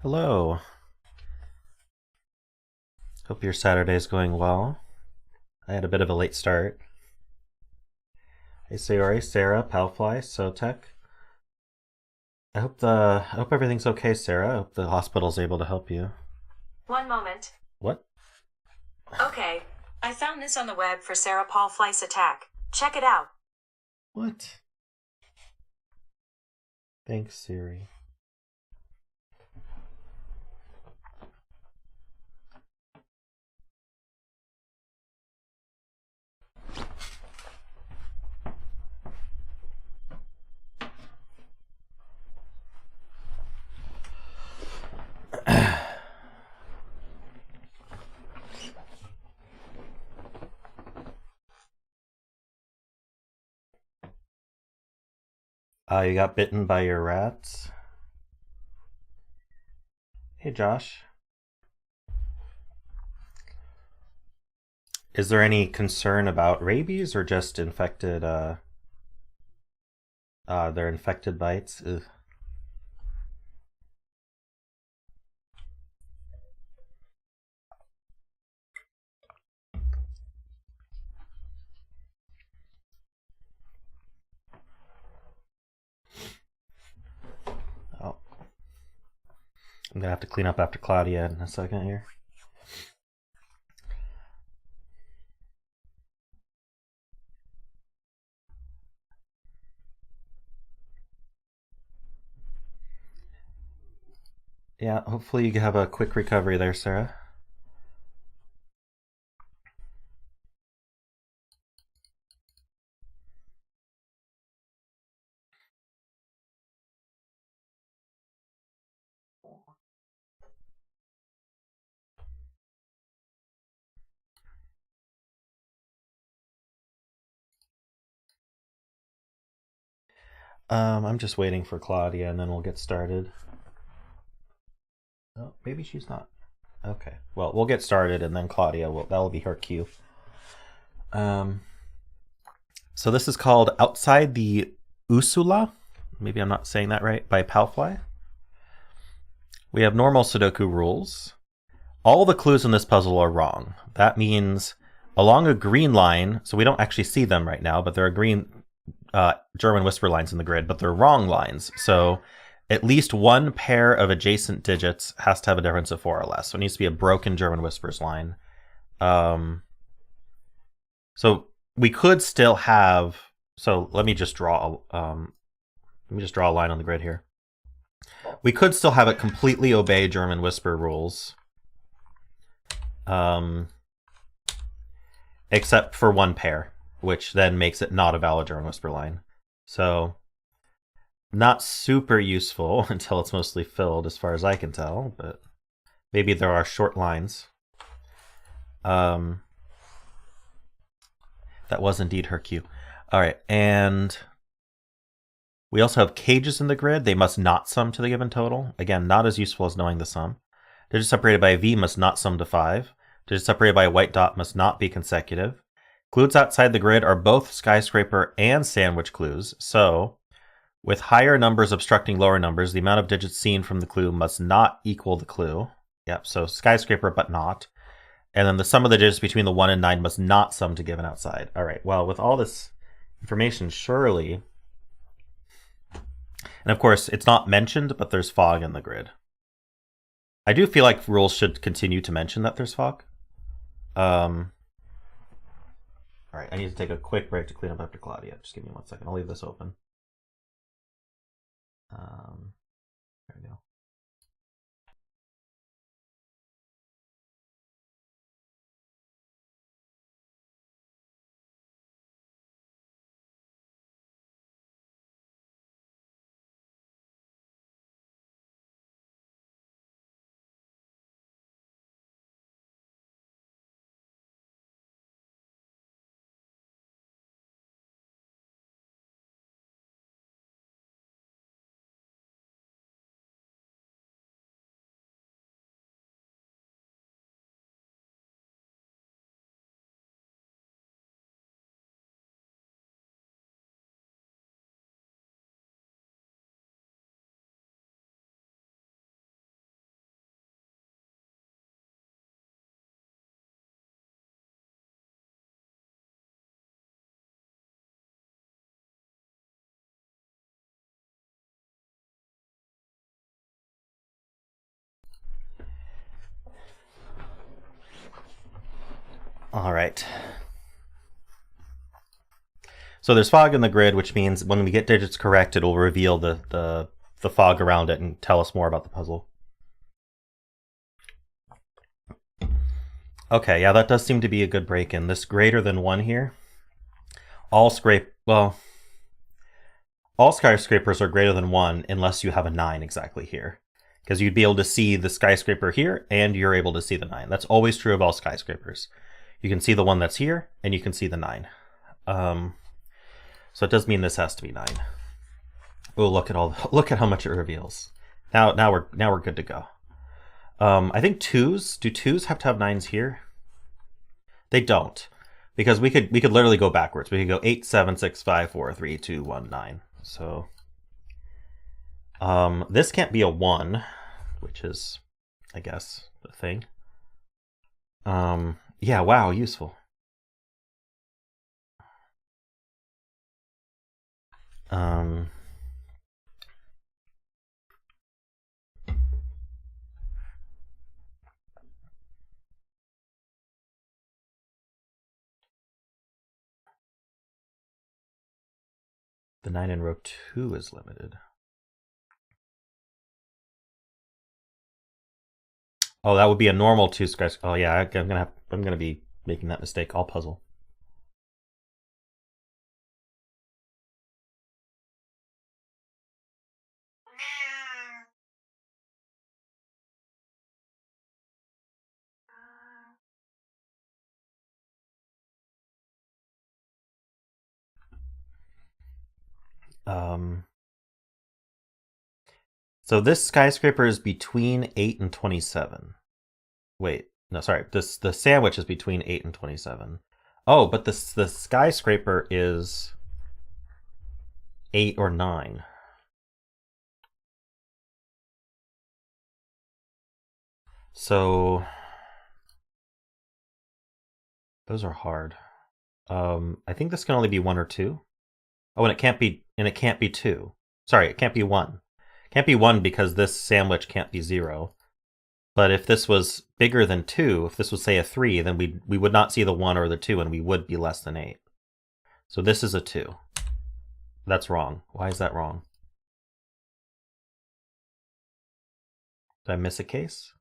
Hello. Hope your Saturday's going well. I had a bit of a late start. Hey Sayori, Sarah, Palfly, Sotek. I hope everything's okay, Sarah. I hope the hospital's able to help you. One moment. What? Okay, I found this on the web for Sarah Palfly's attack. Check it out. What? Thanks, Siri. You got bitten by your rats? Hey, Josh. Is there any concern about rabies or just infected, they're infected bites? Ugh. Oh. I'm gonna have to clean up after Claudia in a second here. Yeah, hopefully you have a quick recovery there, Sarah. I'm just waiting for Claudia and then we'll get started. Oh, maybe she's not. Okay. Well, we'll get started and then Claudia that'll be her cue. So this is called Outside the Usula. Maybe I'm not saying that right, by Palfly. We have normal Sudoku rules. All the clues in this puzzle are wrong. That means along a green line, so we don't actually see them right now, but there are green German whisper lines in the grid, but they're wrong lines. So at least one pair of adjacent digits has to have a difference of 4 or less. So it needs to be a broken German whispers line. So we could still have. So let me just draw. Let me just draw a line on the grid here. We could still have it completely obey German whisper rules, except for one pair, which then makes it not a valid German whisper line. So not super useful until it's mostly filled, as far as I can tell, but maybe there are short lines. That was indeed her cue. All right, and we also have cages in the grid. They must not sum to the given total. Again, not as useful as knowing the sum. Digits separated by a V must not sum to 5. Digits separated by a white dot must not be consecutive. Clues outside the grid are both skyscraper and sandwich clues. So, with higher numbers obstructing lower numbers, the amount of digits seen from the clue must not equal the clue. Yep, so skyscraper but not. And then the sum of the digits between the 1 and 9 must not sum to given outside. All right, well, with all this information, surely... And of course, it's not mentioned, but there's fog in the grid. I do feel like rules should continue to mention that there's fog. All right, I need to take a quick break to clean up after Claudia. Just give me 1 second. I'll leave this open. There we go. All right. So there's fog in the grid, which means when we get digits correct, it'll reveal the fog around it and tell us more about the puzzle. Okay, yeah, that does seem to be a good break-in. This greater than 1 here. All skyscrapers are greater than 1 unless you have a 9 exactly here. Because you'd be able to see the skyscraper here, and you're able to see the 9. That's always true of all skyscrapers. You can see the one that's here, and you can see the 9. So it does mean this has to be 9. Oh, look at how much it reveals. Now we're good to go. I think 2s. Do 2s have to have 9s here? They don't, because we could literally go backwards. We could go 8, 7, 6, 5, 4, 3, 2, 1, 9. So this can't be a 1, which is, I guess, the thing. Yeah, wow, useful. The 9 in row 2 is limited. Oh, that would be a normal 2 skyscraper. Oh yeah, I'm gonna be making that mistake. I'll puzzle. So this skyscraper is between 8 and 27. Wait, no, sorry. The sandwich is between 8 and 27. Oh, but the skyscraper is 8 or 9. So those are hard. I think this can only be 1 or 2. Oh, and it can't be 2. Sorry, it can't be 1. It can't be 1 because this sandwich can't be 0. But if this was bigger than 2, if this was, say, a 3, then we would not see the 1 or the 2, and we would be less than 8. So this is a 2. That's wrong. Why is that wrong? Did I miss a case?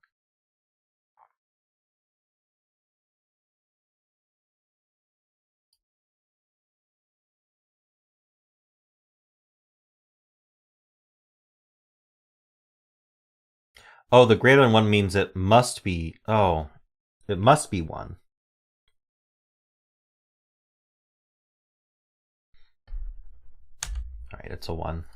Oh, the greater than 1 means it must be... Oh, it must be 1. Alright, it's a 1.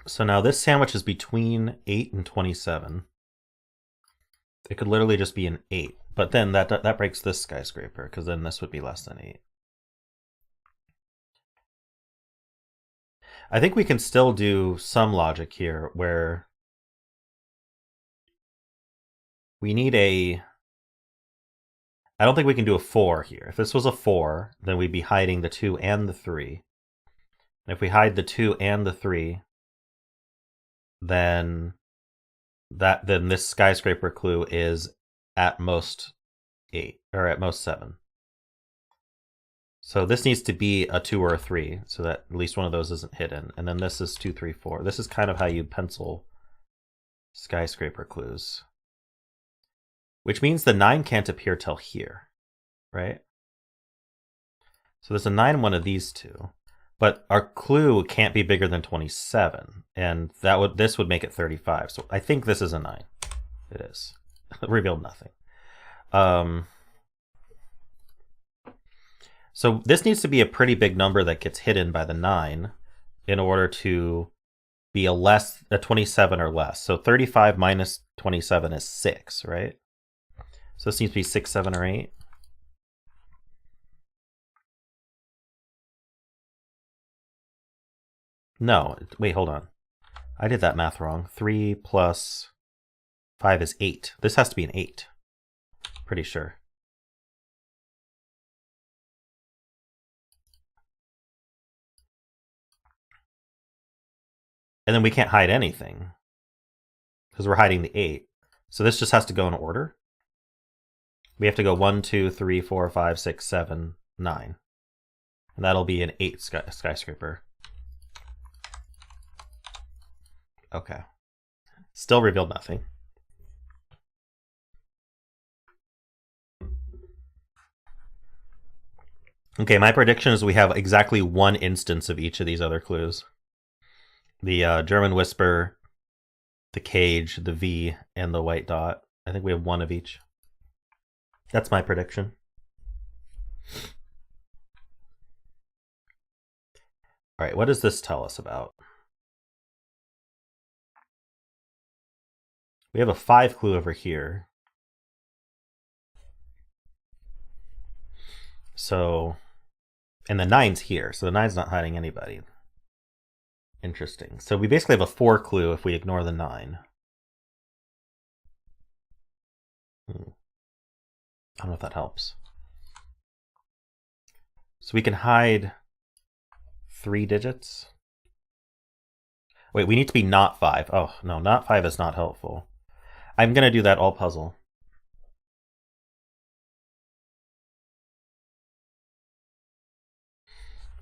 So now this sandwich is between 8 and 27. It could literally just be an 8. But then that breaks this skyscraper, because then this would be less than 8. I think we can still do some logic here where we need a... I don't think we can do a 4 here. If this was a 4, then we'd be hiding the 2 and the 3. And if we hide the 2 and the 3, then this skyscraper clue is at most 8, or at most 7. So this needs to be a 2 or a 3, so that at least one of those isn't hidden. And then this is 2, 3, 4. This is kind of how you pencil skyscraper clues. Which means the 9 can't appear till here, right? So there's a 9 in one of these two. But our clue can't be bigger than 27, and this would make it 35. So I think this is a 9. It is. Revealed nothing. So this needs to be a pretty big number that gets hidden by the 9 in order to be a 27 or less. So 35 minus 27 is 6, right? So this needs to be 6, 7, or 8. No, wait, hold on. I did that math wrong. 3 plus 5 is 8. This has to be an 8. Pretty sure. And then we can't hide anything because we're hiding the 8. So this just has to go in order. We have to go 1, 2, 3, 4, 5, 6, 7, 9. And that'll be an 8 skyscraper. Okay. Still revealed nothing. Okay, my prediction is we have exactly one instance of each of these other clues. The German Whisper, the cage, the V, and the white dot. I think we have one of each. That's my prediction. All right, what does this tell us about? We have a 5 clue over here. So, and the 9's here, so the 9's not hiding anybody. Interesting. So we basically have a 4 clue if we ignore the 9. I don't know if that helps. So we can hide 3 digits. Wait, we need to be not 5. Oh, no, not 5 is not helpful. I'm going to do that all puzzle.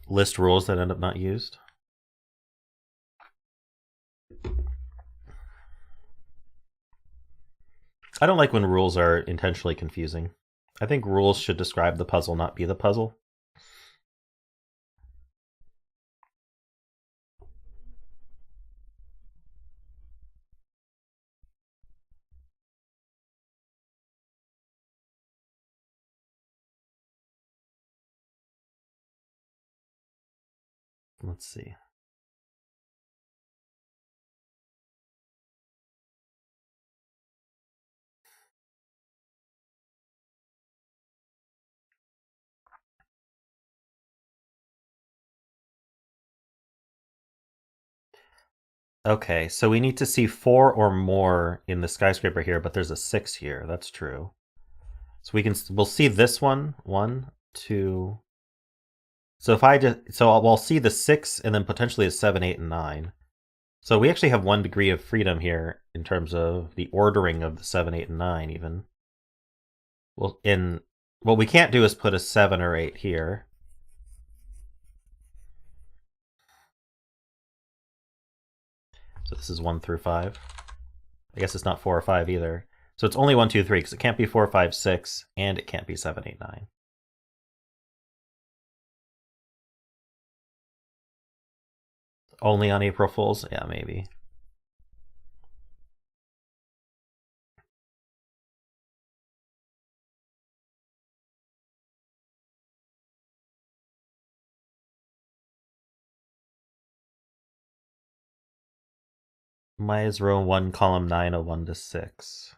List rules that end up not used. I don't like when rules are intentionally confusing. I think rules should describe the puzzle, not be the puzzle. Let's see. Okay, so we need to see 4 or more in the skyscraper here, but there's a 6 here. That's true. So we'll see this one. 1, 2. So if I just we'll see the 6 and then potentially a 7, 8, and 9. So we actually have 1 degree of freedom here in terms of the ordering of the 7, 8, and 9 even. Well, what we can't do is put a 7 or 8 here. So this is 1 through 5. I guess it's not 4 or 5 either. So it's only 1, 2, 3 because it can't be 4, 5, 6, and it can't be 7, 8, 9. Only on April Fools? Yeah, maybe. Why is row 1, column 9 a 1 to 6?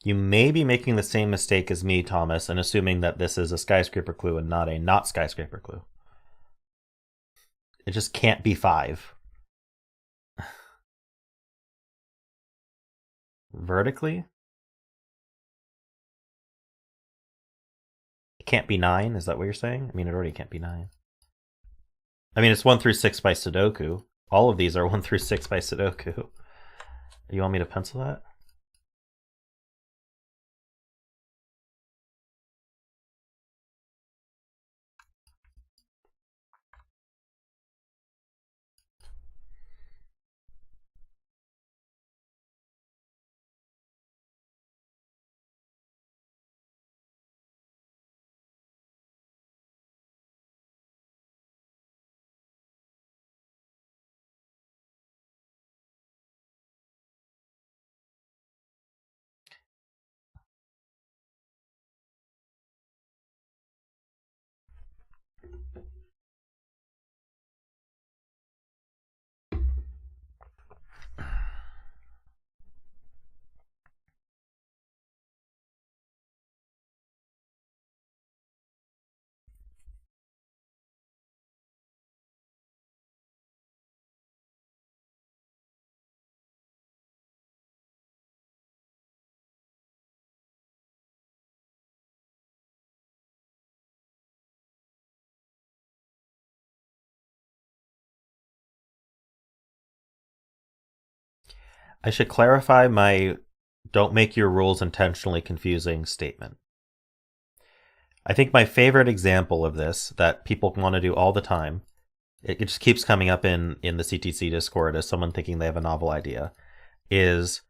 You may be making the same mistake as me, Thomas, and assuming that this is a skyscraper clue and not a not skyscraper clue. It just can't be 5. Vertically? It can't be 9? Is that what you're saying? I mean, it already can't be 9. I mean, it's 1 through 6 by Sudoku. All of these are 1 through 6 by Sudoku. You want me to pencil that? I should clarify my "don't make your rules intentionally confusing" statement. I think my favorite example of this that people want to do all the time, it just keeps coming up in the CTC Discord as someone thinking they have a novel idea, is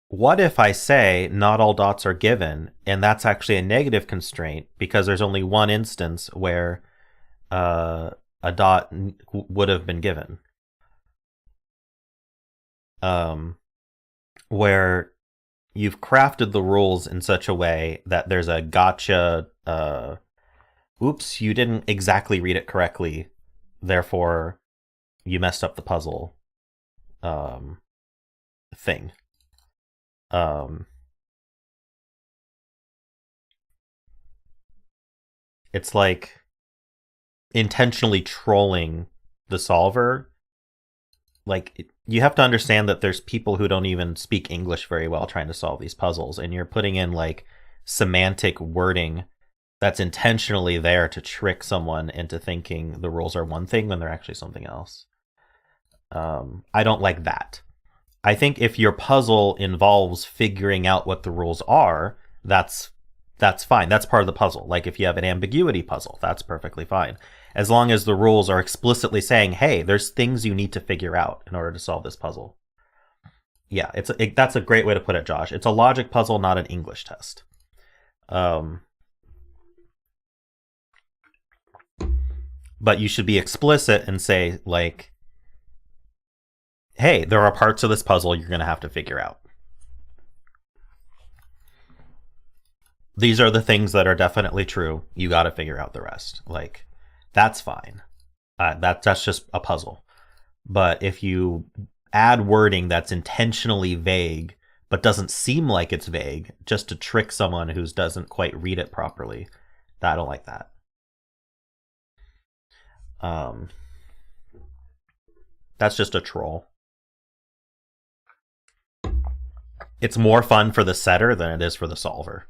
what if I say not all dots are given, and that's actually a negative constraint because there's only one instance where a dot would have been given. Where you've crafted the rules in such a way that there's a gotcha, oops, you didn't exactly read it correctly, therefore you messed up the puzzle thing. It's like intentionally trolling the solver. Like, you have to understand that there's people who don't even speak English very well trying to solve these puzzles, and you're putting in like semantic wording that's intentionally there to trick someone into thinking the rules are one thing when they're actually something else. I don't like that. I think if your puzzle involves figuring out what the rules are, that's fine. That's part of the puzzle. Like if you have an ambiguity puzzle, that's perfectly fine. As long as the rules are explicitly saying, hey, there's things you need to figure out in order to solve this puzzle. Yeah, that's a great way to put it, Josh. It's a logic puzzle, not an English test. But you should be explicit and say, like, hey, there are parts of this puzzle you're going to have to figure out. These are the things that are definitely true. You got to figure out the rest. Like, that's fine. That's just a puzzle. But if you add wording that's intentionally vague, but doesn't seem like it's vague, just to trick someone who doesn't quite read it properly, I don't like that. That's just a troll. It's more fun for the setter than it is for the solver.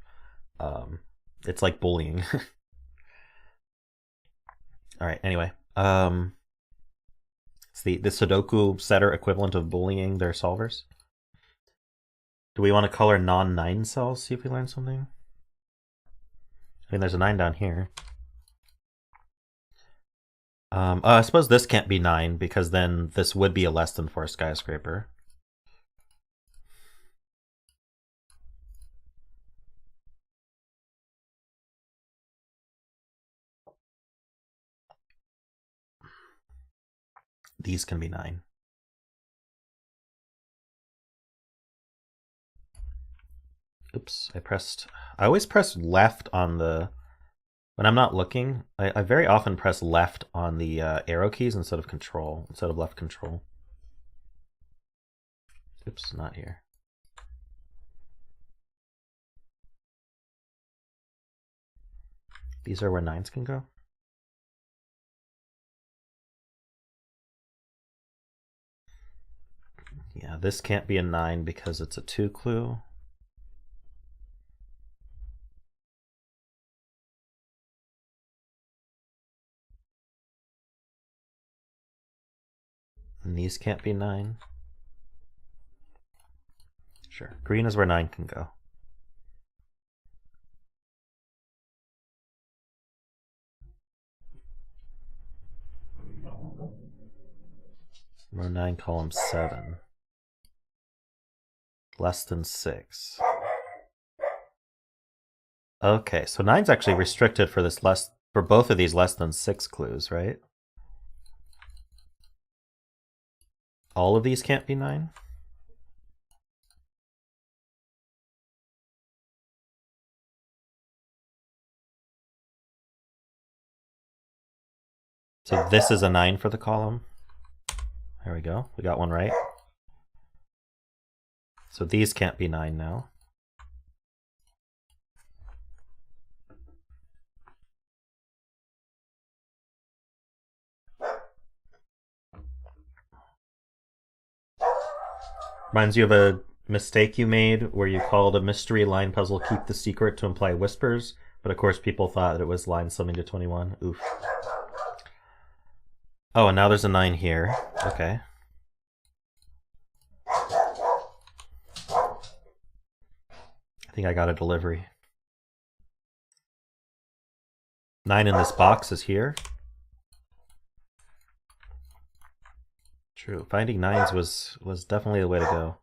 It's like bullying. All right, anyway. It's the Sudoku setter equivalent of bullying their solvers. Do we want to color non-9 cells, see if we learn something? I mean, there's a 9 down here. I suppose this can't be 9 because then this would be a less than 4 skyscraper. These can be 9. Oops, I always press left on the, when I'm not looking, I very often press left on the arrow keys instead of left control. Oops, not here. These are where 9s can go. Yeah, this can't be a 9 because it's a 2 clue. And these can't be 9. Sure, green is where 9 can go. Row 9, column 7. Less than 6. Okay, so 9's actually restricted for this for both of these less than 6 clues, right? All of these can't be 9? So this is a 9 for the column. There we go. We got one right. So these can't be 9 now. Reminds you of a mistake you made where you called a mystery line puzzle "Keep the Secret" to imply whispers, but of course people thought that it was line summing to 21. Oof. Oh, and now there's a 9 here. Okay. think I got a delivery. 9 in this box is here. True. Finding 9s was definitely the way to go.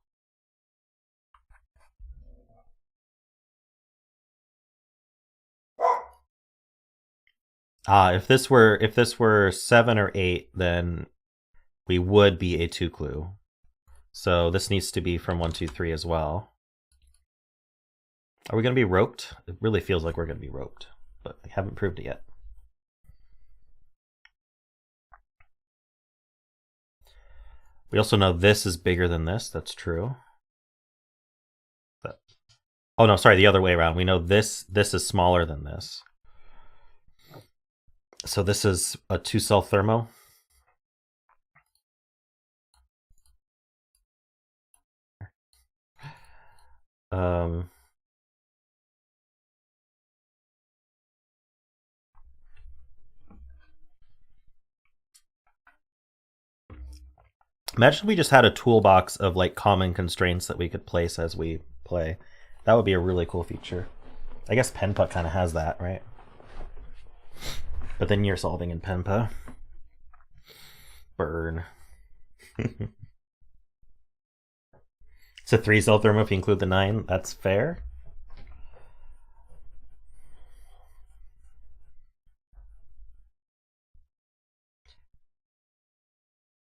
If this were 7 or 8, then we would be a 2 clue. So this needs to be from 1, 2, 3 as well. Are we going to be roped? It really feels like we're going to be roped, but I haven't proved it yet. We also know this is bigger than this. That's true. But, oh no, sorry, the other way around. We know this is smaller than this. So this is a 2-cell thermo. Imagine we just had a toolbox of like common constraints that we could place as we play. That would be a really cool feature. I guess Penpa kind of has that, right? But then you're solving in Penpa. Burn. It's a 3-cell thermo if you include the 9. That's fair.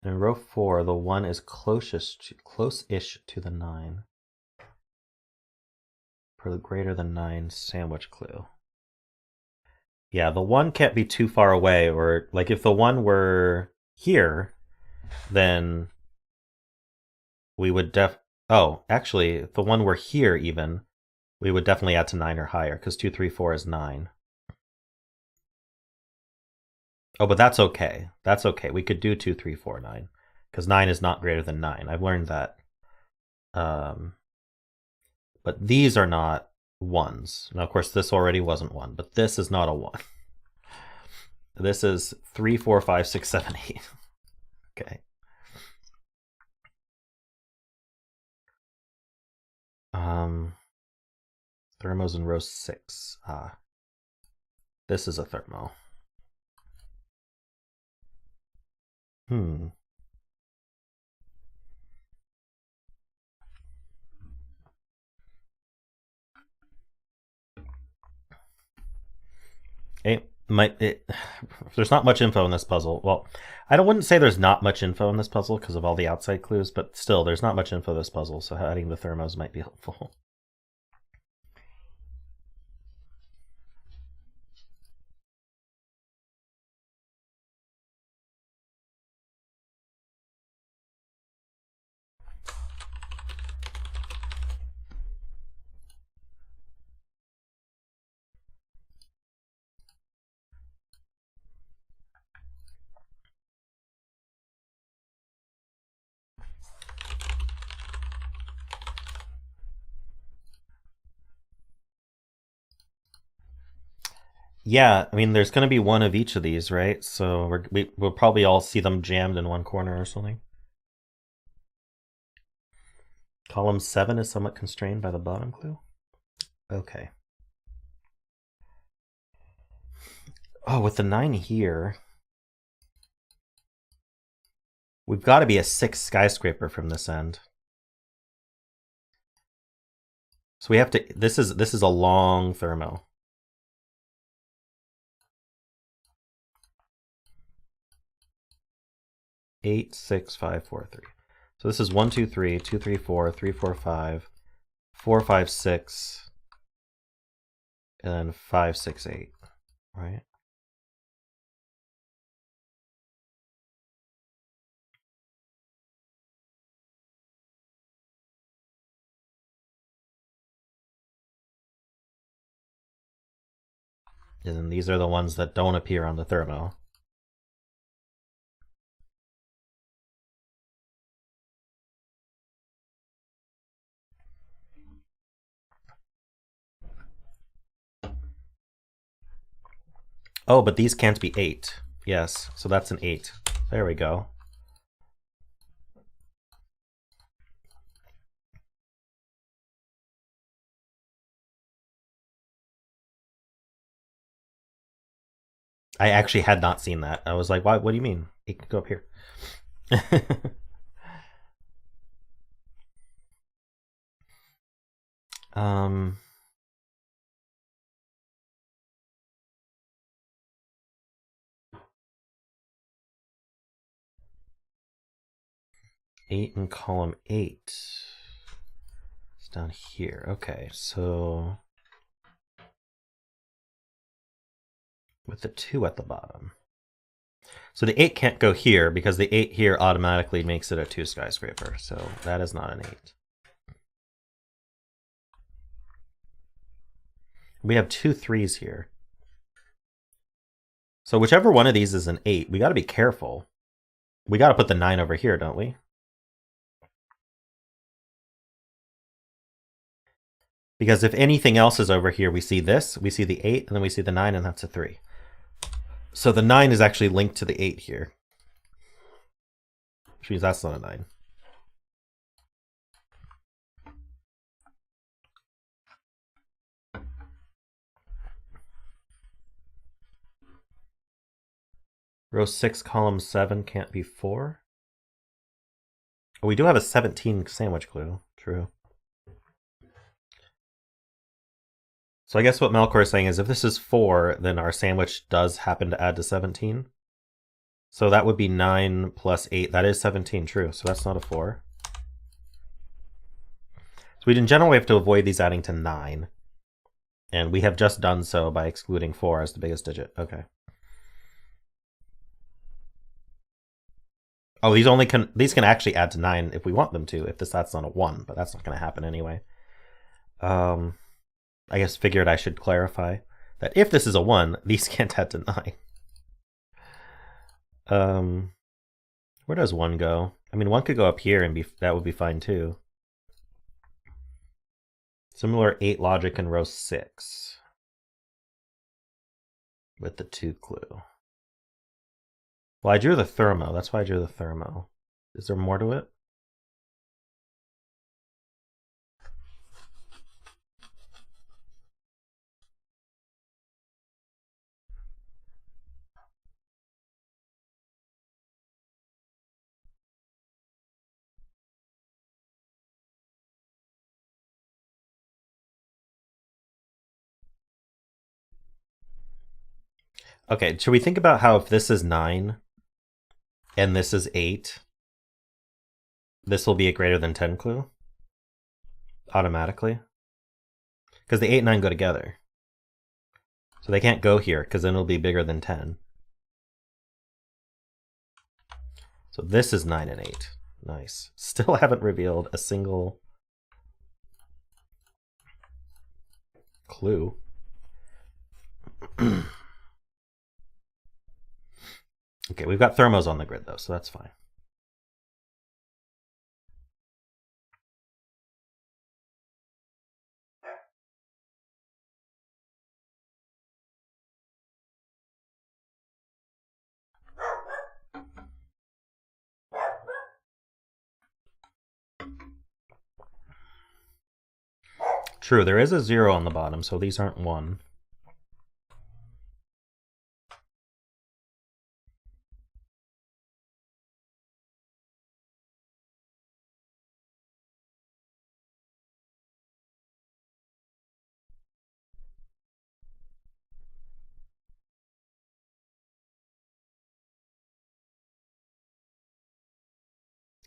In row 4, the 1 is close-ish to the 9. For the greater than 9 sandwich clue. Yeah, the 1 can't be too far away, or like if the 1 were here, then we would oh, actually, if the 1 were here even, we would definitely add to 9 or higher, because 2, 3, 4 is 9. Oh, but that's okay. That's okay. We could do 2, 3, 4, 9. Because 9 is not greater than 9. I've learned that. But these are not 1s. Now, of course, this already wasn't 1, but this is not a 1. This is 3, 4, 5, 6, 7, 8. Okay. Thermos in row 6. This is a thermo. There's not much info in this puzzle. Well, I wouldn't say there's not much info in this puzzle because of all the outside clues, but still, there's not much info in this puzzle, so adding the thermos might be helpful. Yeah, I mean, there's going to be one of each of these, right? So we'll probably all see them jammed in one corner or something. Column 7 is somewhat constrained by the bottom clue. Okay. Oh, with the 9 here, we've got to be a 6 skyscraper from this end. So we have to. This is a long thermo. Eight, 6, 5, 4, 3. So this is 1, 2, 3, 2, 3, 4, 3, 4, 5, 4, 5, 6, and then 5, 6, 8, right? And then these are the ones that don't appear on the thermo. Oh, but these can't be 8. Yes, so that's an 8. There we go. I actually had not seen that. I was like, what do you mean? It can go up here. 8 in column 8. It's down here. Okay, so with the 2 at the bottom. So the 8 can't go here because the 8 here automatically makes it a 2 skyscraper. So that is not an 8. We have 2 3s here. So whichever one of these is an 8, we got to be careful. We got to put the 9 over here, don't we? Because if anything else is over here, we see this, we see the 8, and then we see the 9, and that's a 3. So the 9 is actually linked to the 8 here. Which means that's not a 9. Row 6, column 7 can't be 4. Oh, we do have a 17 sandwich clue. True. So I guess what Melkor is saying is if this is 4, then our sandwich does happen to add to 17. So that would be 9 plus 8. That is 17, true. So that's not a 4. So in general, we have to avoid these adding to 9. And we have just done so by excluding 4 as the biggest digit. Okay. Oh, these can actually add to 9 if we want them to, if that's not a 1, but that's not going to happen anyway. I guess figured I should clarify that if this is a 1, these can't add to 9. Where does 1 go? I mean, 1 could go up here and that would be fine too. Similar 8 logic in row 6 with the 2 clue. Well, I drew the thermo. That's why I drew the thermo. Is there more to it? Okay, should we think about how if this is 9 and this is 8, this will be a greater than 10 clue? Automatically? Because the 8 and 9 go together. So they can't go here, because then it'll be bigger than 10. So this is 9 and 8. Nice. Still haven't revealed a single clue. Okay, we've got thermos on the grid though, so that's fine. True, there is a 0 on the bottom, so these aren't 1.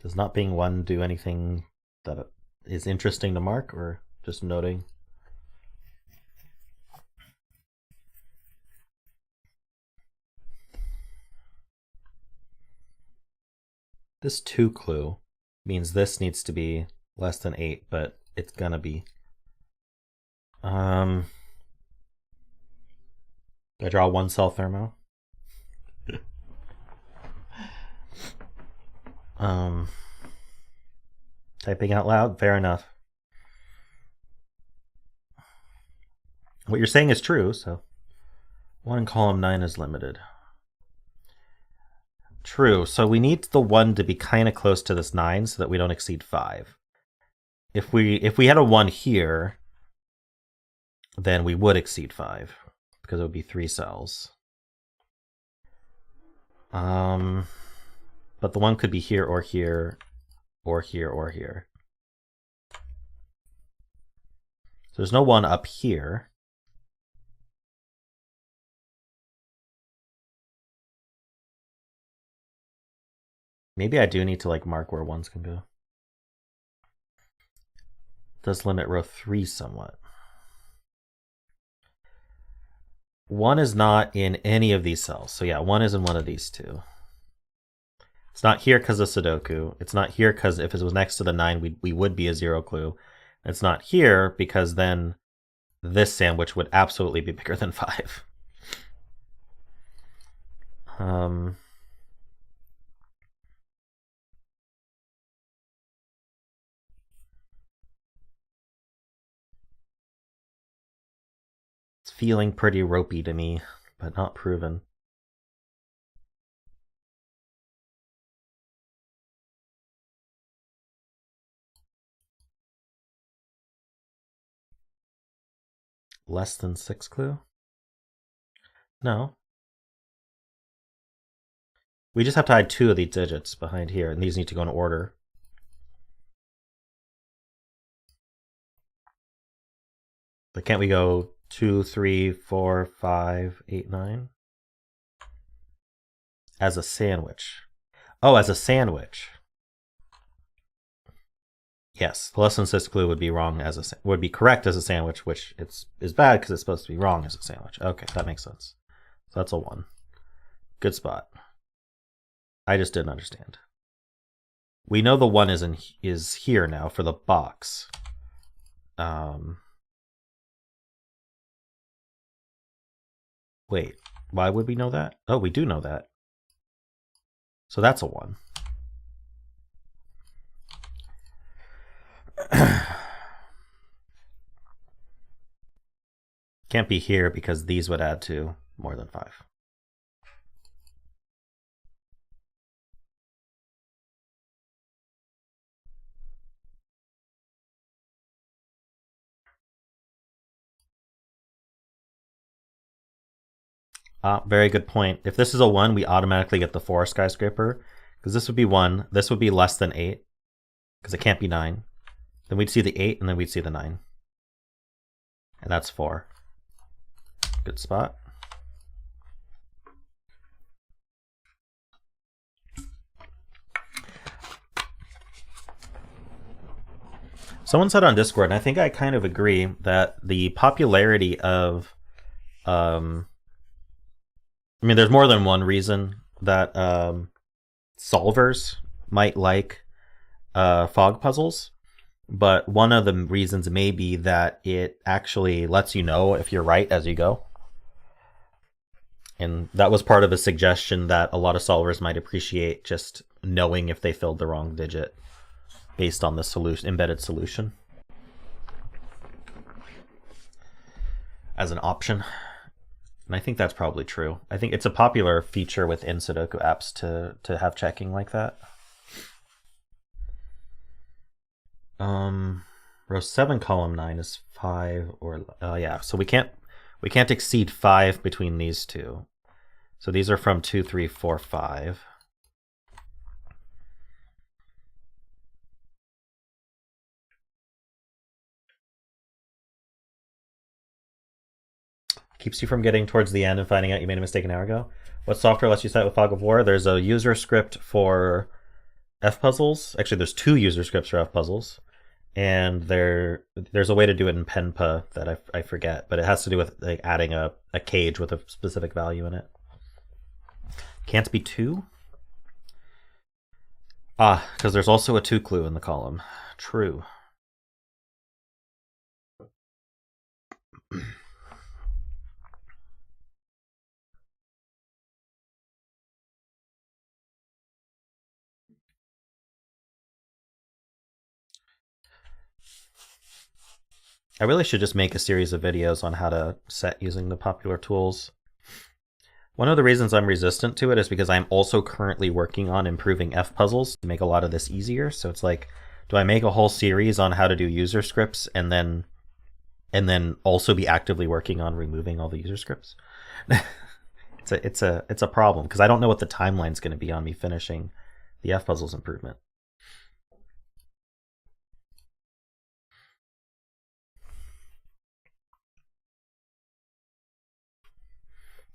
Does not being 1 do anything that is interesting to mark, or just noting? This 2 clue means this needs to be less than 8, but it's gonna be. Do I draw 1 cell thermo? Typing out loud, fair enough. What you're saying is true, so 1 in column 9 is limited. True, so we need the 1 to be kind of close to this 9 so that we don't exceed 5. If we had a 1 here, then we would exceed 5, because it would be 3 cells. But the one could be here or here or here or here. So there's no one up here. Maybe I do need to like mark where ones can go. Does limit row 3 somewhat. 1 is not in any of these cells. So yeah, 1 is in one of these two. It's not here because of Sudoku. It's not here because if it was next to the 9, we would be a 0 clue. It's not here because then this sandwich would absolutely be bigger than 5. It's feeling pretty ropey to me, but not proven. Less than 6 clue? No. We just have to hide 2 of these digits behind here, and these need to go in order. But can't we go 2, 3, 4, 5, 8, 9? As a sandwich. Oh, as a sandwich. Yes, the less than 6 clue would be wrong as a would be correct as a sandwich, which is bad because it's supposed to be wrong as a sandwich. Okay, that makes sense. So that's a 1. Good spot. I just didn't understand. We know the 1 is here now for the box. Wait, why would we know that? Oh, we do know that. So that's a 1. Can't be here because these would add to more than 5. Very good point. If this is a 1, we automatically get the 4 skyscraper, because this would be 1. This would be less than 8, because it can't be 9. Then we'd see the 8, and then we'd see the 9. And that's 4. Good spot. Someone said on Discord, and I think I kind of agree, that the popularity of I mean, there's more than one reason that solvers might like fog puzzles, but one of the reasons may be that it actually lets you know if you're right as you go. And that was part of a suggestion that a lot of solvers might appreciate, just knowing if they filled the wrong digit based on the solution, embedded solution, as an option. And I think that's probably true. I think it's a popular feature within Sudoku apps to have checking like that. Row 7, column 9 is 5 or yeah. So we can't exceed 5 between these two. So these are from 2, 3, 4, 5. Keeps you from getting towards the end and finding out you made a mistake an hour ago. What software lets you set with Fog of War? There's a user script for F puzzles. Actually, there's 2 user scripts for F puzzles. And there's a way to do it in Penpa that I forget, but it has to do with like adding a cage with a specific value in it. Can't be 2? Because there's also a 2 clue in the column. True. I really should just make a series of videos on how to set using the popular tools. One of the reasons I'm resistant to it is because I'm also currently working on improving F puzzles to make a lot of this easier. So it's like, do I make a whole series on how to do user scripts and then also be actively working on removing all the user scripts? It's a problem because I don't know what the timeline's going to be on me finishing the F puzzles improvement.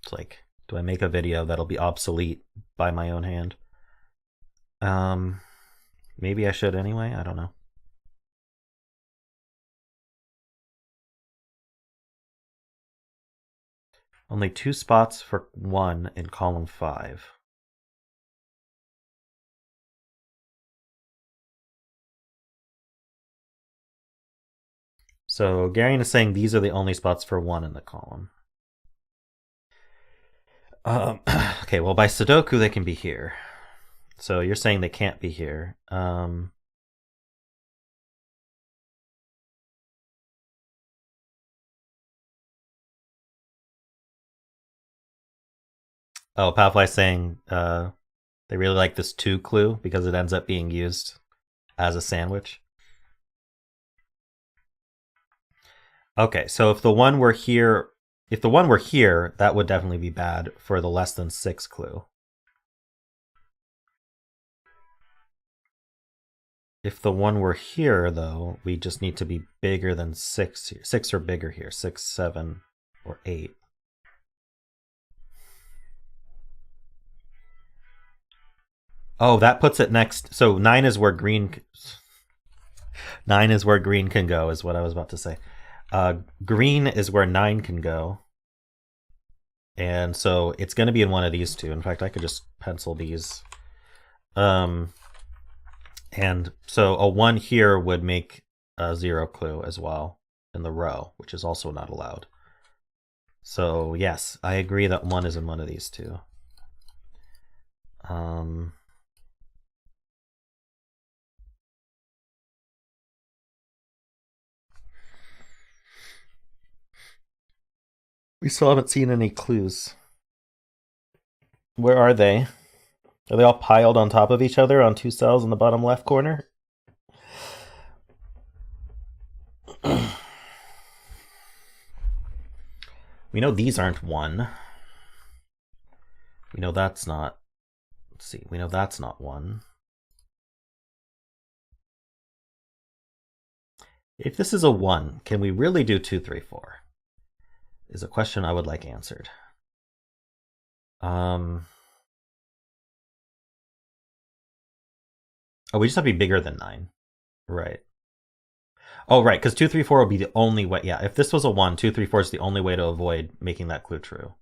It's like, do I make a video that'll be obsolete by my own hand? Maybe I should anyway. I don't know. Only 2 spots for 1 in column 5. So Garion is saying these are the only spots for 1 in the column. Okay, well by Sudoku they can be here. So you're saying they can't be here. Oh, Palfly saying they really like this 2 clue because it ends up being used as a sandwich. Okay, so if the 1 were here, that would definitely be bad for the less than 6 clue. If the 1 were here, though, we just need to be bigger than 6 here. 6 or bigger here. 6, 7, or 8. Oh, that puts it next. So 9 is where green... 9 is where green can go, is what I was about to say. Green is where 9 can go. And so it's going to be in one of these two. In fact, I could just pencil these. And so a 1 here would make a 0 clue as well in the row, which is also not allowed. So yes, I agree that 1 is in one of these two. We still haven't seen any clues. Where are they? Are they all piled on top of each other on 2 cells in the bottom left corner? We know these aren't 1. We know that's not... Let's see. We know that's not 1. If this is a 1, can we really do 2, 3, 4? Is a question I would like answered. Oh, we just have to be bigger than 9. Right. Oh, right, because 2, 3, 4 would be the only way. Yeah, if this was a 1, 2, 3, 4 is the only way to avoid making that clue true.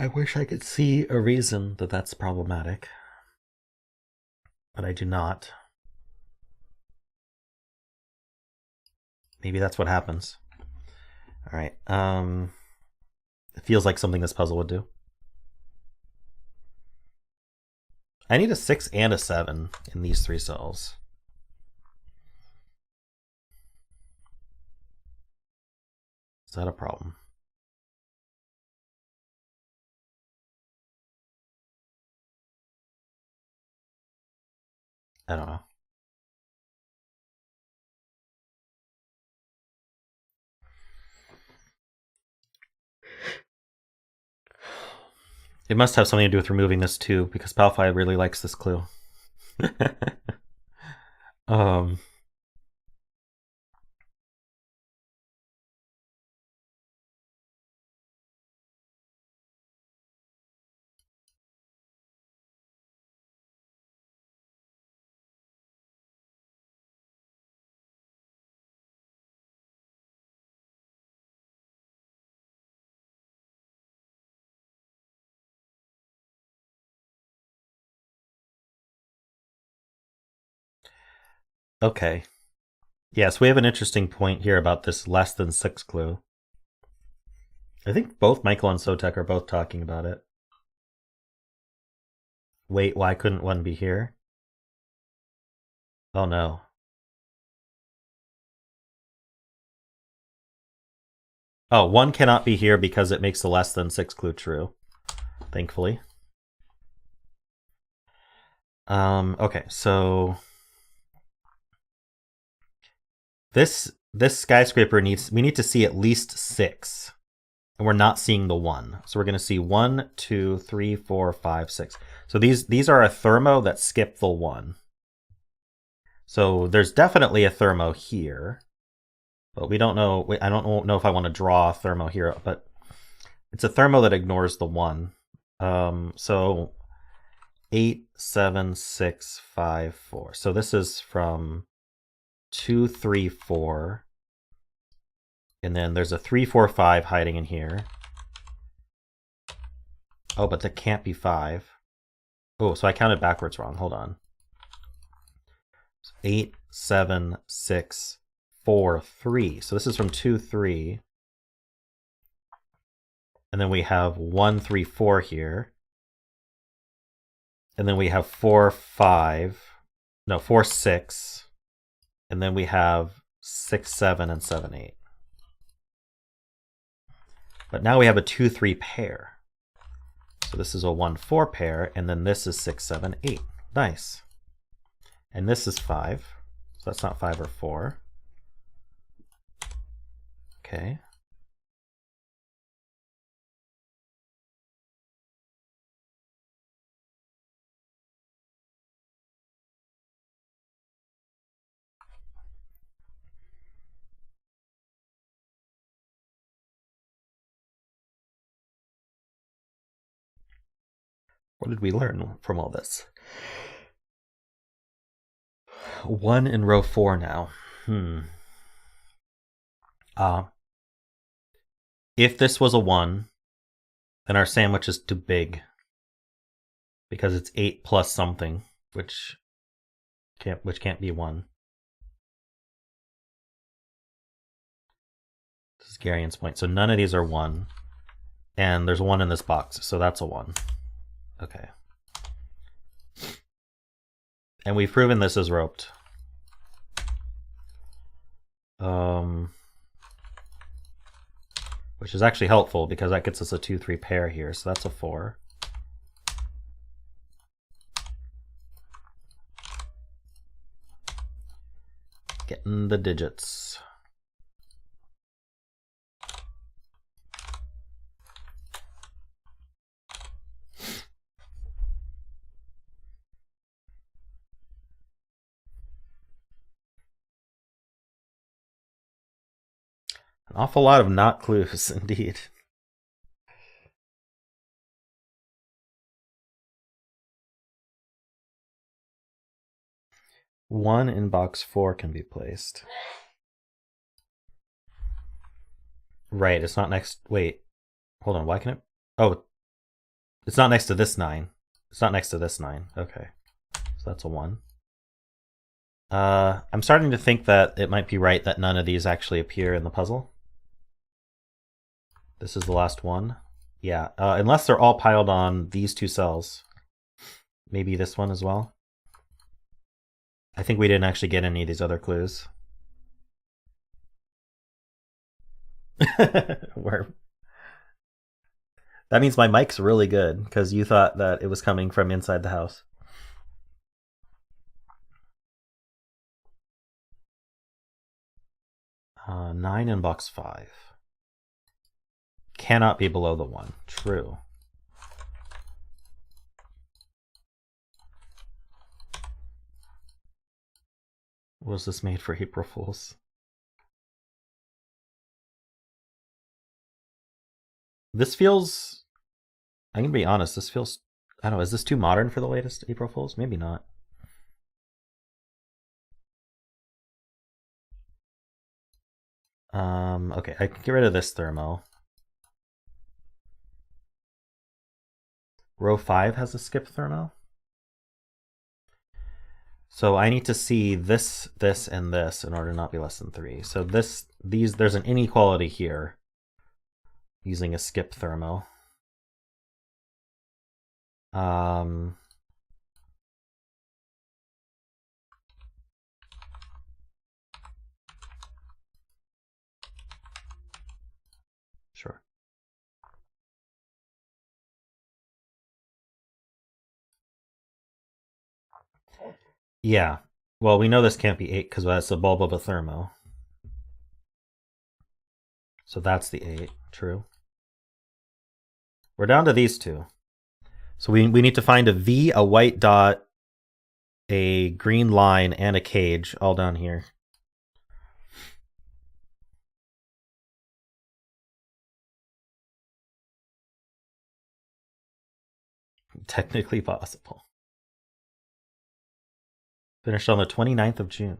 I wish I could see a reason that that's problematic, but I do not. Maybe that's what happens. All right. It feels like something this puzzle would do. I need a 6 and a 7 in these 3 cells. Is that a problem? I don't know. It must have something to do with removing this too, because Palfly really likes this clue. Okay. Yes, we have an interesting point here about this less than 6 clue. I think both Michael and Sotek are both talking about it. Wait, why couldn't 1 be here? Oh no. Oh, 1 cannot be here because it makes the less than 6 clue true, thankfully. Okay, so this skyscraper we need to see at least 6. And we're not seeing the 1. So we're going to see 1, 2, 3, 4, 5, 6. So these are a thermo that skip the 1. So there's definitely a thermo here. But we don't know. I don't know if I want to draw a thermo here, but it's a thermo that ignores the 1. So 8, 7, 6, 5, 4. So this is from 2, 3, 4. And then there's a 3, 4, 5 hiding in here. Oh, but that can't be 5. Oh, so I counted backwards wrong. Hold on. 8, 7, 6, 4, 3. So this is from 2, 3. And then we have 1, 3, 4 here. And then we have 4, 5. No, 4, 6. And then we have 6, 7, and 7, 8. But now we have a 2, 3 pair. So this is a 1, 4 pair, and then this is 6, 7, 8. Nice. And this is 5. So that's not 5 or 4. Okay. What did we learn from all this? 1 in row 4 now. If this was a 1, then our sandwich is too big. Because it's 8 plus something, which can't be 1. This is Garian's point. So none of these are 1. And there's 1 in this box, so that's a 1. Okay. And we've proven this is roped. Which is actually helpful because that gets us a 2, 3 pair here, so that's a 4. Getting the digits. An awful lot of not clues, indeed. One in box 4 can be placed. Right, it's not next. Wait, hold on. Why can it? Oh, it's not next to this 9. It's not next to this 9. Okay, so that's a 1. I'm starting to think that it might be right that none of these actually appear in the puzzle. This is the last one. Yeah, unless they're all piled on these 2 cells. Maybe this one as well. I think we didn't actually get any of these other clues. Where? That means my mic's really good, because you thought that it was coming from inside the house. Uh, 9 in box 5. Cannot be below the 1. True. Was this made for April Fools? This feels... I'm gonna be honest, this feels... I don't know, is this too modern for the latest April Fools? Maybe not. Okay, I can get rid of this thermo. Row 5 has a skip thermo. So I need to see this, this, and this in order to not be less than 3. So there's an inequality here using a skip thermo. Sure. Yeah. Well, we know this can't be 8 because that's the bulb of a thermo. So that's the 8. True. We're down to these two. So we need to find a V, a white dot, a green line, and a cage all down here. Technically possible. Finished on the 29th of June.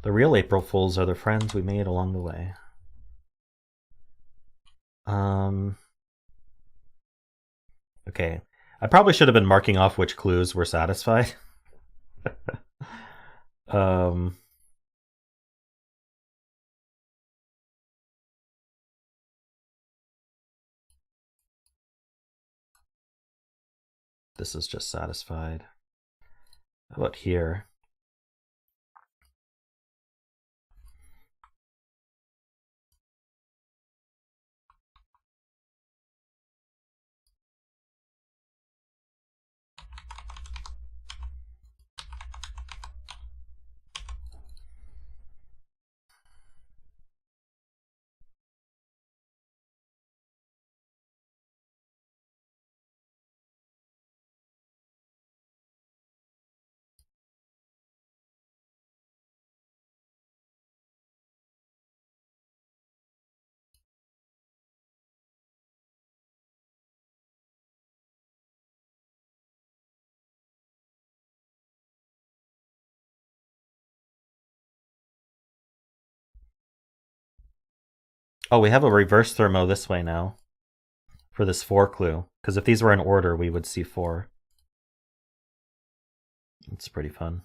The real April Fools are the friends we made along the way. Okay. I probably should have been marking off which clues were satisfied. This is just satisfied. How about here? Oh, we have a reverse thermo this way now for this 4 clue. Because if these were in order, we would see 4. It's pretty fun.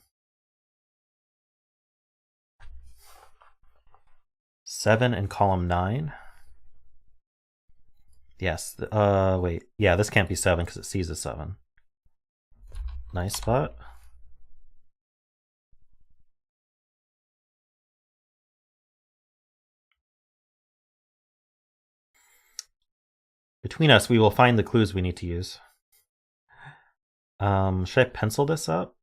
7 in column 9. Yes. Wait. Yeah, this can't be 7 because it sees a 7. Nice spot. Between us, we will find the clues we need to use. Should I pencil this up?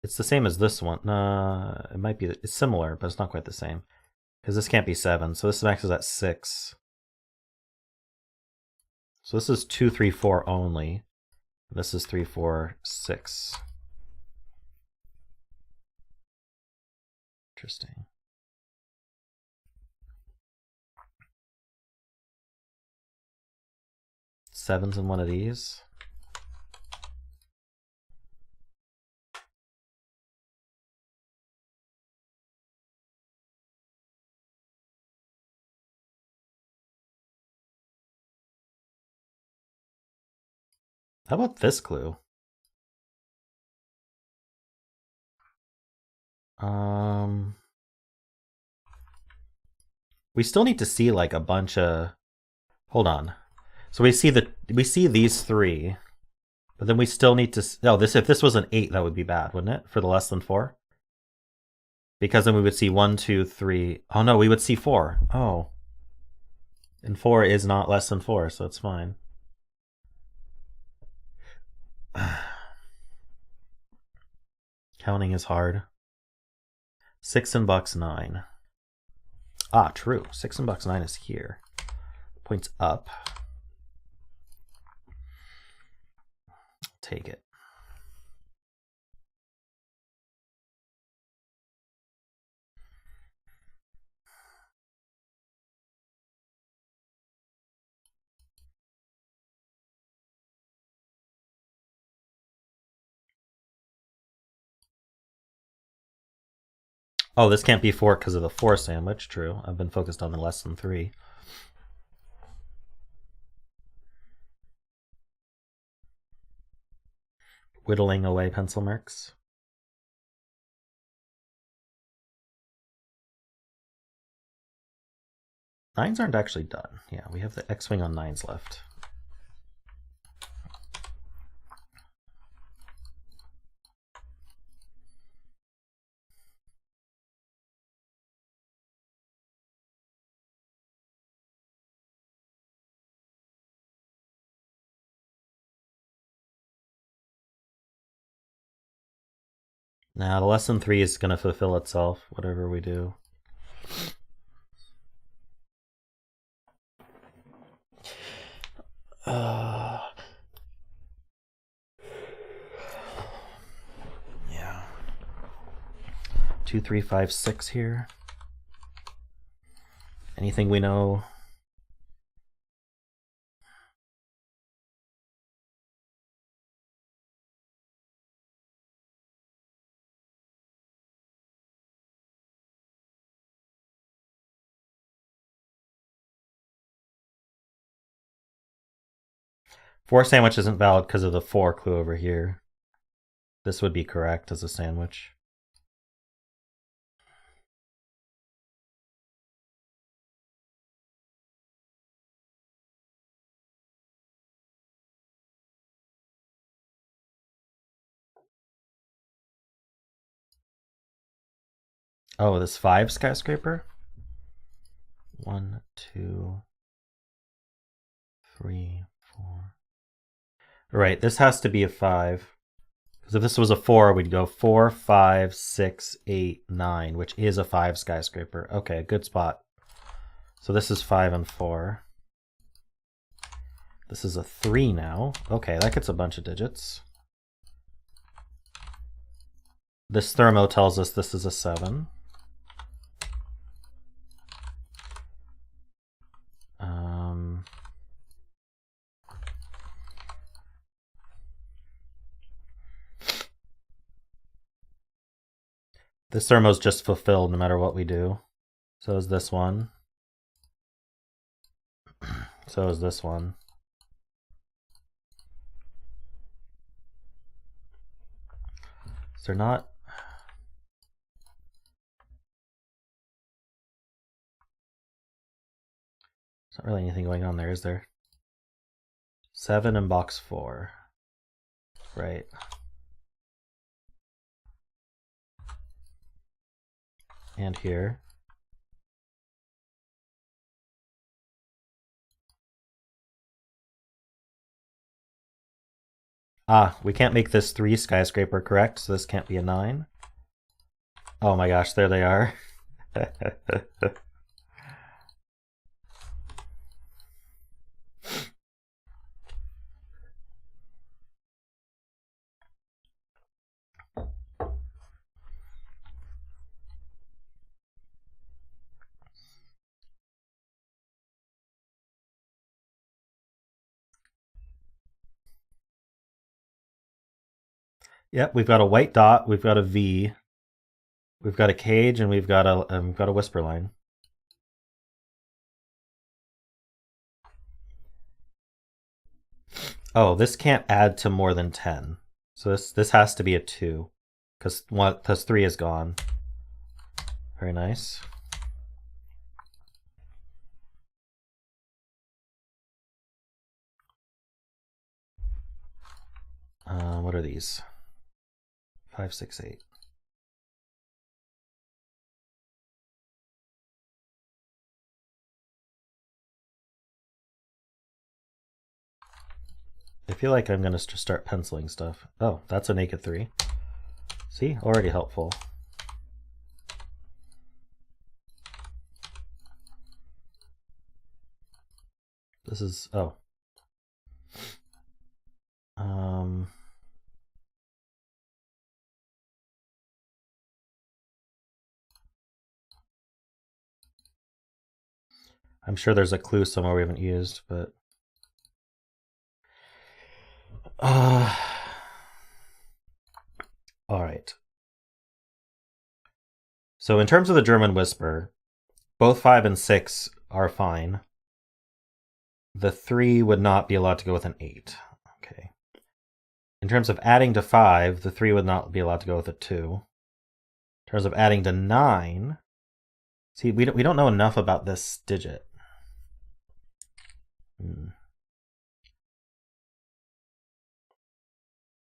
It's the same as this one. It might be. It's similar, but it's not quite the same. Because this can't be 7, so this max is at 6. So this is 2, 3, 4 only. This is 3, 4, 6. Interesting. Sevens in one of these. How about this clue? We still need to see like a bunch of. Hold on. So we see these 3, but then we still need to. No, if this was an 8, that would be bad, wouldn't it? For the less than 4. Because then we would see 1, 2, 3. Oh no, we would see 4. Oh. And 4 is not less than 4, so it's fine. Counting is hard. 6 in box 9. Ah, true. 6 in box 9 is here. Points up. Take it. Oh, this can't be 4 because of the 4 sandwich. True. I've been focused on the less than 3. Whittling away pencil marks. Nines aren't actually done. Yeah, we have the X-wing on 9s left. Now the lesson 3 is going to fulfill itself, whatever we do. Yeah. 2, 3, 5, 6 here. Anything we know? Four sandwich isn't valid because of the 4 clue over here. This would be correct as a sandwich. Oh, this 5 skyscraper? 1, 2, 3, 4. Right, this has to be a 5. Because if this was a 4, we'd go 4, 5, 6, 8, 9, which is a 5 skyscraper. Okay, good spot. So this is 5 and 4. This is a 3 now. Okay, that gets a bunch of digits. This thermo tells us this is a 7. This thermo's just fulfilled no matter what we do. So is this one. So is this one. Is there not? There's not really anything going on there, is there? 7 in box 4. Right. And here. Ah, we can't make this 3 skyscraper correct, so this can't be a 9. Oh my gosh, there they are. Yep, we've got a white dot, we've got a V, we've got a cage, and we've got a whisper line. Oh, this can't add to more than 10. So this has to be a 2, because 3 is gone. Very nice. What are these? 5, 6, 8. I feel like I'm going to start penciling stuff. Oh, that's a naked 3. See? Already helpful. This is... oh. I'm sure there's a clue somewhere we haven't used, but... Alright. So in terms of the German whisper, both 5 and 6 are fine. The 3 would not be allowed to go with an 8. Okay. In terms of adding to 5, the 3 would not be allowed to go with a 2. In terms of adding to 9... See, we don't know enough about this digit.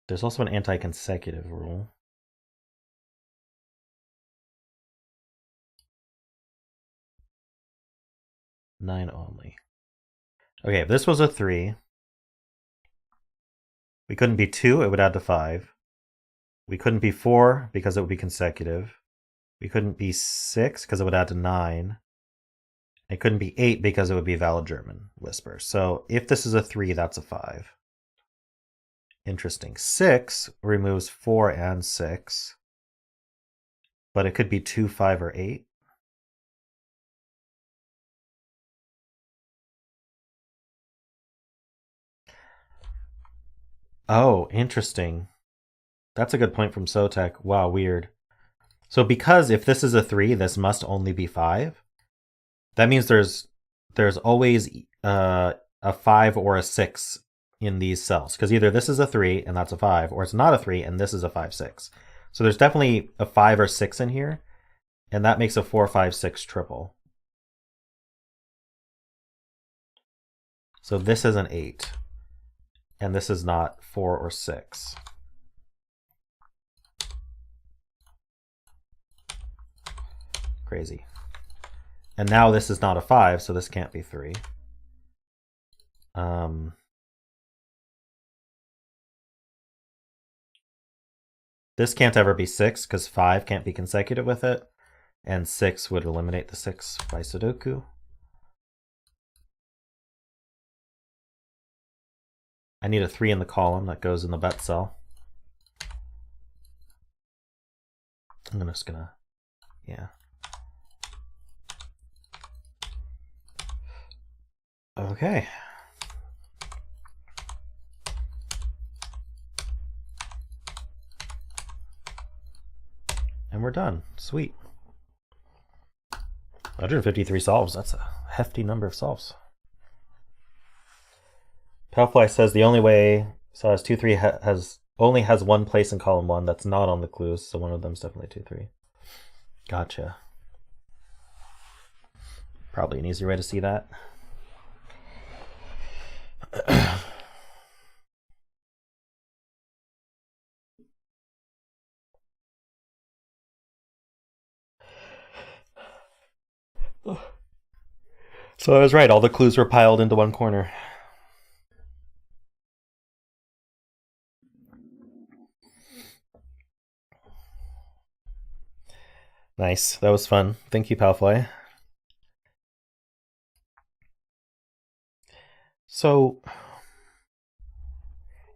There's also an anti-consecutive rule. Nine only. Okay, if this was a 3, we couldn't be 2, it would add to 5. We couldn't be 4 because it would be consecutive. We couldn't be 6 because it would add to 9. It couldn't be 8 because it would be valid German whisper. So if this is a 3, that's a 5. Interesting. 6 removes 4 and 6. But it could be 2, 5, or 8. Oh, interesting. That's a good point from Sotek. Wow, weird. So because if this is a 3, this must only be 5. That means there's always a 5 or a 6 in these cells. Because either this is a 3 and that's a 5, or it's not a 3 and this is a 5, 6. So there's definitely a 5 or 6 in here. And that makes a 4, 5, 6 triple. So this is an 8. And this is not 4 or 6. Crazy. And now this is not a 5, so this can't be 3. This can't ever be 6 because 5 can't be consecutive with it. And 6 would eliminate the 6 by Sudoku. I need a 3 in the column that goes in the bet cell. I'm just gonna, yeah. Okay. And we're done. Sweet. 153 solves. That's a hefty number of solves. Palfly says the only way size 2-3 only has one place in column 1 that's not on the clues, so one of them is definitely 2-3. Gotcha. Probably an easier way to see that. So I was right, all the clues were piled into one corner. Nice, that was fun. Thank you, Palfly. So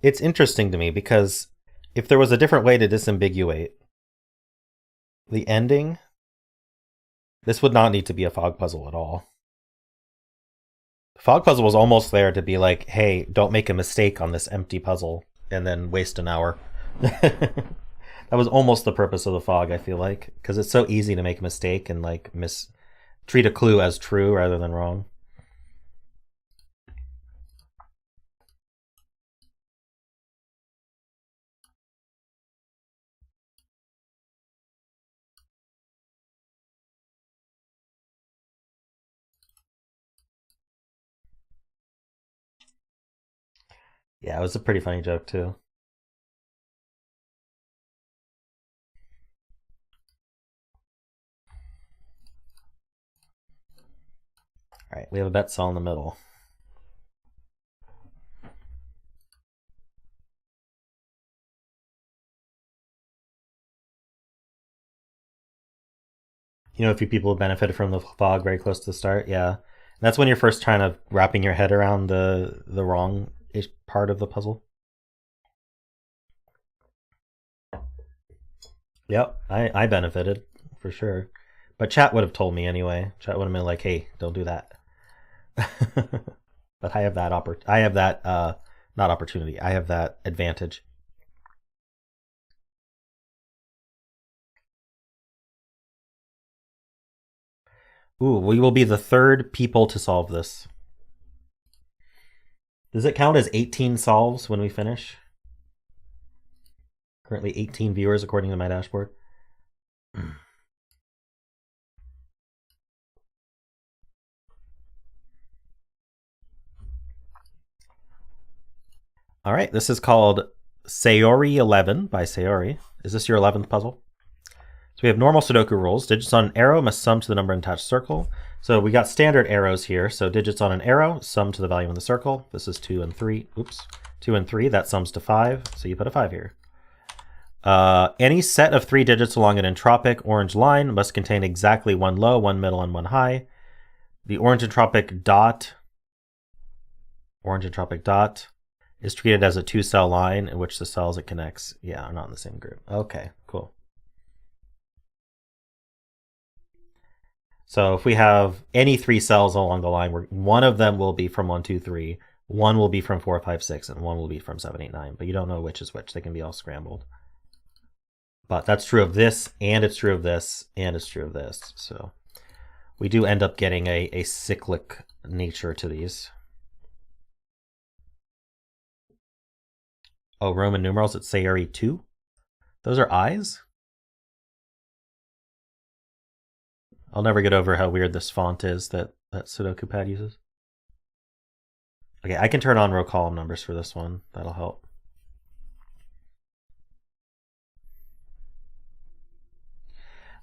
it's interesting to me because if there was a different way to disambiguate the ending, this would not need to be a fog puzzle at all. The fog puzzle was almost there to be like, hey, don't make a mistake on this empty puzzle and then waste an hour. That was almost the purpose of the fog, I feel like, because it's so easy to make a mistake and like treat a clue as true rather than wrong. Yeah, it was a pretty funny joke too. All right, we have a bet cell in the middle. You know, a few people have benefited from the fog very close to the start. Yeah, that's when you're first trying to wrapping your head around the wrong part of the puzzle. Yep, I benefited for sure. But chat would have told me anyway. Chat would have been like, "Hey, don't do that." But I have that not opportunity. I have that advantage. Ooh, we will be the third people to solve this. Does it count as 18 solves when we finish? Currently 18 viewers according to my dashboard. All right, this is called Sayori 11 by Sayori. Is this your 11th puzzle? So we have normal Sudoku rules. Digits on an arrow must sum to the number in attached circle. So we got standard arrows here. So digits on an arrow sum to the value in the circle. This is 2 and 3. Oops. 2 and 3. That sums to 5. So you put a 5 here. Any set of 3 digits along an entropic orange line must contain exactly 1 low, 1 middle, and 1 high. The orange entropic dot is treated as a 2-cell line in which the cells it connects, are not in the same group. Okay, cool. So if we have any 3 cells along the line, one of them will be from 1, 2, 3, one will be from 4, 5, 6, and one will be from 7, 8, 9. But you don't know which is which. They can be all scrambled. But that's true of this, and it's true of this, and it's true of this. So we do end up getting a cyclic nature to these. Oh, Roman numerals at Sayori II? Those are I's? I'll never get over how weird this font is that Sudoku Pad uses. Okay, I can turn on row column numbers for this one. That'll help.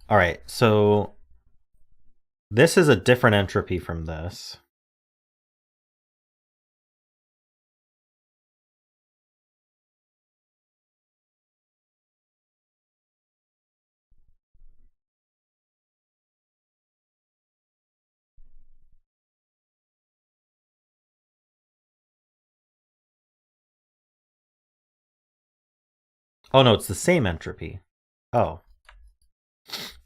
All right, so this is a different entropy from this. Oh no, it's the same entropy. Oh,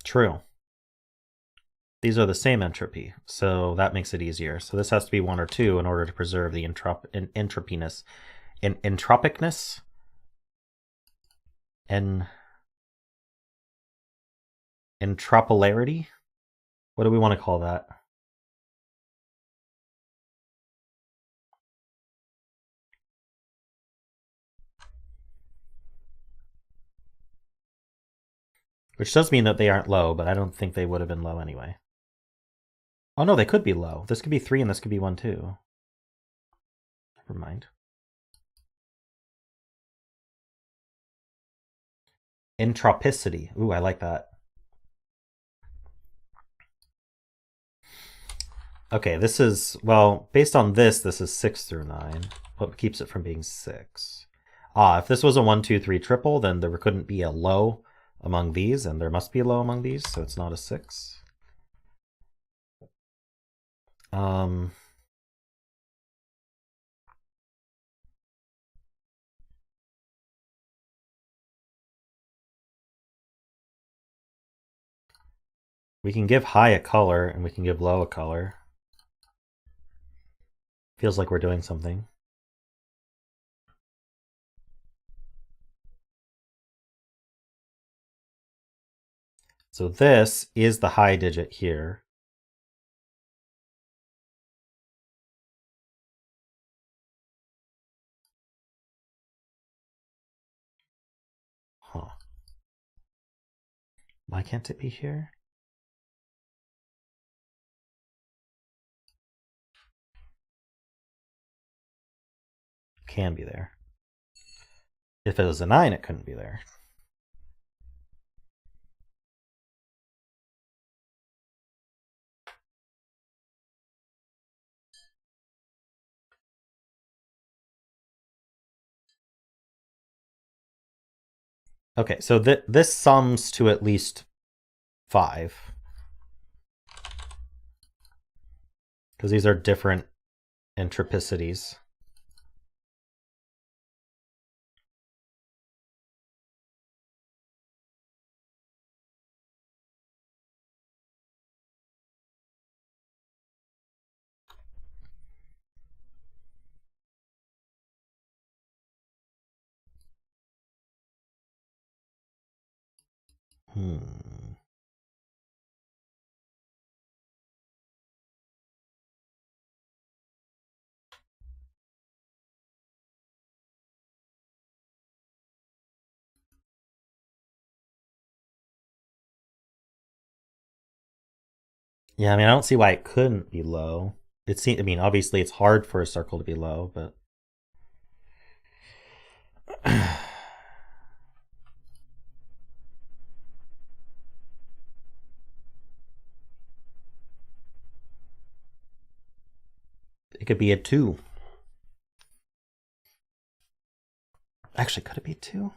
true. These are the same entropy, so that makes it easier. So this has to be 1 or 2 in order to preserve the entropiness. Entropicness? Entropolarity? What do we want to call that? Which does mean that they aren't low, but I don't think they would have been low anyway. Oh no, they could be low. This could be 3 and this could be 1 too. Never mind. Entropicity. Ooh, I like that. Okay, this is, well, based on this is 6 through 9. What keeps it from being 6? If this was a 1, 2, 3 triple, then there couldn't be a low among these, and there must be a low among these, so it's not a 6. We can give high a color, and we can give low a color. Feels like we're doing something. So this is the high digit here. Huh. Why can't it be here? It can be there. If it was a 9, it couldn't be there. Okay, so this sums to at least 5. Because these are different entropicities. Yeah, I mean, I don't see why it couldn't be low. I mean, obviously it's hard for a circle to be low, but it could be a 2. Actually, could it be 2?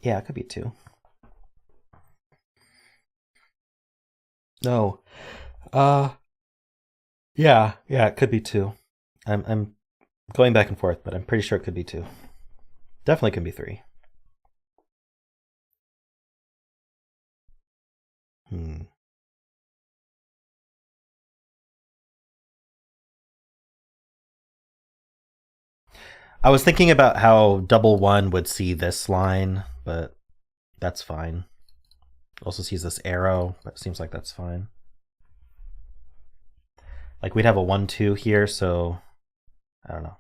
Yeah, it could be 2. No. Yeah, it could be 2. I'm going back and forth, but I'm pretty sure it could be 2. Definitely could be 3. I was thinking about how double 1 would see this line, but that's fine. Also sees this arrow, but it seems like that's fine. Like we'd have a 1, 2 here, so I don't know.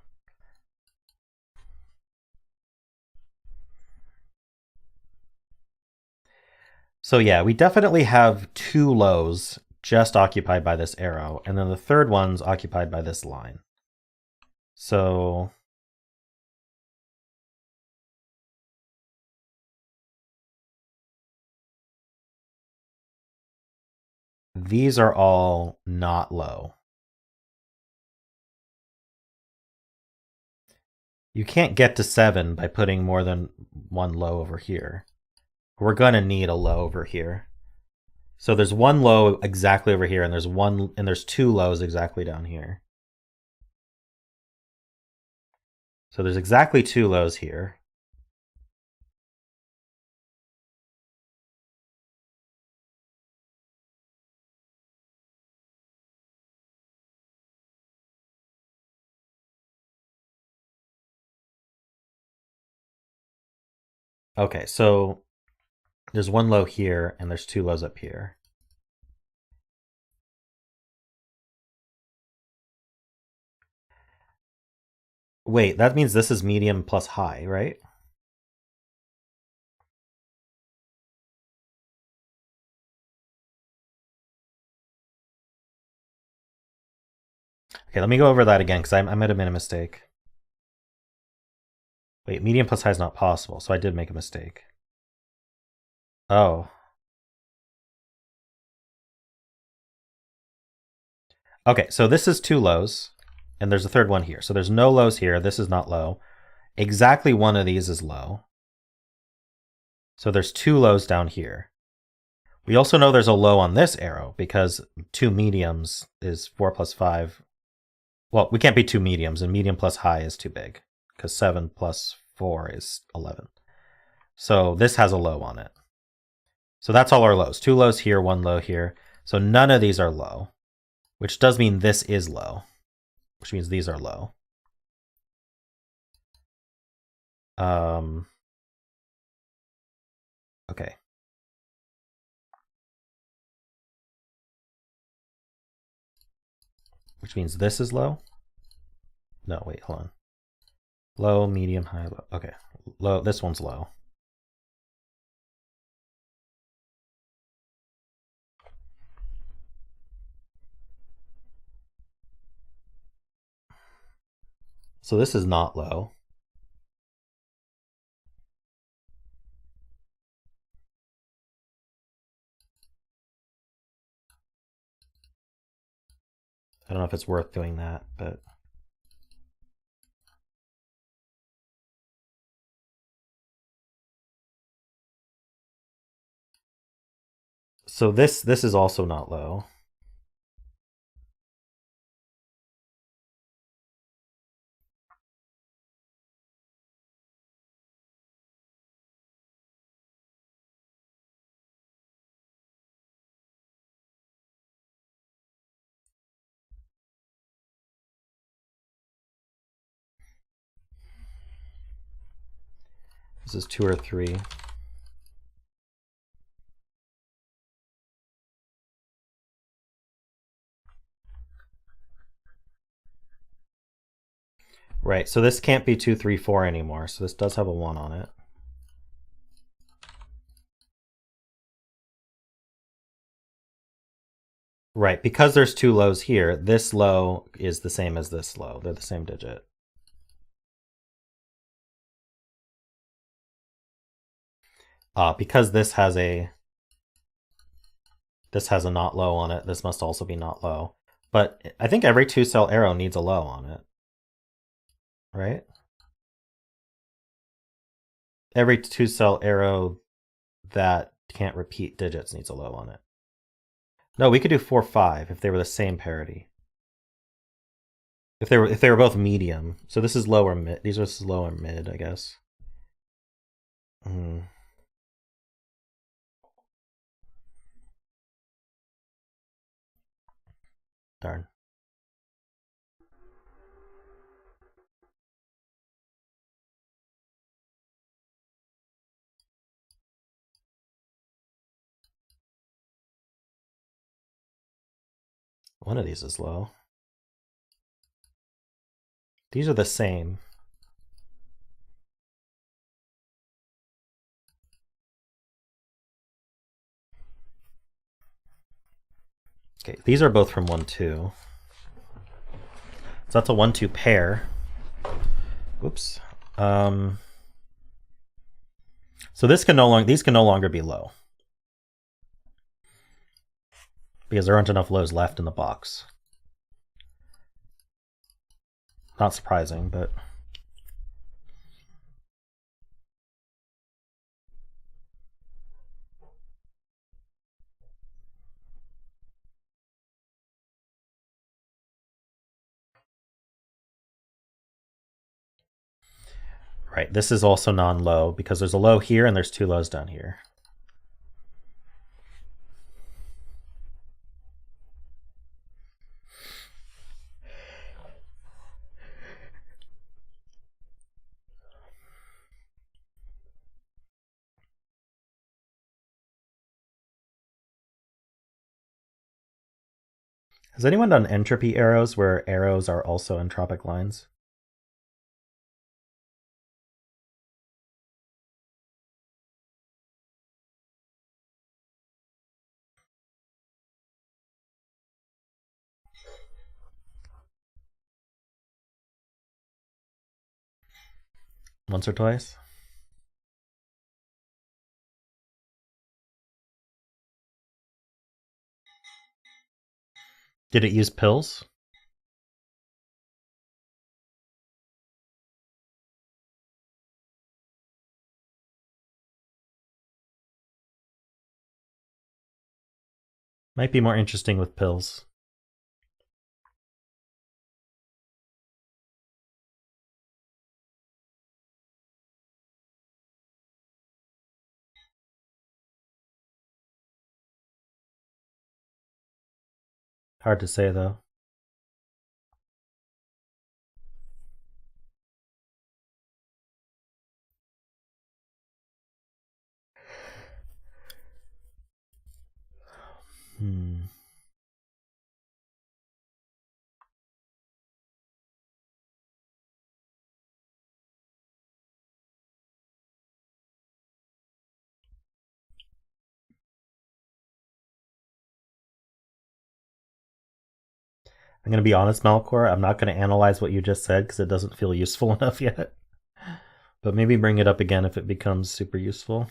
So yeah, we definitely have 2 lows just occupied by this arrow, and then the third one's occupied by this line. So these are all not low. You can't get to 7 by putting more than 1 low over here. We're gonna need a low over here. So there's 1 low exactly over here, and there's 2 lows exactly down here. So there's exactly 2 lows here. Okay, so there's 1 low here, and there's 2 lows up here. Wait, that means this is medium plus high, right? Okay, let me go over that again, because I might have made a mistake. Wait, medium plus high is not possible, so I did make a mistake. Oh. Okay, so this is 2 lows, and there's a third one here. So there's no lows here. This is not low. Exactly 1 of these is low. So there's 2 lows down here. We also know there's a low on this arrow, because 2 mediums is 4 plus 5. Well, we can't be 2 mediums, and medium plus high is too big, because 7 plus 4 is 11. So this has a low on it. So that's all our lows. 2 lows here, 1 low here. So none of these are low, which does mean this is low, which means these are low. Okay. Which means this is low. No, wait, hold on. Low, medium, high, low. Okay, low. This one's low. So this is not low. I don't know if it's worth doing that, but so this is also not low. This is 2 or 3. Right, so this can't be 2, 3, 4 anymore, so this does have a 1 on it. Right, because there's 2 lows here, this low is the same as this low. They're the same digit. Because this has a not low on it, this must also be not low. But I think every 2-cell arrow needs a low on it. Right? Every 2-cell arrow that can't repeat digits needs a low on it. No, we could do 4, 5 if they were the same parity. If they were both medium. So this is lower mid. These are lower mid, I guess. Darn. One of these is low. These are the same. Okay, these are both from 1-2. So that's a 1-2 pair. Whoops. So these can no longer be low. Because there aren't enough lows left in the box. Not surprising, but... Right, this is also non-low because there's a low here and there's 2 lows down here. Has anyone done entropy arrows where arrows are also entropic lines? Once or twice? Did it use pills? Might be more interesting with pills. Hard to say, though. I'm going to be honest, Malcor, I'm not going to analyze what you just said because it doesn't feel useful enough yet. But maybe bring it up again if it becomes super useful.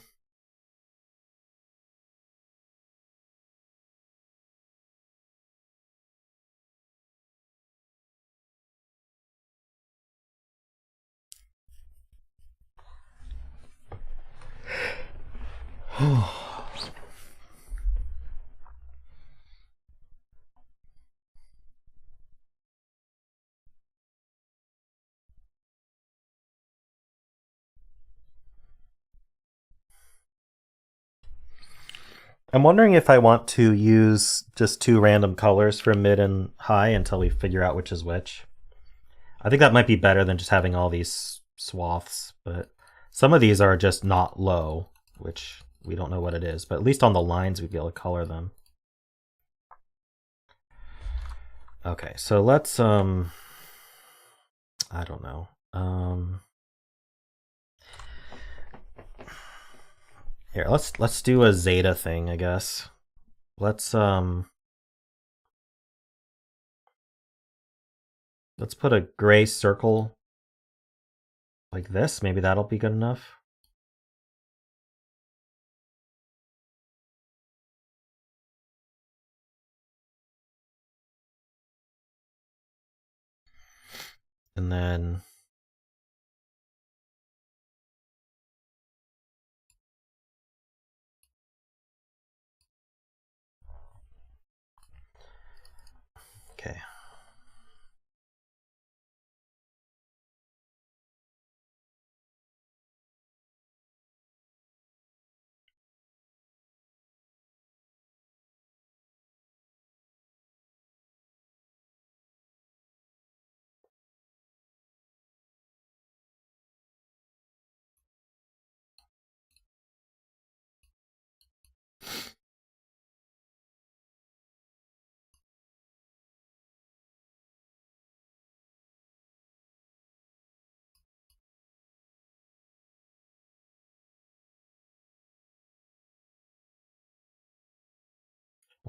I'm wondering if I want to use just 2 random colors for mid and high until we figure out which is which. I think that might be better than just having all these swaths, but some of these are just not low, which we don't know what it is, but at least on the lines we'd be able to color them. Okay, so let's I don't know. Here, let's do a zeta thing, I guess. Let's put a gray circle like this. Maybe that'll be good enough. And then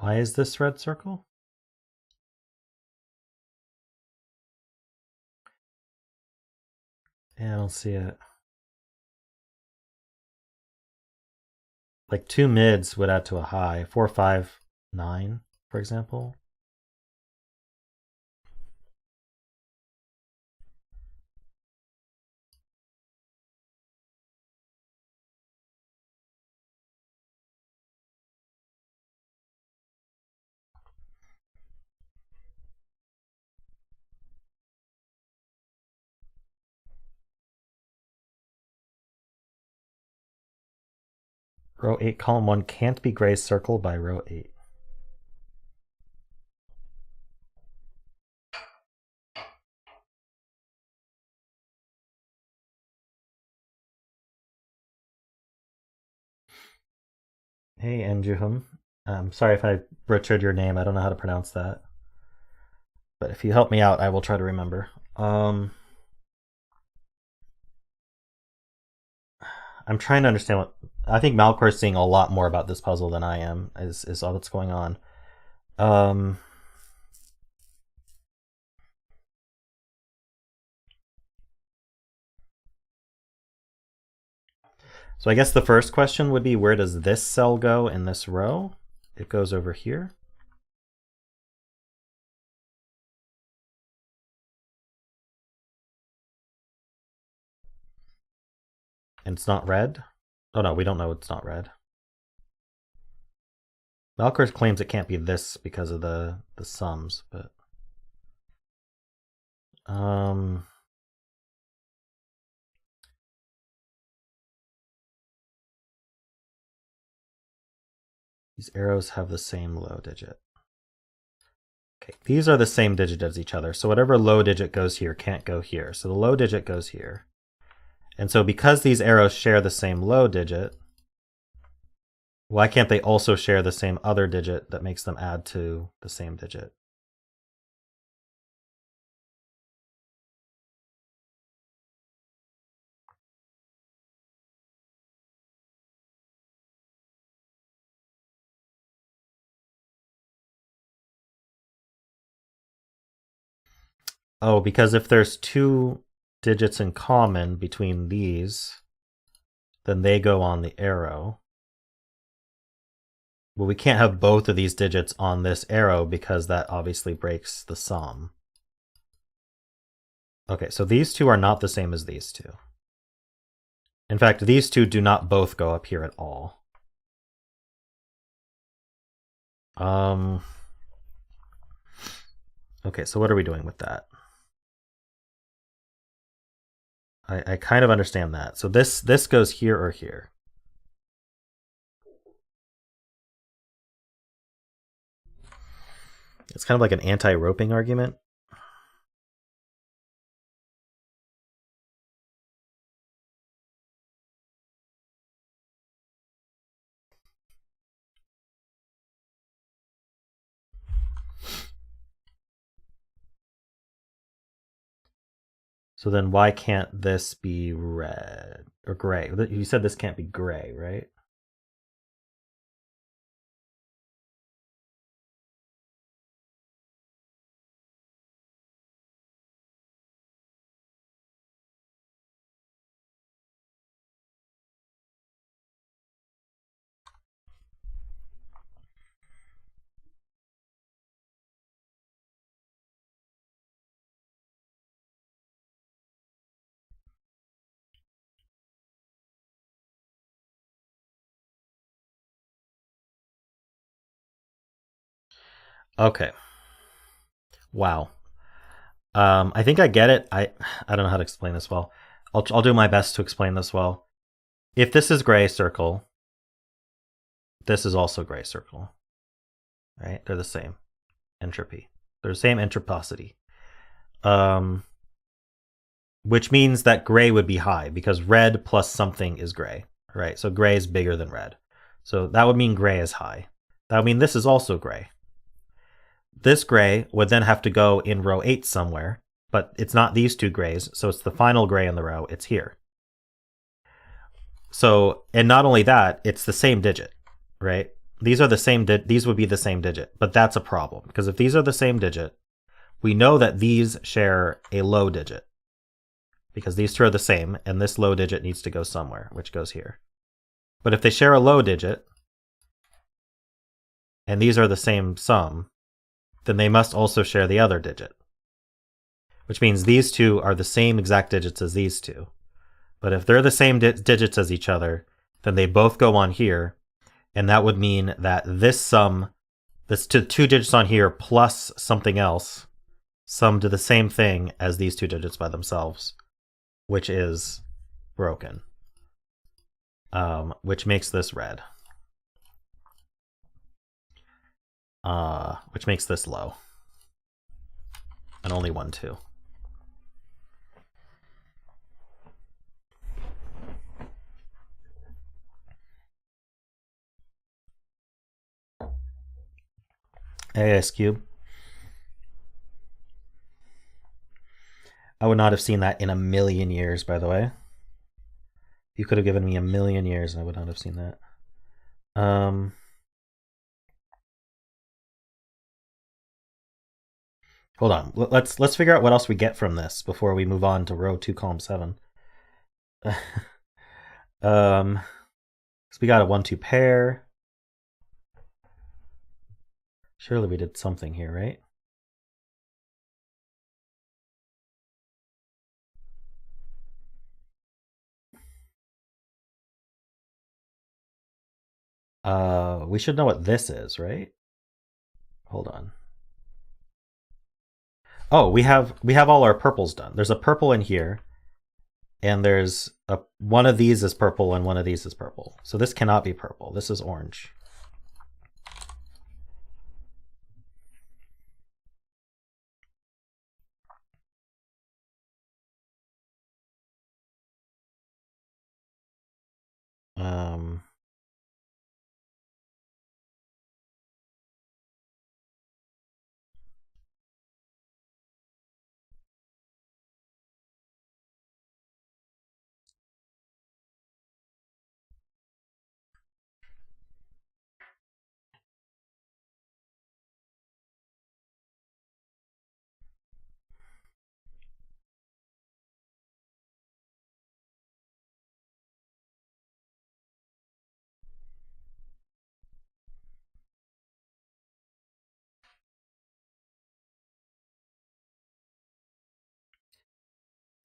Why is this red circle? Yeah, I don't see it. Like 2 mids would add to a high. 4, 5, 9, for example. Row 8, column 1 can't be gray circle by row 8. Hey, Enjuhum. I'm sorry if I butchered your name. I don't know how to pronounce that. But if you help me out, I will try to remember. I'm trying to understand what... I think Malcor's seeing a lot more about this puzzle than I am, is all that's going on. So I guess the first question would be, where does this cell go in this row? It goes over here. And it's not red? Oh no, we don't know it's not red. Malcor claims it can't be this because of the sums, but... These arrows have the same low digit. Okay, these are the same digit as each other, so whatever low digit goes here can't go here. So the low digit goes here. And so because these arrows share the same low digit, why can't they also share the same other digit that makes them add to the same digit? Oh, because if there's 2 digits in common between these, then they go on the arrow. Well, we can't have both of these digits on this arrow because that obviously breaks the sum. Okay, so these two are not the same as these two. In fact, these two do not both go up here at all. Okay, so what are we doing with that? I kind of understand that. So this goes here or here. It's kind of like an anti-roping argument. So then why can't this be red or gray? You said this can't be gray, right? Okay. Wow. I think I get it. I don't know how to explain this well. I'll do my best to explain this well. If this is gray circle, this is also gray circle. Right? They're the same entropy. They're the same entroposity. Which means that gray would be high because red plus something is gray. Right? So gray is bigger than red. So that would mean gray is high. That would mean this is also gray. This gray would then have to go in row 8 somewhere, but it's not these 2 grays, so it's the final gray in the row, it's here. So, and not only that, it's the same digit, right? these are the same these would be the same digit, but that's a problem because if these are the same digit, we know that these share a low digit because these two are the same, and this low digit needs to go somewhere, which goes here. But if they share a low digit, and these are the same sum, then they must also share the other digit, which means these two are the same exact digits as these two. But if they're the same digits as each other, then they both go on here, and that would mean that this sum, this two digits on here plus something else, sum to the same thing as these two digits by themselves, which is broken, which makes this red, which makes this low, and only 1, 2. AS cube. I would not have seen that in a million years, by the way. You could have given me a million years and I would not have seen that. Hold on. Let's figure out what else we get from this before we move on to row 2, column 7. So we got a 1, 2 pair. Surely we did something here, right? We should know what this is, right? Hold on. Oh, we have all our purples done. There's a purple in here, and there's one of these is purple and one of these is purple. So this cannot be purple. This is orange.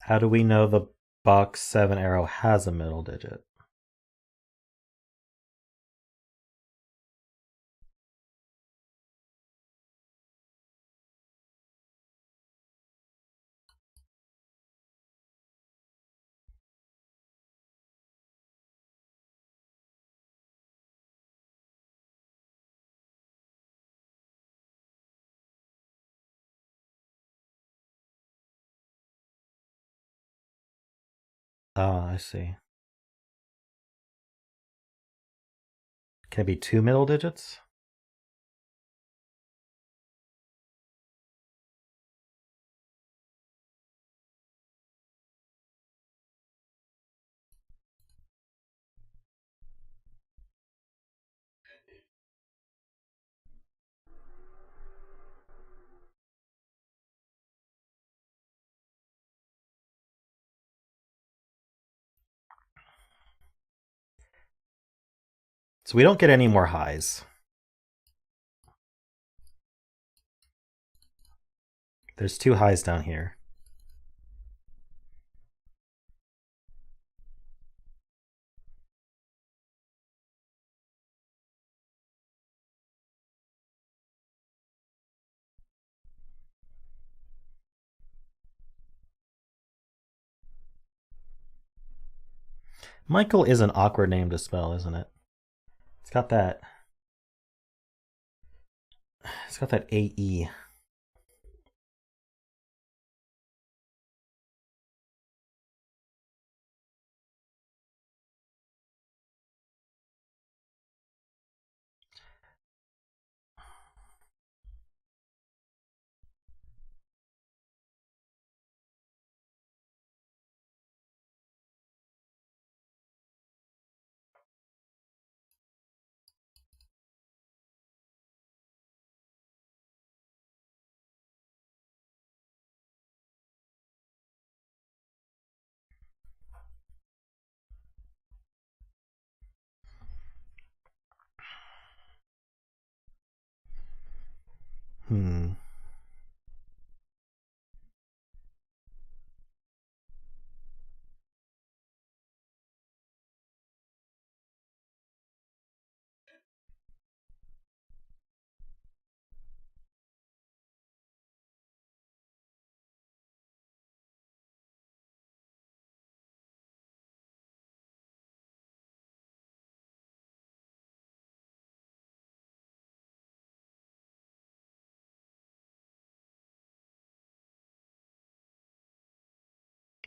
How do we know the box 7 arrow has a middle digit? Oh, I see. Can it be 2 middle digits? So we don't get any more highs. There's 2 highs down here. Michael is an awkward name to spell, isn't it? It's got that AE.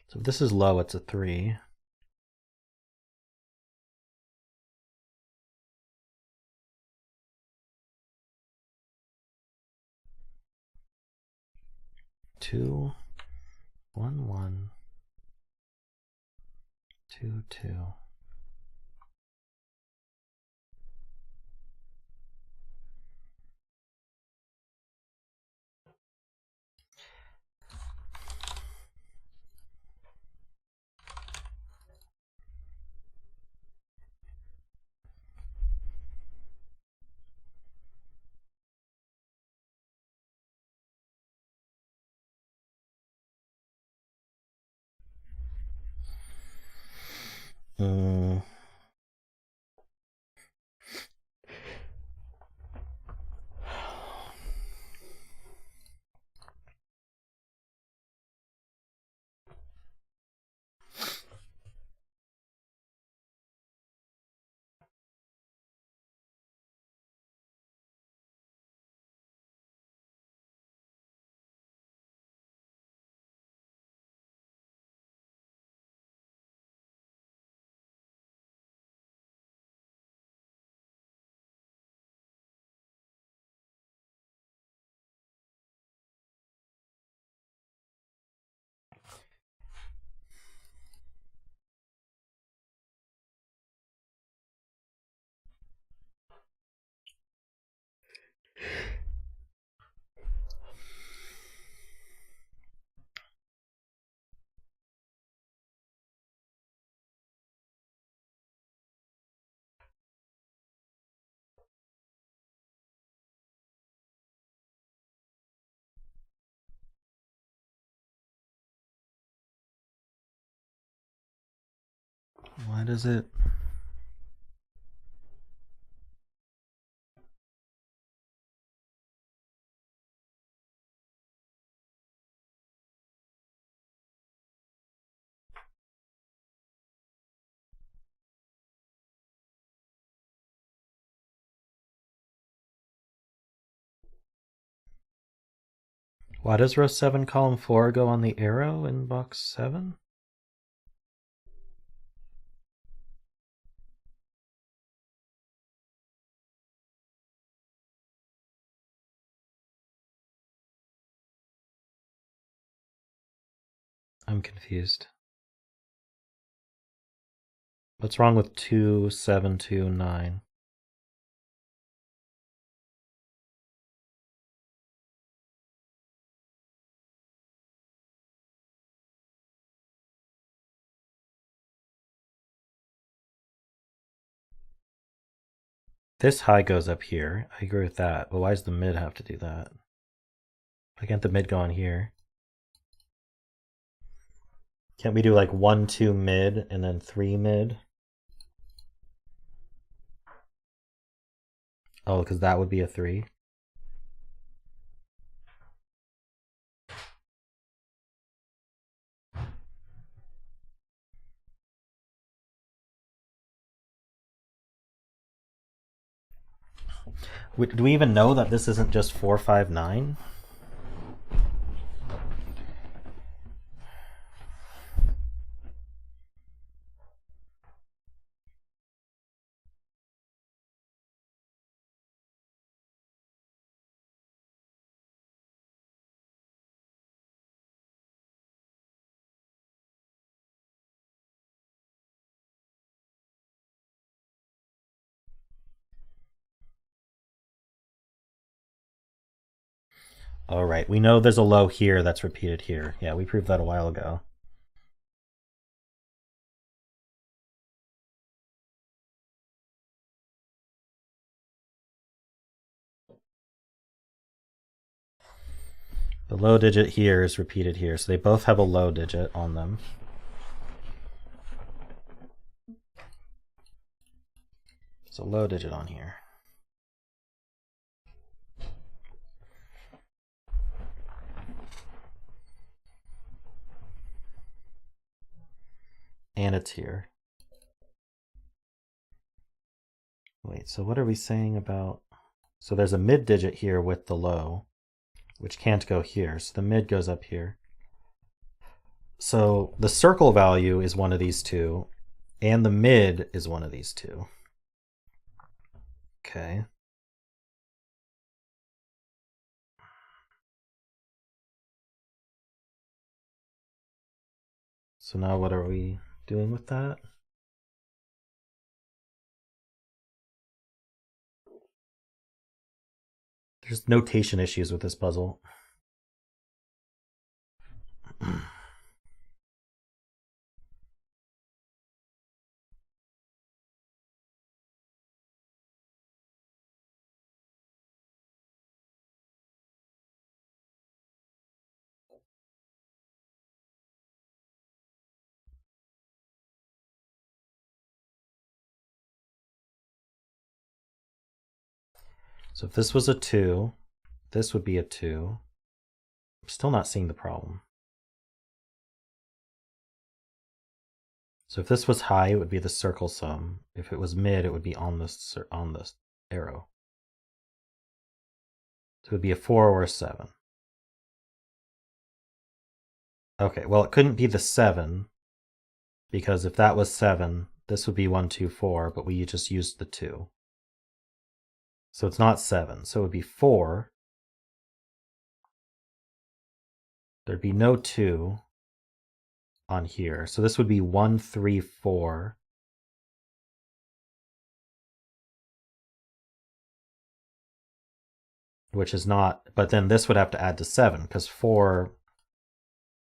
So if this is low, it's a 3. Two, 1, 1, 2, 2. Why does it? Why does row 7, column 4 go on the arrow in box 7? I'm confused. What's wrong with 2, 7, 2, 9? This high goes up here. I agree with that, but why does the mid have to do that? Why can't the mid go on here? Can't we do like 1, 2 mid and then 3 mid? Oh, because that would be a 3. Do we even know that this isn't just 4, 5, 9? All right, we know there's a low here that's repeated here. Yeah, we proved that a while ago. The low digit here is repeated here, so they both have a low digit on them. It's a low digit on here. And it's here. Wait, so what are we saying about... So there's a mid digit here with the low, which can't go here. So the mid goes up here. So the circle value is one of these two, and the mid is one of these two. Okay. So now what are we doing with that? There's notation issues with this puzzle. So if this was a 2, this would be a 2. I'm still not seeing the problem. So if this was high, it would be the circle sum. If it was mid, it would be on this arrow. So it would be a 4 or a 7. Okay, well, it couldn't be the 7, because if that was 7, this would be 1, 2, 4, but we just used the 2. So it's not 7. So it would be 4. There'd be no 2 on here. So this would be 1, 3, 4. Which is not, but then this would have to add to 7, because 4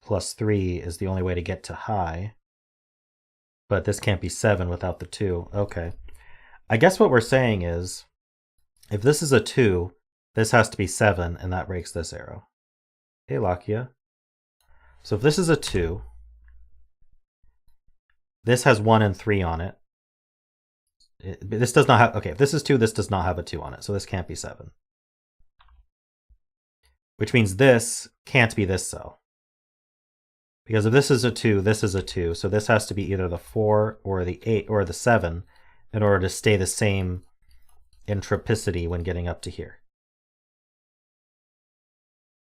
plus 3 is the only way to get to high. But this can't be 7 without the 2. Okay. I guess what we're saying is, if this is a 2, this has to be 7, and that breaks this arrow. Hey, Lakia. So if this is a 2, this has 1 and 3 on it. This does not have, okay, if this is 2, this does not have a 2 on it, so this can't be 7. Which means this can't be this cell. Because if this is a 2, this is a 2, so this has to be either the 4 or the 8 or the 7 in order to stay the same entropicity when getting up to here.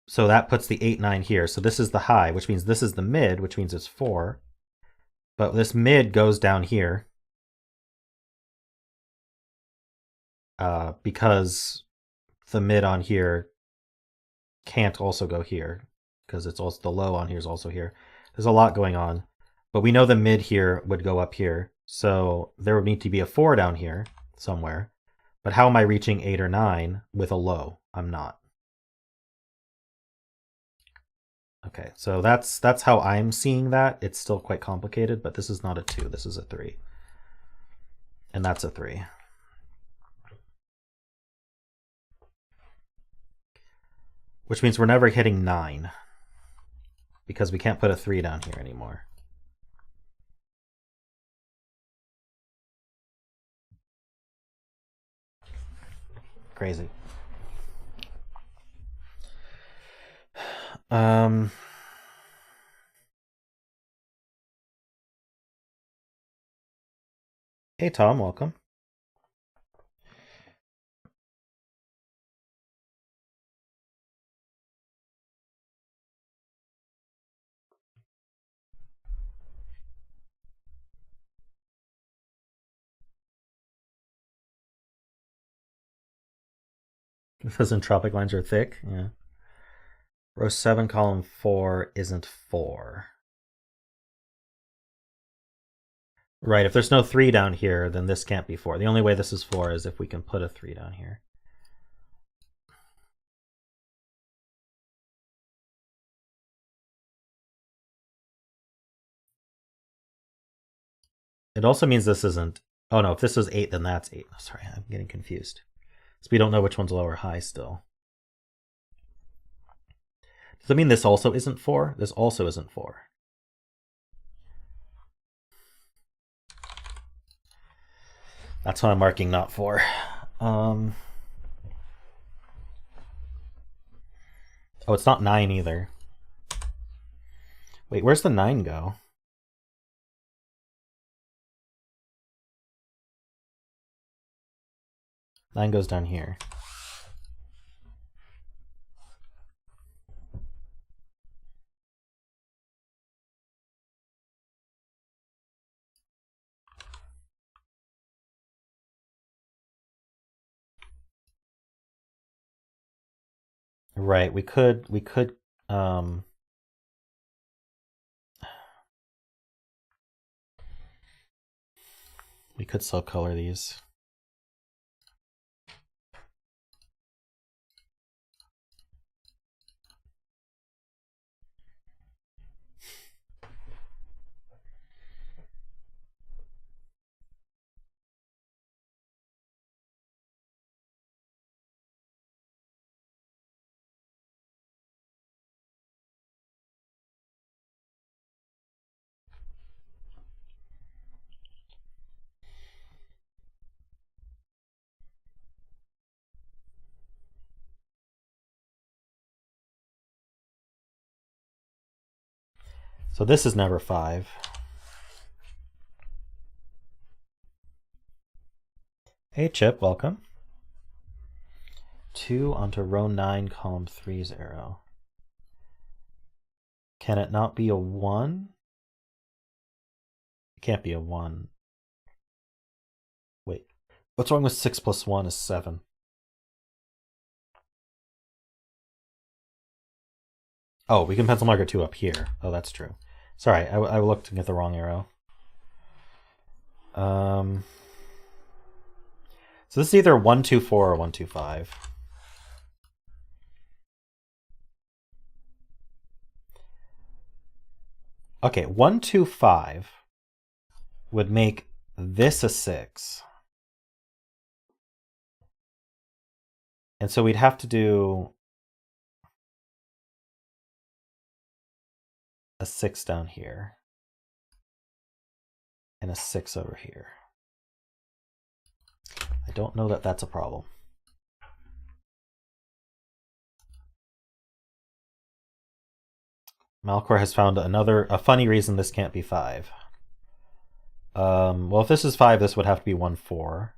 So that puts the 8, 9 here. So this is the high, which means this is the mid, which means it's 4. But this mid goes down here because the mid on here can't also go here because it's also the low on here is also here. There's a lot going on, but we know the mid here would go up here. So there would need to be a 4 down here somewhere. But how am I reaching 8 or 9 with a low? I'm not. Okay, so that's how I'm seeing that. It's still quite complicated, but this is not a 2, this is a 3. And that's a 3. Which means we're never hitting 9, because we can't put a 3 down here anymore. Crazy. Hey Tom, welcome. Because entropic lines are thick, yeah. Row 7, column 4 isn't 4. Right, if there's no 3 down here, then this can't be 4. The only way this is 4 is if we can put a 3 down here. It also means this isn't... Oh no, if this was 8, then that's 8. Oh, sorry, I'm getting confused. So we don't know which one's low or high still. Does that mean this also isn't 4? This also isn't 4. That's why I'm marking not 4. Oh, it's not 9 either. Wait, where's the 9 go? Nine goes down here. Right, we could subcolor these. So this is never 5. Hey Chip, welcome. 2 onto row 9, column 3's arrow. Can it not be a 1? It can't be a 1. Wait, what's wrong with 6 plus 1 is 7? Oh, we can pencil marker 2 up here. Oh, that's true. Sorry, I looked at the wrong arrow. So this is either 1, 2, 4 or 1, 2, 5. Okay, 1, 2, 5 would make this a 6. And so we'd have to do a 6 down here and a 6 over here. I don't know that that's a problem. Malcor has found a funny reason this can't be 5. Well, if this is 5, this would have to be 1, 4.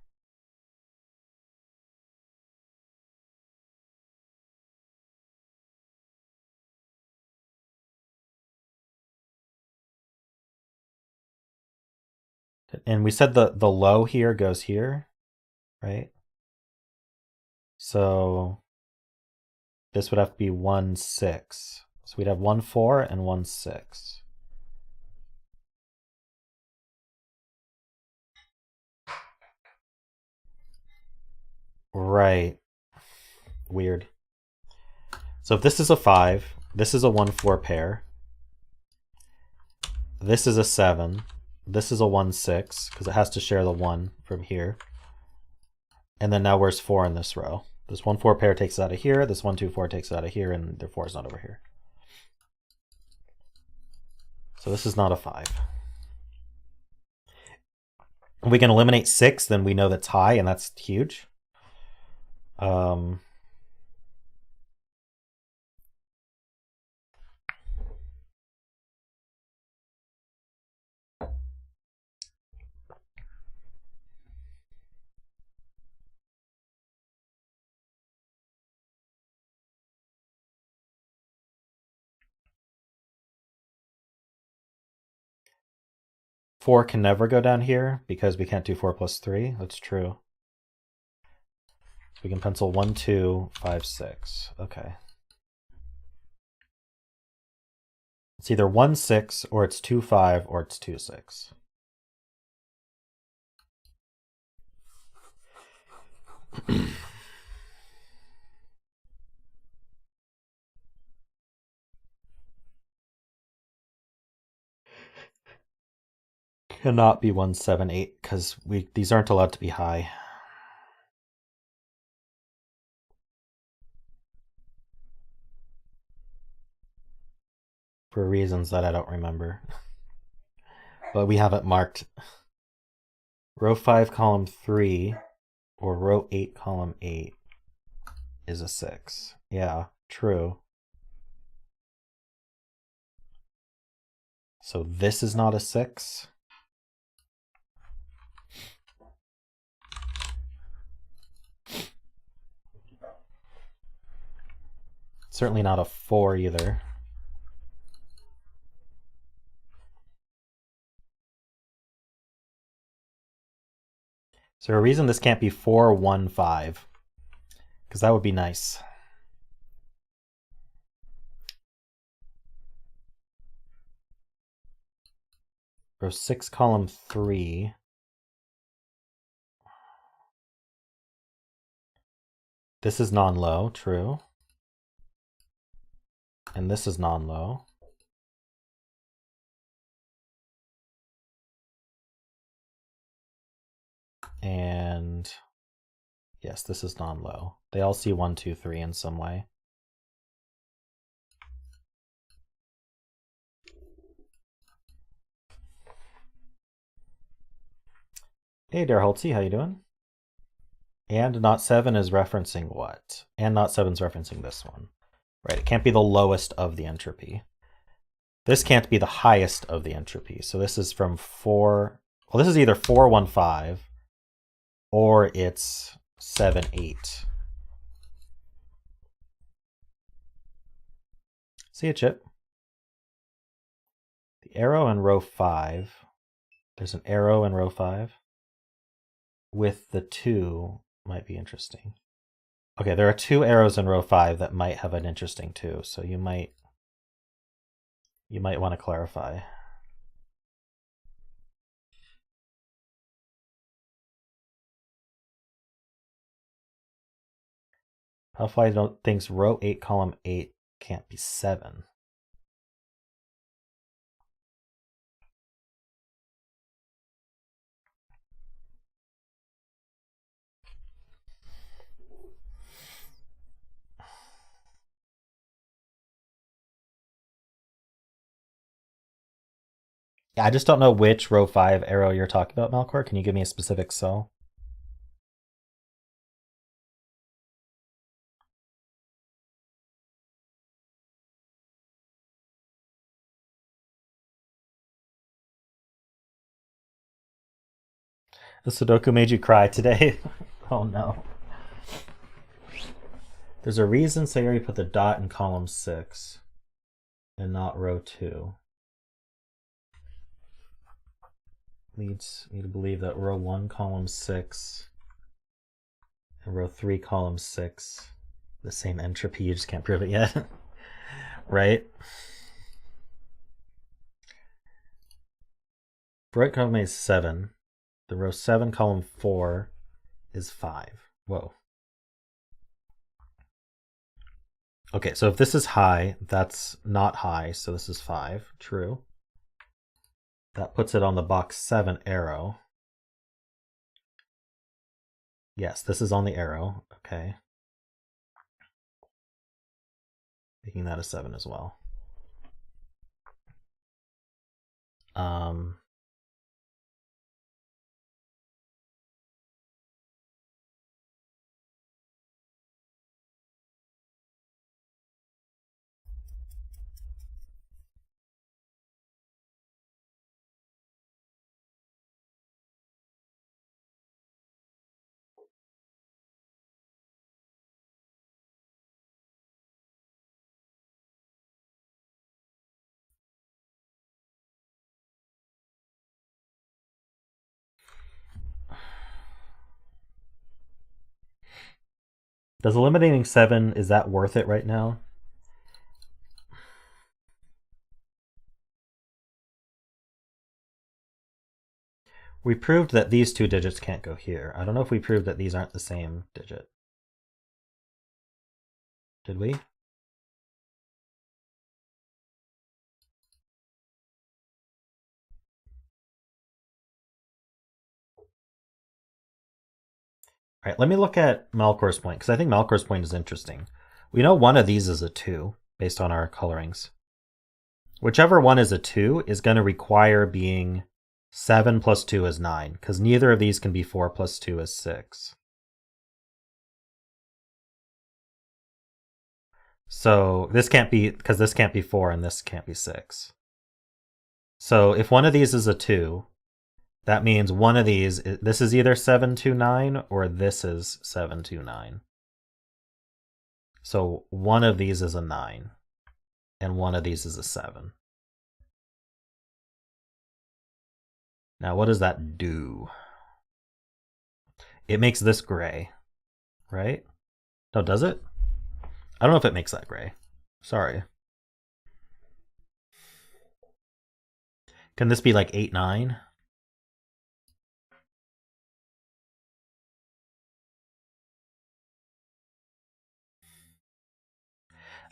And we said the low here goes here, right? So this would have to be 1, 6. So we'd have 1, 4 and 1, 6. Right. Weird. So if this is a 5, this is a 1, 4 pair. This is a 7. This is a 1, 6, because it has to share the 1 from here. And then now where's 4 in this row? This 1, 4 pair takes it out of here, this 1, 2, 4 takes it out of here, and their 4 is not over here. So this is not a 5. If we can eliminate 6, then we know that's high, and that's huge. 4 can never go down here because we can't do 4 plus 3. That's true. So we can pencil 1, 2, 5, 6. Okay. It's either 1, 6, or it's 2, 5, or it's 2, 6. Cannot be 1, 7, 8 because these aren't allowed to be high. for reasons that I don't remember. But we have it marked row 5, column 3, or row 8, column 8 is a 6. Yeah, true. So this is not a 6. Certainly not a 4 either. Is there a reason this can't be 4, 1, 5? Because that would be nice. Row 6, column 3. This is non-low, true. And this is non-low. And yes, this is non-low. They all see 1, 2, 3 in some way. Hey, Darholtzy, how you doing? And not 7 is referencing what? And not 7 is referencing this one. Right, it can't be the lowest of the entropy. This can't be the highest of the entropy. So this is from 4. Well, this is either 4, 1, 5, or it's 7, 8. See ya, Chip. The arrow in row 5. There's an arrow in row 5. With the 2 might be interesting. Okay, there are 2 arrows in row 5 that might have an interesting 2, so you might want to clarify. Palfly thinks row 8, column 8 can't be 7. Yeah, I just don't know which row 5 arrow you're talking about, Malcor. Can you give me a specific cell? The Sudoku made you cry today. Oh no. There's a reason Sayori put the dot in column 6 and not row 2. Leads me to believe that row 1, column 6 and row 3, column 6, the same entropy, you just can't prove it yet. Right? Right column is 7. The row 7, column 4 is 5. Whoa. Okay, so if this is high, that's not high, so this is 5. True. That puts it on the box 7 arrow. Yes, this is on the arrow. Okay. Making that a 7 as well. Does eliminating 7, is that worth it right now? We proved that these 2 digits can't go here. I don't know if we proved that these aren't the same digit. Did we? All right, let me look at Malcor's point, because I think Malcor's point is interesting. We know one of these is a 2, based on our colorings. Whichever one is a 2 is going to require being 7 plus 2 is 9, because neither of these can be 4 plus 2 is 6. So this can't be, because this can't be 4 and this can't be 6. So if one of these is a 2, that means one of these, this is either 729 or this is 729. So one of these is a 9 and one of these is a 7. Now what does that do? It makes this gray, right? No, does it? I don't know if it makes that gray. Sorry. Can this be like 8, 9?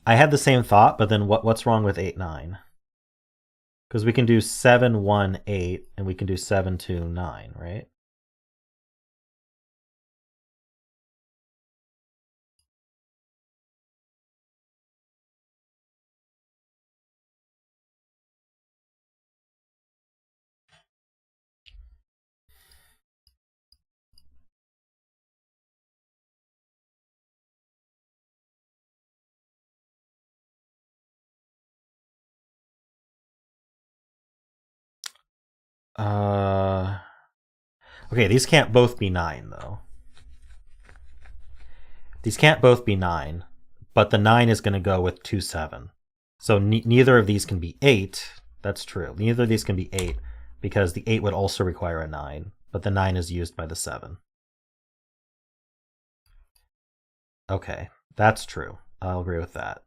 I had the same thought, but then what's wrong with 8, 9? Because we can do 7, 1, 8, and we can do 7, 2, 9, right? Okay, these can't both be 9, though. These can't both be 9, but the 9 is going to go with 2, 7. So neither of these can be 8. That's true. Neither of these can be 8, because the 8 would also require a 9, but the 9 is used by the 7. Okay, that's true. I'll agree with that.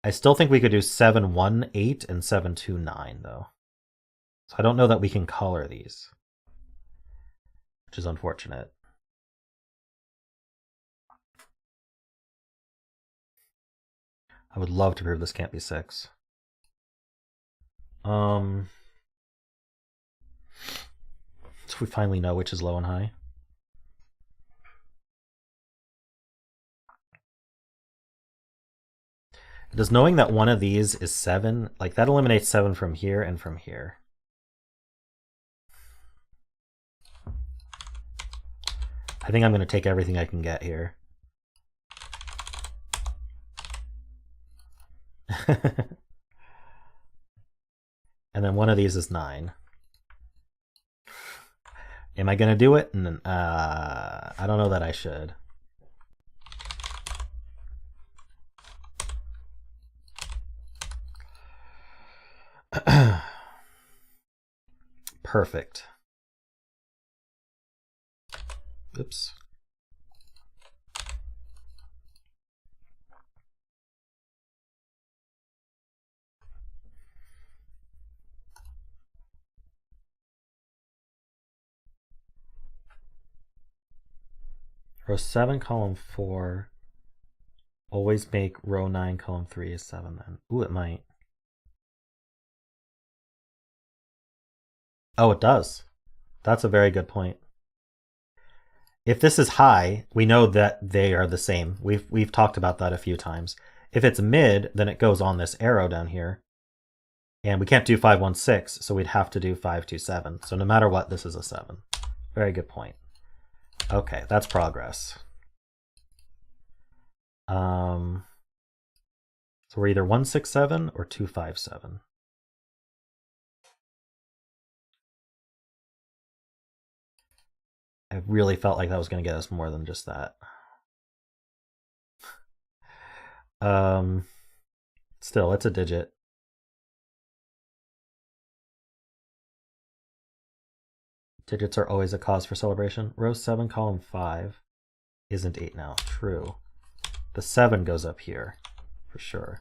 I still think we could do 7, 1, 8 and 7, 2, 9, though. So I don't know that we can color these, which is unfortunate. I would love to prove this can't be 6. So we finally know which is low and high. Does knowing that one of these is 7, like that eliminates 7 from here and from here. I think I'm going to take everything I can get here. And then one of these is 9. Am I going to do it? I don't know that I should. Perfect. Oops. Row 7, column 4. Always make row 9, column 3 is 7 then. Ooh, it might. Oh, it does. That's a very good point. If this is high, we know that they are the same. We've talked about that a few times. If it's mid, then it goes on this arrow down here. And we can't do 5, 1, 6, so we'd have to do 5, 2, 7. So no matter what, this is a 7. Very good point. Okay, that's progress. So we're either 1, 6, 7 or 2, 5, 7. I really felt like that was going to get us more than just that. Still, it's a digit. Digits are always a cause for celebration. Row 7, column 5 isn't 8 now. True. The 7 goes up here, for sure.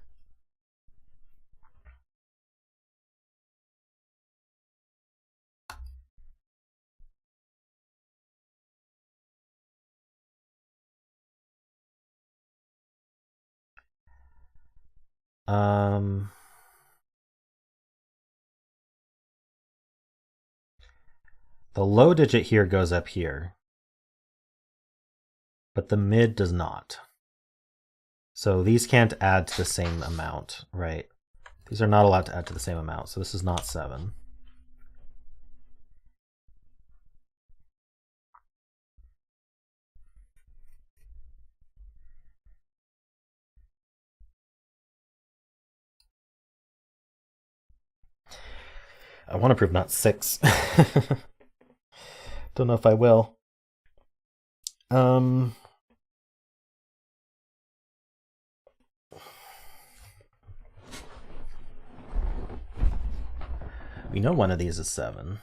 The low digit here goes up here, but the mid does not. So these can't add to the same amount, right? These are not allowed to add to the same amount, so this is not 7. I want to prove not 6. Don't know if I will. We know one of these is 7.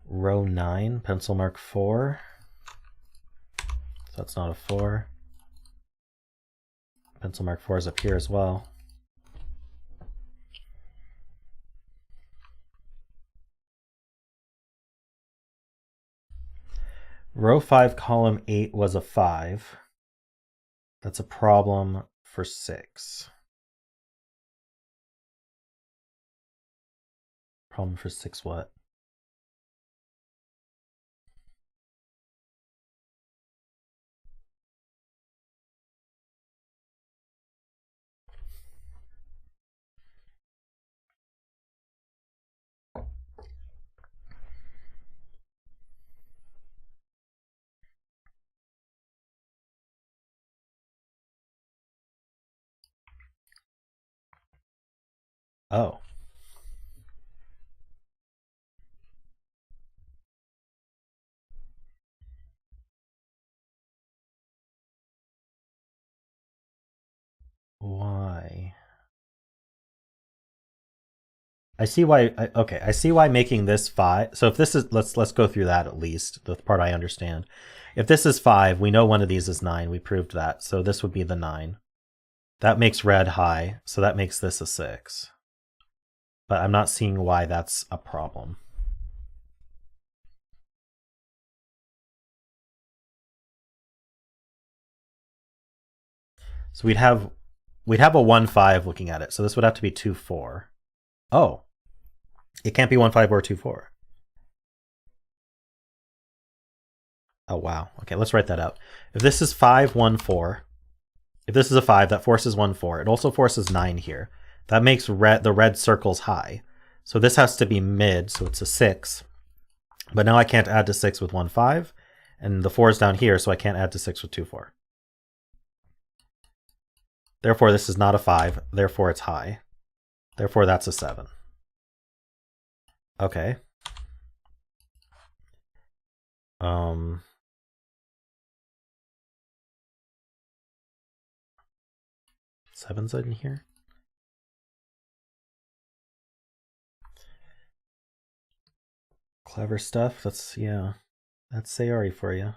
Row 9, pencil mark 4. So that's not a 4. Pencil mark 4 is up here as well. Row 5, column 8 was a 5. That's a problem for 6. Problem for 6 what? Oh. Why? I see why. Okay, I see why making this 5. So if this is, let's go through that at least. The part I understand. If this is 5, we know one of these is 9. We proved that. So this would be the 9. That makes red high. So that makes this a 6. But I'm not seeing why that's a problem. So we'd have a 1-5 looking at it. So this would have to be 2-4. Oh, it can't be 1-5 or 2-4. Oh, wow. Okay, let's write that out. If this is 5-1-4, if this is a 5, that forces 1-4. It also forces 9 here. That makes the red circles high. So this has to be mid, so it's a 6. But now I can't add to 6 with 1-5. And the 4 is down here, so I can't add to 6 with 2-4. Therefore, this is not a 5. Therefore, it's high. Therefore, that's a 7. Okay. Seven's in here. Clever stuff. That's Sayori for you.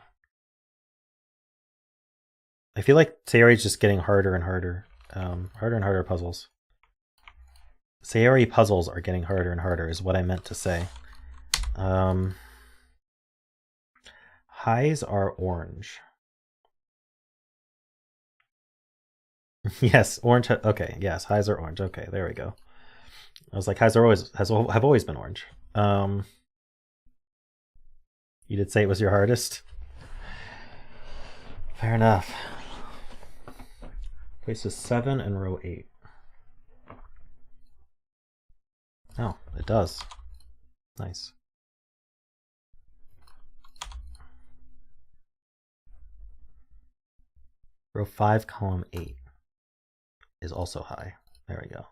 I feel like Sayori's just getting harder and harder. Harder and harder puzzles. Sayori puzzles are getting harder and harder is what I meant to say. Highs are orange. Yes, orange. Okay, yes, highs are orange. Okay, there we go. I was like, highs are have always been orange. You did say it was your hardest. Fair enough. Places 7 and row 8. Oh, it does. Nice. Row 5, column 8 is also high. There we go.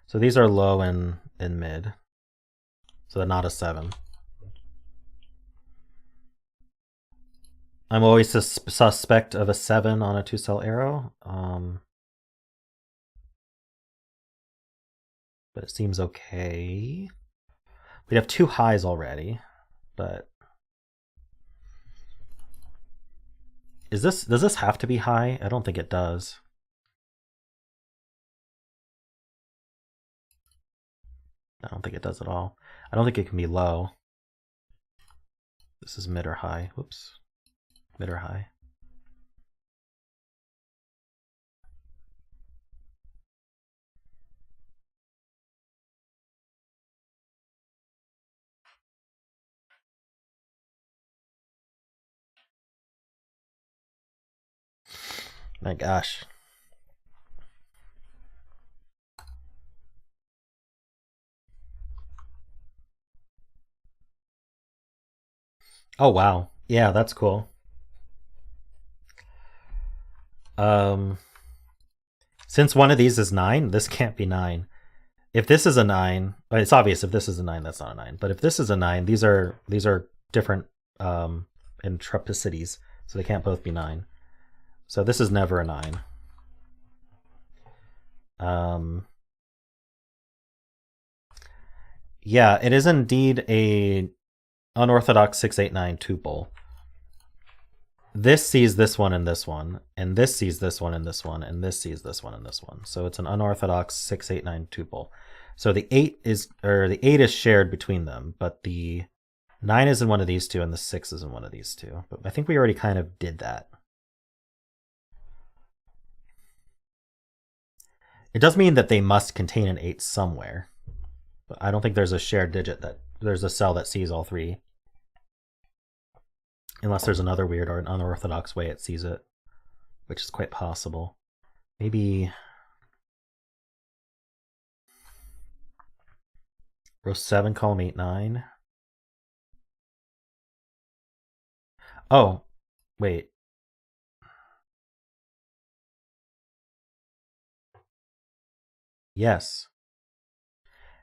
So these are low and mid. So they're not a 7. I'm always suspect of a 7 on a 2-cell arrow. But it seems okay. We'd have 2 highs already, but does this have to be high? I don't think it does. I don't think it does at all. I don't think it can be low. This is mid or high. Whoops. Mid or high. My gosh. Oh wow. Yeah, that's cool. Since one of these is 9, this can't be 9. If this is a 9, it's obvious if this is a 9, that's not a 9. But if this is a 9, these are different intrepicities, so they can't both be 9. So this is never a 9. Yeah, it is indeed a unorthodox 689 tuple. This sees this one and this one, and this sees this one and this one, and this sees this one and this one. So it's an unorthodox 689 tuple. So the 8 is shared between them, but the 9 is in one of these two and the 6 is in one of these two. But I think we already kind of did that. It does mean that they must contain an 8 somewhere. But I don't think there's a shared digit there's a cell that sees all 3. Unless there's another weird or an unorthodox way it sees it, which is quite possible. Maybe row 7, column 8, 9. Oh, wait. Yes.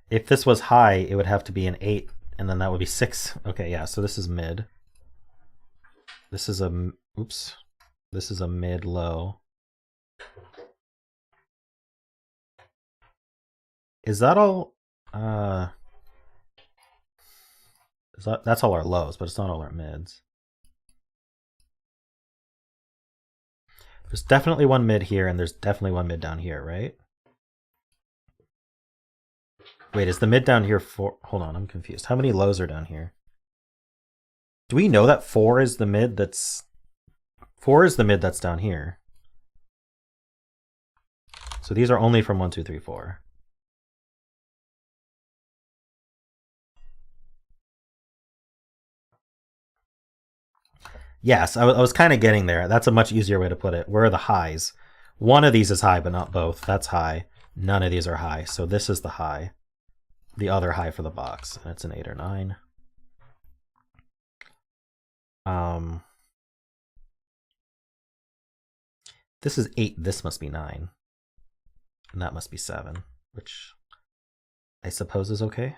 If this was high, it would have to be an 8, and then that would be 6. Okay, yeah, so this is mid. This is a, oops. This is a mid-low. Is that all? That's all our lows, but it's not all our mids. There's definitely one mid here, and there's definitely one mid down here, right? Wait, is the mid down here 4? Hold on, I'm confused. How many lows are down here? Do we know that 4 is the mid that's... 4 is the mid that's down here. So these are only from 1, 2, 3, 4. Yes, I was kind of getting there. That's a much easier way to put it. Where are the highs? One of these is high, but not both. That's high. None of these are high. So this is the high. The other high for the box. And it's an 8 or 9. This is 8. This must be 9. And that must be 7, which I suppose is okay.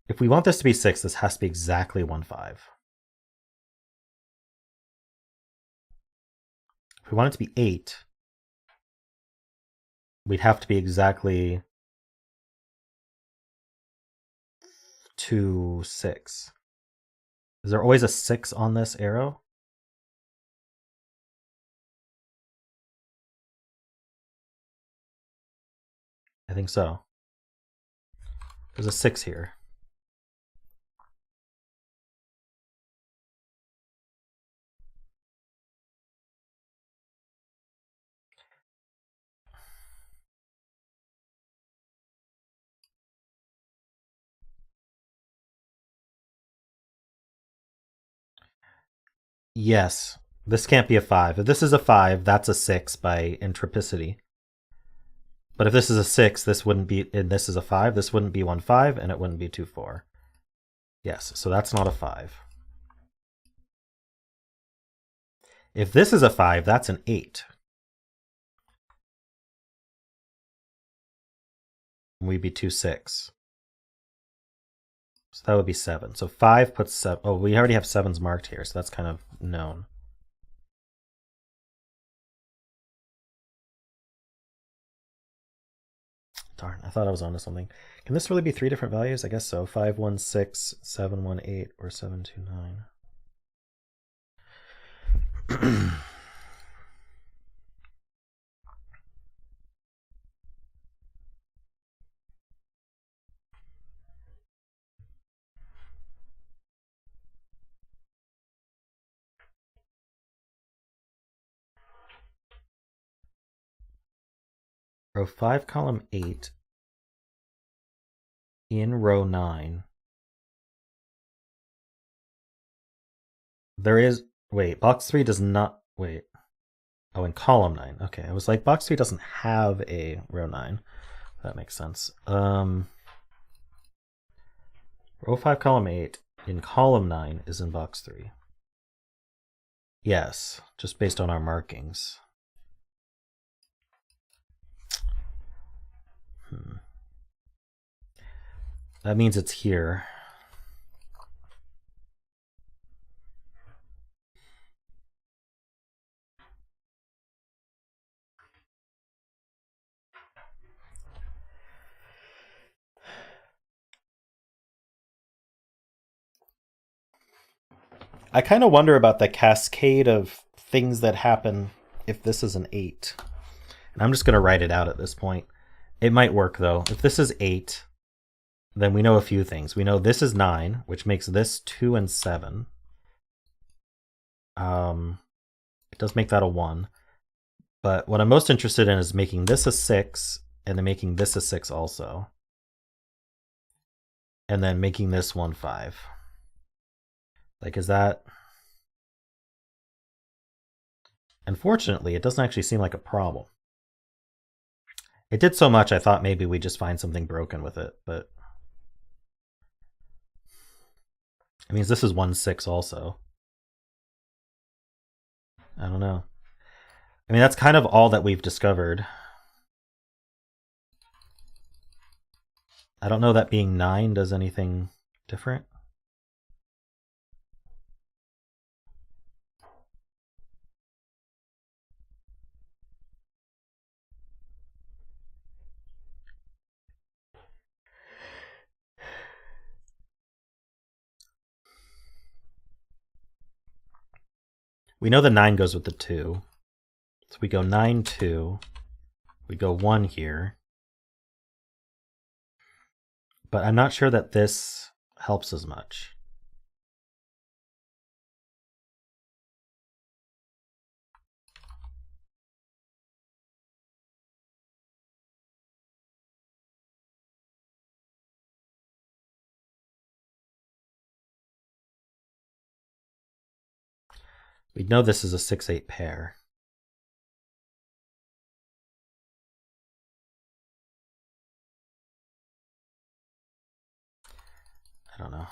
If we want this to be 6, this has to be exactly 1, 5. If we want it to be 8, we'd have to be exactly 2, 6. Is there always a 6 on this arrow? I think so. There's a 6 here. Yes, this can't be a 5. If this is a 5, that's a 6 by intrepicity. But if this is a 6, this wouldn't be, and this is a 5, this wouldn't be 1, 5, and it wouldn't be 2, 4. Yes, so that's not a 5. If this is a 5, that's an 8. We'd be 2, 6. So that would be 7. So 5 puts 7. Oh, we already have 7s marked here, so that's kind of known. Darn, I thought I was onto something. Can this really be 3 different values? I guess so. 5, 1, 6, 7, 1, 8, or 7, 2, 9. Row 5, column 8 in row 9. There is, wait, box 3 does not, wait. Oh, in column 9. Okay, I was like, box 3 doesn't have a row 9. That makes sense. Row 5, column 8 in column 9 is in box 3. Yes, just based on our markings. That means it's here. I kind of wonder about the cascade of things that happen if this is an 8. And I'm just going to write it out at this point. It might work, though. If this is 8, then we know a few things. We know this is 9, which makes this 2 and 7. It does make that a 1. But what I'm most interested in is making this a 6, and then making this a 6 also. And then making this one 5. Like, is that... Unfortunately, it doesn't actually seem like a problem. It did so much, I thought maybe we'd just find something broken with it, but... It means this is 1/6 also. I don't know. I mean, that's kind of all that we've discovered. I don't know that being 9 does anything different. We know the 9 goes with the 2. So we go 9, 2. We go 1 here. But I'm not sure that this helps as much. We know this is a 6/8 pair. I don't know.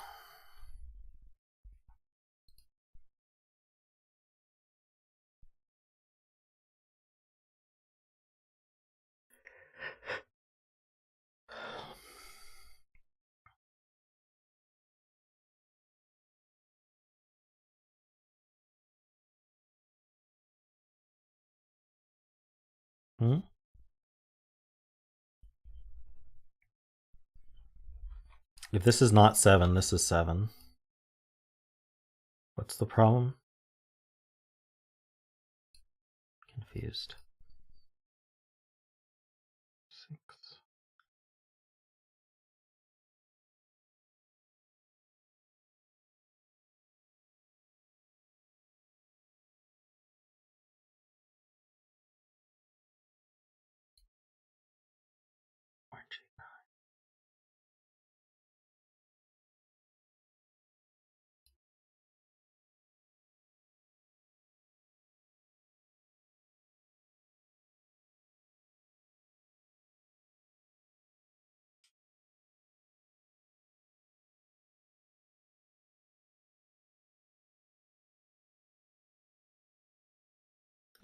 Hmm? If this is not 7, this is 7. What's the problem? Confused. 6.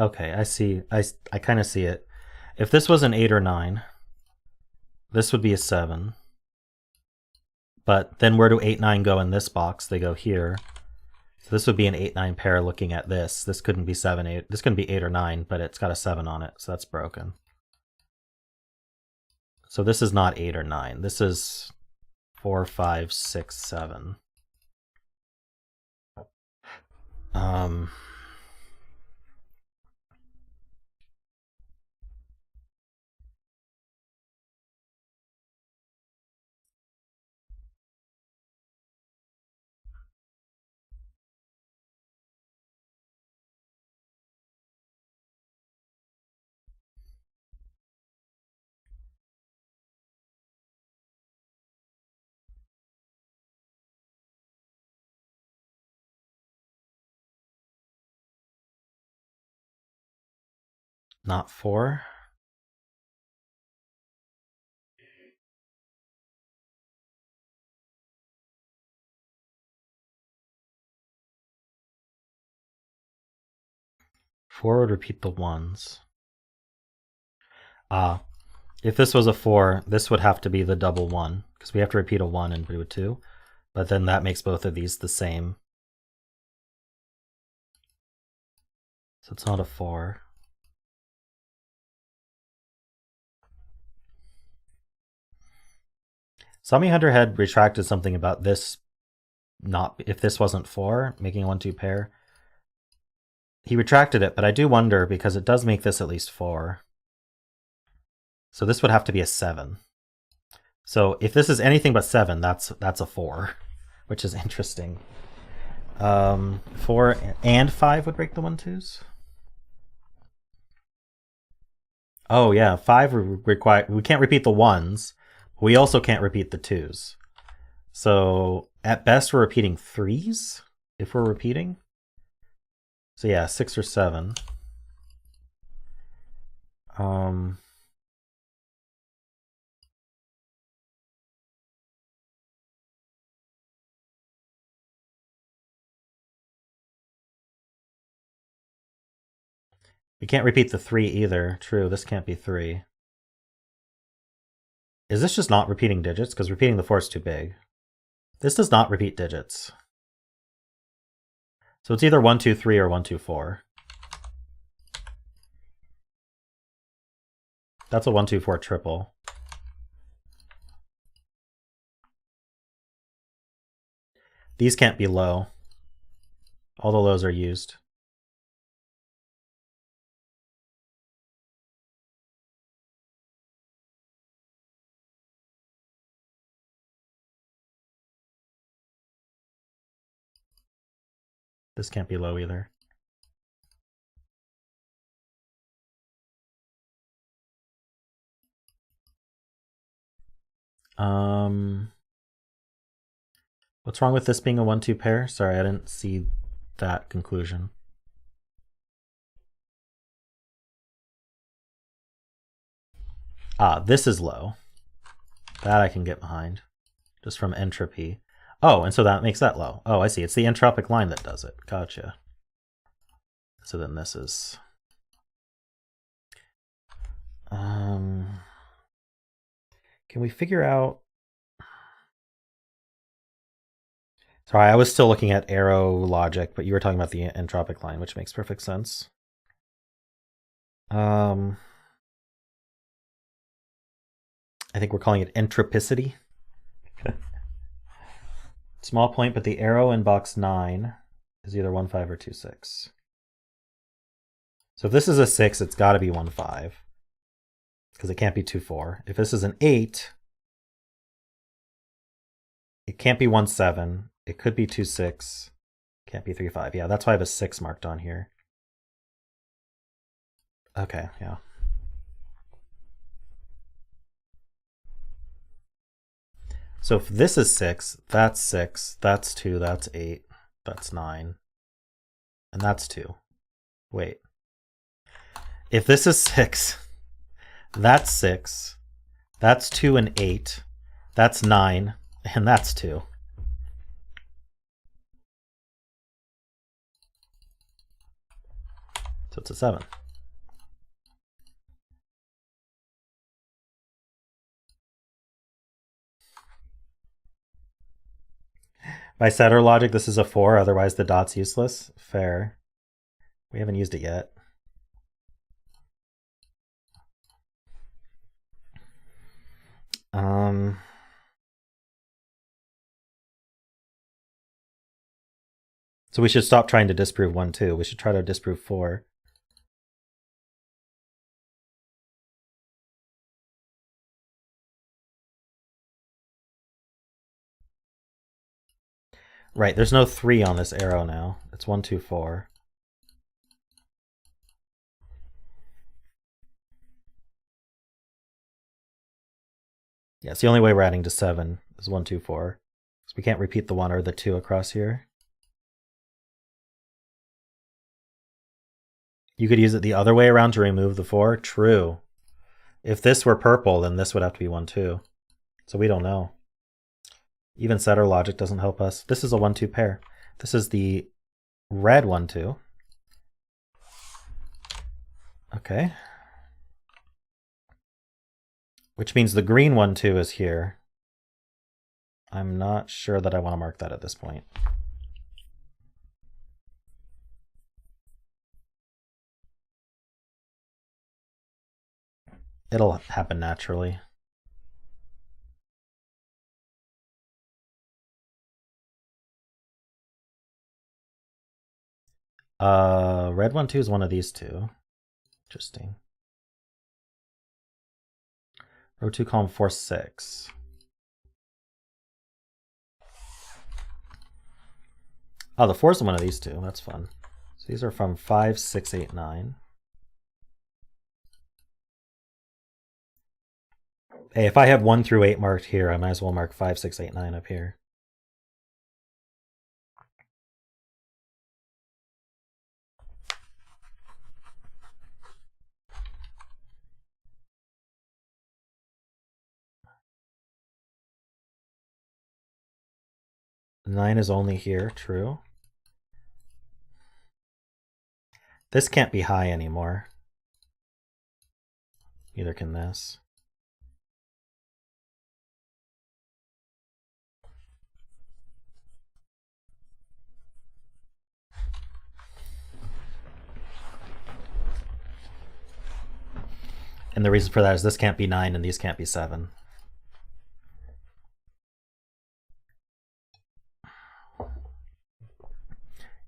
Okay, I see. I kind of see it. If this was an 8 or 9, this would be a 7. But then where do 8, 9 go in this box? They go here. So this would be an 8, 9 pair looking at this. This couldn't be 7, 8. This couldn't be 8 or 9, but it's got a 7 on it, so that's broken. So this is not 8 or 9. This is 4, 5, 6, 7. Not 4. Four would repeat the ones. If this was a 4, this would have to be the double 1, because we have to repeat a 1 and do a 2. But then that makes both of these the same. So it's not a 4. Sami Hunter had retracted something about this, not if this wasn't 4, making a 1-2 pair. He retracted it, but I do wonder because it does make this at least 4. So this would have to be a 7. So if this is anything but 7, that's a 4, which is interesting. 4 and 5 would break the 1-2s. Oh yeah, 5 require, we can't repeat the 1s. We also can't repeat the 2s. So at best we're repeating 3s if we're repeating. So yeah, 6 or 7. We can't repeat the 3 either. True, this can't be 3. Is this just not repeating digits? Because repeating the 4 is too big. This does not repeat digits. So it's either 1, 2, 3 or 1, 2, 4. That's a 1, 2, 4 triple. These can't be low. All the lows are used. This can't be low either. What's wrong with this being a 1-2 pair? Sorry, I didn't see that conclusion. This is low. That I can get behind, just from entropy. Oh, and so that makes that low. Oh, I see. It's the entropic line that does it. Gotcha. So then this is... Can we figure out... Sorry, I was still looking at arrow logic, but you were talking about the entropic line, which makes perfect sense. I think we're calling it entropicity. Small point, but the arrow in box 9 is either 1, 5 or 2, 6. So if this is a 6, it's got to be 1, 5. Because it can't be 2, 4. If this is an 8, it can't be 1, 7. It could be 2, 6. Can't be 3, 5. Yeah, that's why I have a 6 marked on here. Okay, yeah. So if this is 6, that's 2, that's 8, that's 9, and that's 2. Wait. If this is 6, that's 6, that's 2 and 8, that's 9, and that's 2. So it's a 7. By setter logic, this is a 4, otherwise the dot's useless. Fair. We haven't used it yet. So we should stop trying to disprove 1, 2. We should try to disprove 4. Right, there's no 3 on this arrow now. It's 1, 2, 4. Yeah, it's the only way we're adding to 7 is 1, 2, 4. So we can't repeat the 1 or the 2 across here. You could use it the other way around to remove the 4. True. If this were purple, then this would have to be 1, too. So we don't know. Even setter logic doesn't help us. This is a 1-2 pair. This is the red 1-2. Okay. Which means the green 1-2 is here. I'm not sure that I want to mark that at this point. It'll happen naturally. Red 1-2 is one of these two. Interesting. Row 2, column 4, 6. Oh, the 4 is one of these two. That's fun. So these are from 5, 6, 8, 9. Hey, if I have 1 through 8 marked here, I might as well mark 5, 6, 8, 9 up here. The 9 is only here, true. This can't be high anymore. Neither can this. And the reason for that is this can't be 9 and these can't be 7.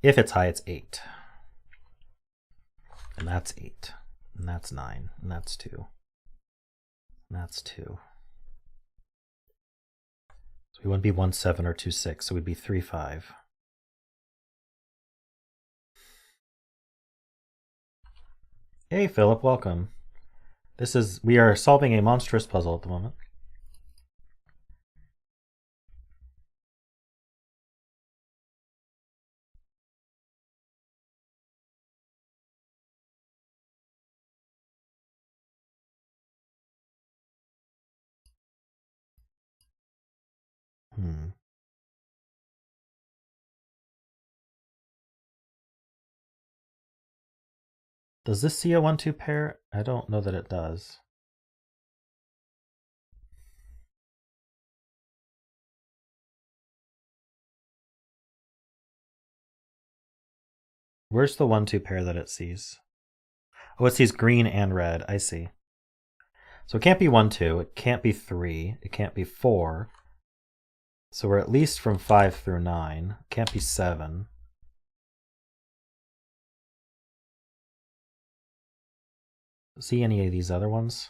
If it's high, it's 8. And that's 8. And that's 9. And that's 2. And that's 2. So we wouldn't be 1, 7 or 2, 6. So we'd be 3, 5. Hey, Philip, welcome. We are solving a monstrous puzzle at the moment. Does this see a 1-2 pair? I don't know that it does. Where's the 1-2 pair that it sees? Oh, it sees green and red. I see. So it can't be 1-2. It can't be 3. It can't be 4. So we're at least from 5 through 9. It can't be 7. See any of these other ones?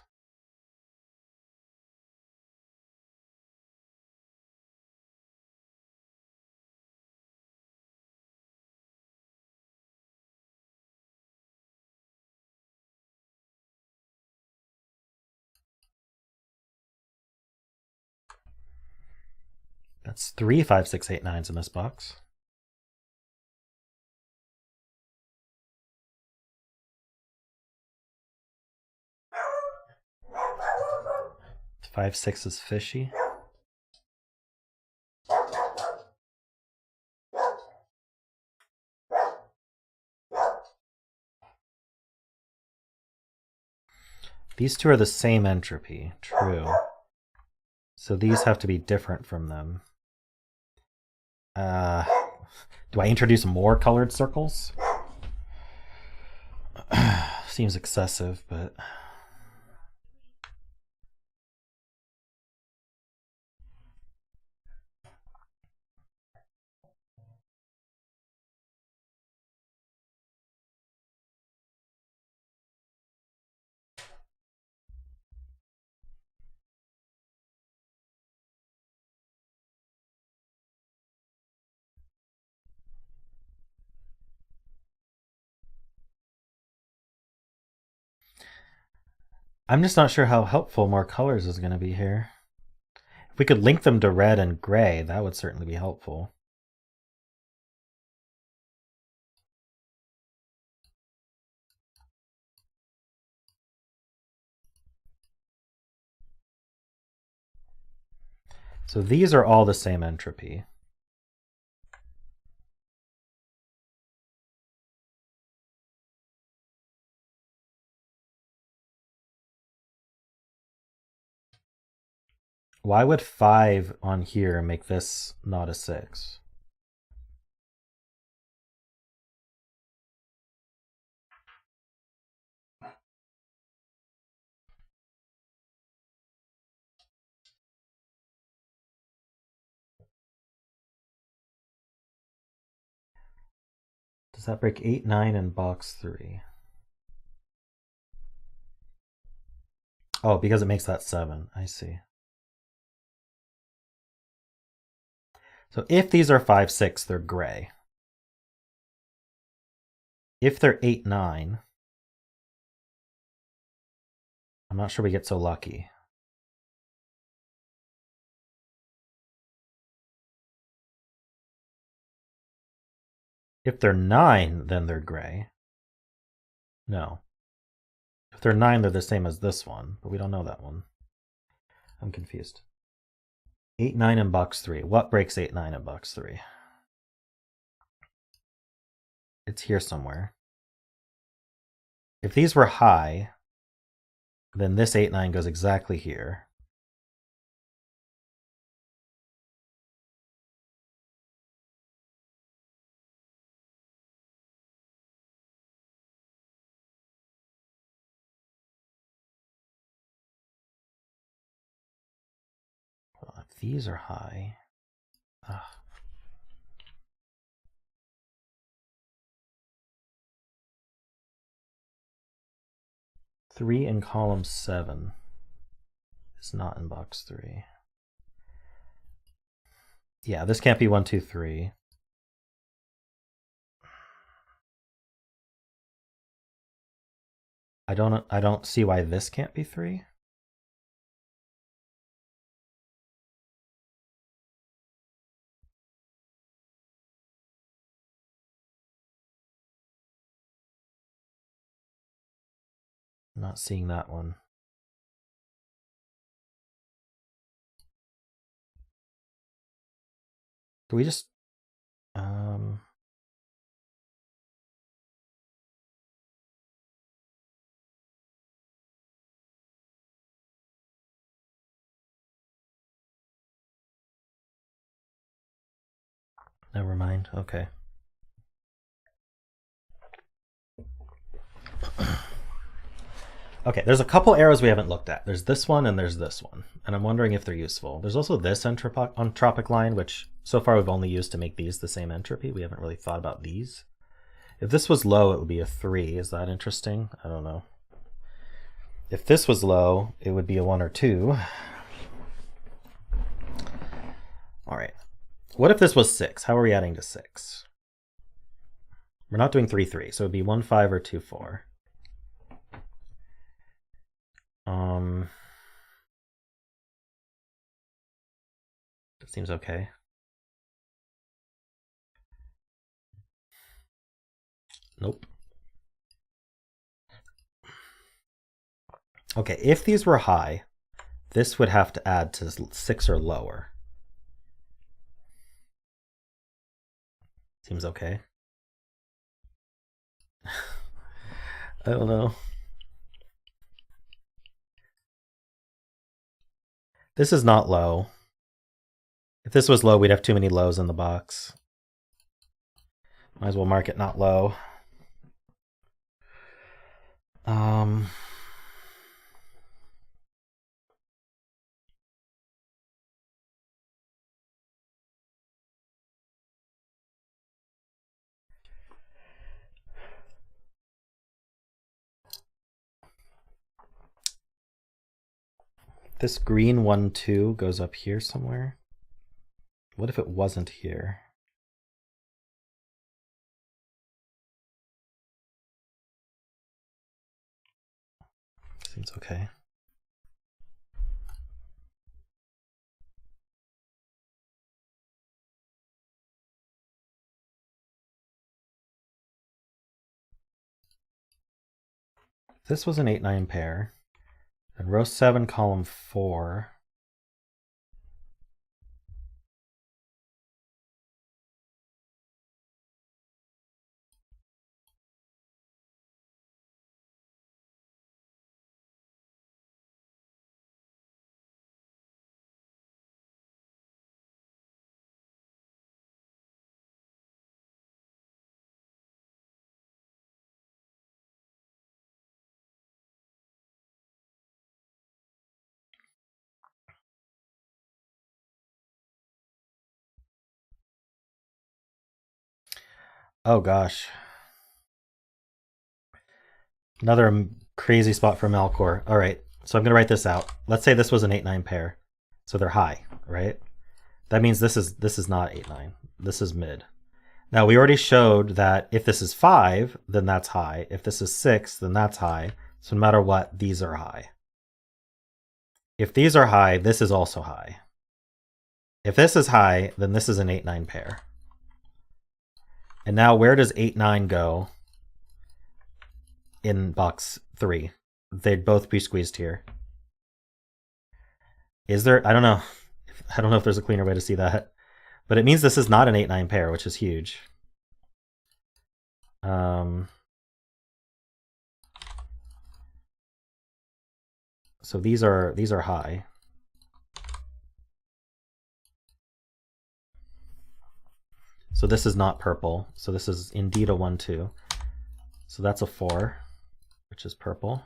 That's 3 5, 6, 8, 9s in this box. Five, 6 is fishy. These two are the same entropy, true. So these have to be different from them. Do I introduce more colored circles? Seems excessive, but... I'm just not sure how helpful more colors is going to be here. If we could link them to red and gray, that would certainly be helpful. So these are all the same entropy. Why would 5 on here make this not a 6? Does that break 8, 9, and box 3? Oh, because it makes that 7. I see. So if these are 5, 6, they're gray. If they're 8, 9, I'm not sure we get so lucky. If they're 9, then they're gray. No. If they're 9, they're the same as this one, but we don't know that one. I'm confused. 8, 9, and box 3. What breaks 8, 9, and box 3? It's here somewhere. If these were high, then this 8, 9 goes exactly here. Well, if these are high... Ugh. Three in column 7 is not in box 3. Yeah, this can't be 1, 2, 3. I don't see why this can't be 3. I'm not seeing that one. Do we just never mind. Okay. Okay, there's a couple arrows we haven't looked at. There's this one and there's this one, and I'm wondering if they're useful. There's also this entropic line, which so far we've only used to make these the same entropy. We haven't really thought about these. If this was low, it would be a 3. Is that interesting? I don't know. If this was low, it would be a 1 or 2. All right. What if this was 6? How are we adding to 6? We're not doing 3, 3, so it would be 1, 5 or 2, 4. That seems okay. Nope. Okay, if these were high, this would have to add to 6 or lower. Seems okay. I don't know. This is not low. If this was low, we'd have too many lows in the box. Might as well mark it not low. This green 1, 2 goes up here somewhere. What if it wasn't here? Seems okay. This was an 8, 9 pair. And row 7, column 4 Oh gosh. Another crazy spot for Melkor. All right, so I'm going to write this out. Let's say this was an 8-9 pair. So they're high, right? That means this is not 8-9. This is mid. Now we already showed that if this is 5, then that's high. If this is 6, then that's high. So no matter what, these are high. If these are high, this is also high. If this is high, then this is an 8-9 pair. And now where does 8-9 go in box 3? They'd both be squeezed here. Is there? I don't know. I don't know if there's a cleaner way to see that. But it means this is not an 8-9 pair, which is huge. So these are high. So this is not purple. So this is indeed a 1-2. So that's a 4, which is purple.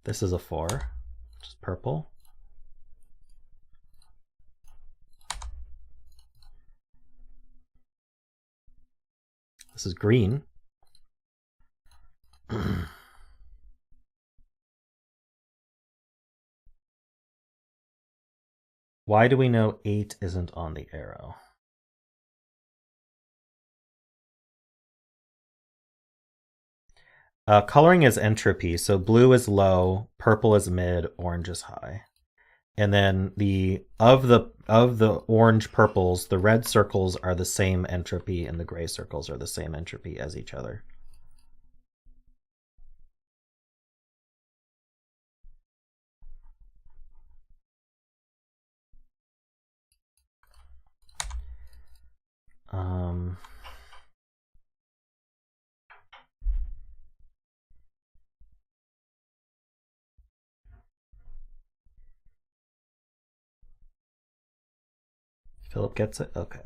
This is a 4, which is purple. This is green. Why do we know 8 isn't on the arrow? Coloring is entropy, so blue is low, purple is mid, orange is high. And then of the orange purples, the red circles are the same entropy and the gray circles are the same entropy as each other. Philip gets it? Okay.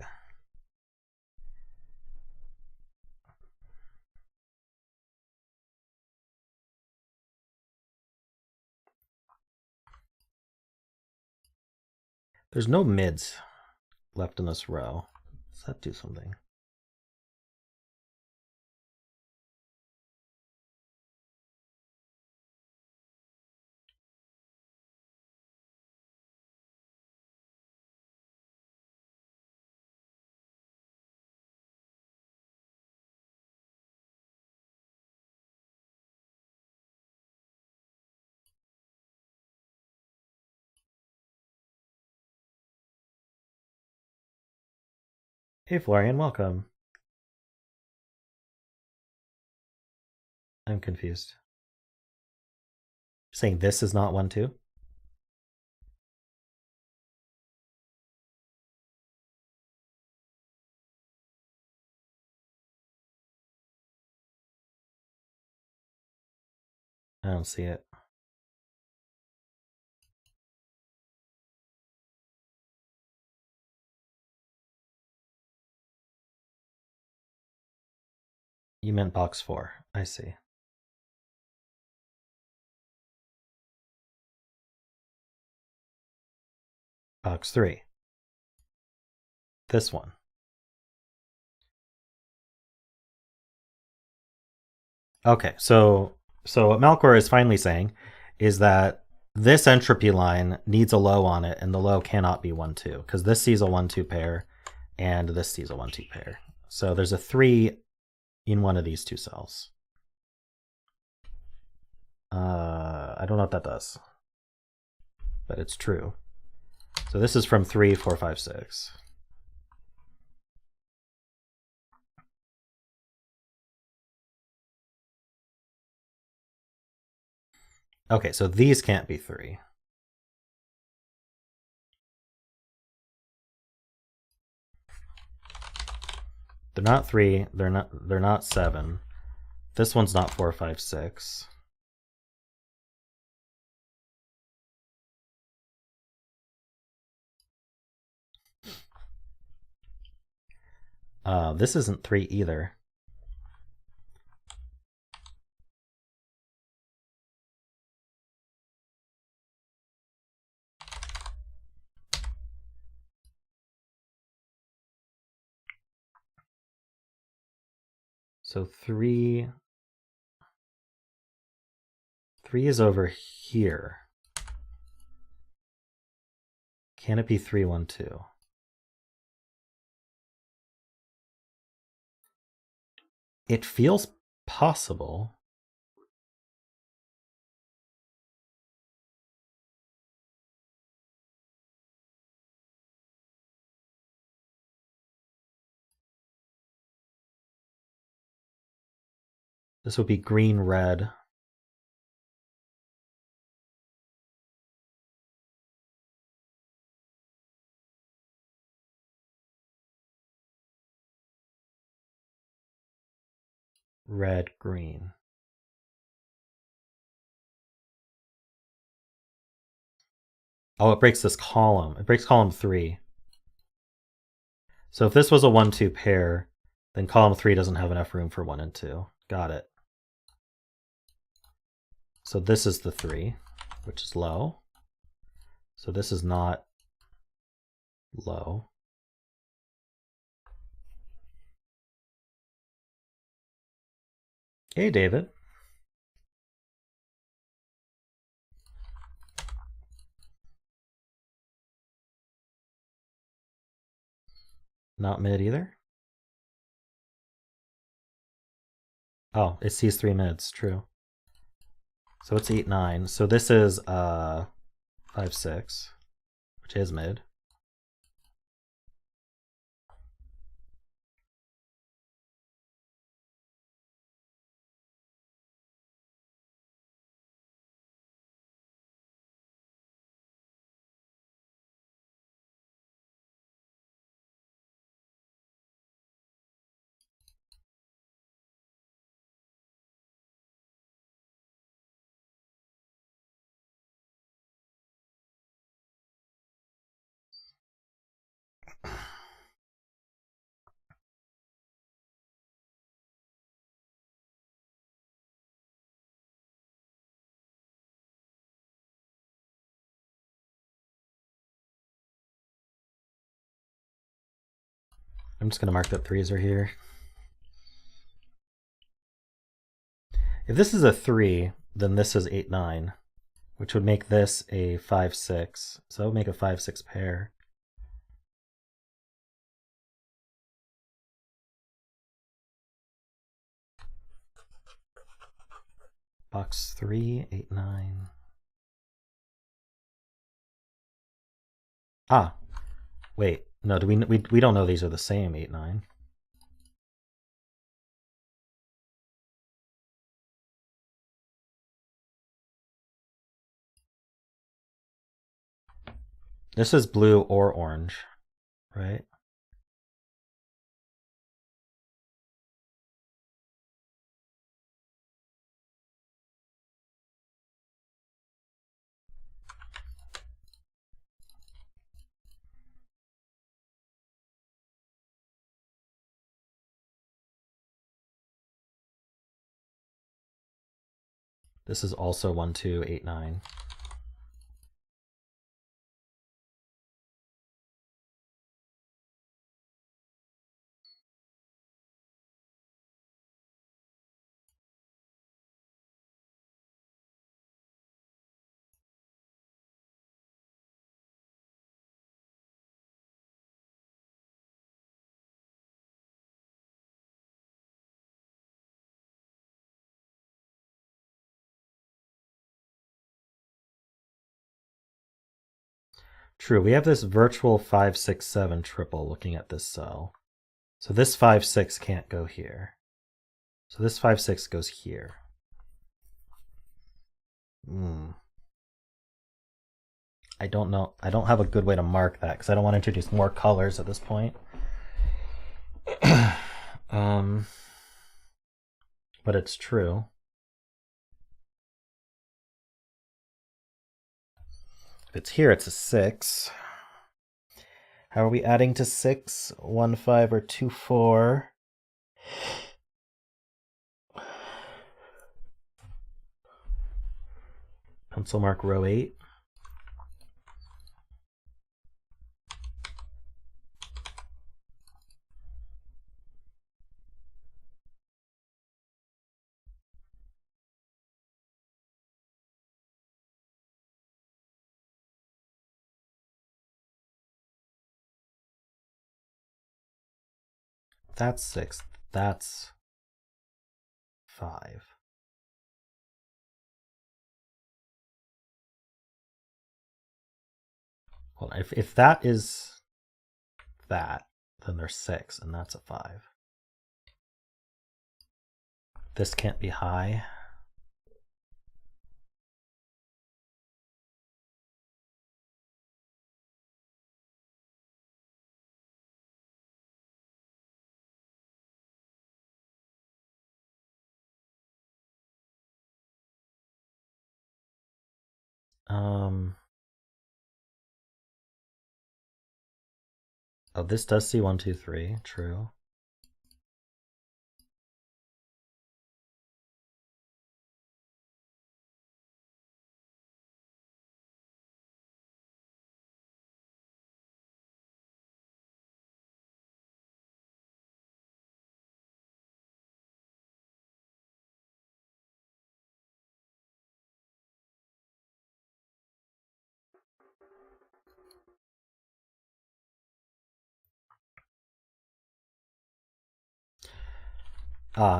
There's no mids left in this row. Does that do something? Hey Florian, welcome. I'm confused. You're saying this is not 1-2? I don't see it. You meant box 4. I see. Box 3. This one. Okay, so what Melkor is finally saying is that this entropy line needs a low on it, and the low cannot be 1-2, because this sees a 1-2 pair, and this sees a 1-2 pair. So there's a 3 in one of these two cells. I don't know what that does, but it's true. So this is from 3, 4, 5, 6. Okay, so these can't be 3. They're not 3, they're not 7. This one's not 4, 5, 6. This isn't 3 either. So 3 is over here. Can it be 3, 1, 2? It feels possible. This would be green, red. Red, green. Oh, it breaks this column. It breaks column 3. So if this was a 1, 2 pair, then column 3 doesn't have enough room for 1 and 2. Got it. So this is the 3, which is low. So this is not low. Hey, David. Not mid either? Oh, it sees 3 mids, true. So it's 8, 9. So this is 5, 6, which is mid. I'm just going to mark that 3s are here. If this is a 3, then this is 8, 9, which would make this a 5, 6. So that would make a 5, 6 pair. Box 3, 8, 9. Ah, wait. No, do we don't know these are the same 8, 9. This is blue or orange, right? This is also 1, 2, 8, 9. True, we have this virtual 5, 6, 7 triple looking at this cell. So this 5, 6 can't go here. So this 5, 6 goes here. I don't know. I don't have a good way to mark that because I don't want to introduce more colors at this point. But it's true. If it's here, it's a 6. How are we adding to 6? 1, 5, or 2, 4? Pencil mark row 8. That's 6. That's 5. Well, if that is that, then there's 6, and that's a 5. This can't be high. Oh, this does see 1, 2, 3. True.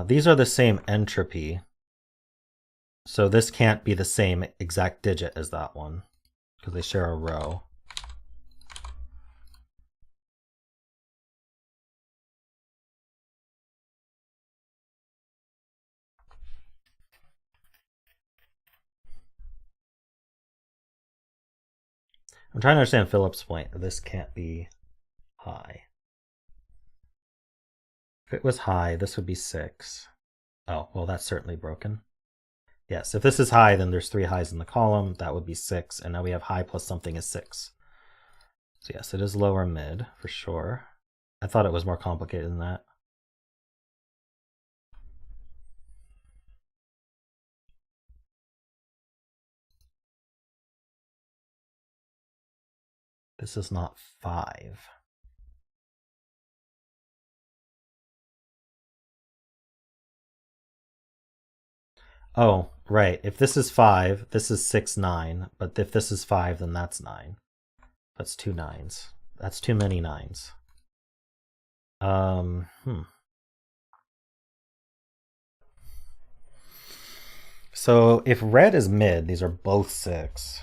These are the same entropy. So this can't be the same exact digit as that one, because they share a row. I'm trying to understand Philip's point. This can't be high. If it was high, this would be 6. Oh, well, that's certainly broken. Yes, if this is high, then there's 3 highs in the column. That would be 6, and now we have high plus something is 6. So yes, it is lower mid, for sure. I thought it was more complicated than that. This is not 5. Oh, right. If this is 5, this is 6, 9. But if this is 5, then that's 9. That's 2 9s. That's too many 9s. So if red is mid, these are both 6.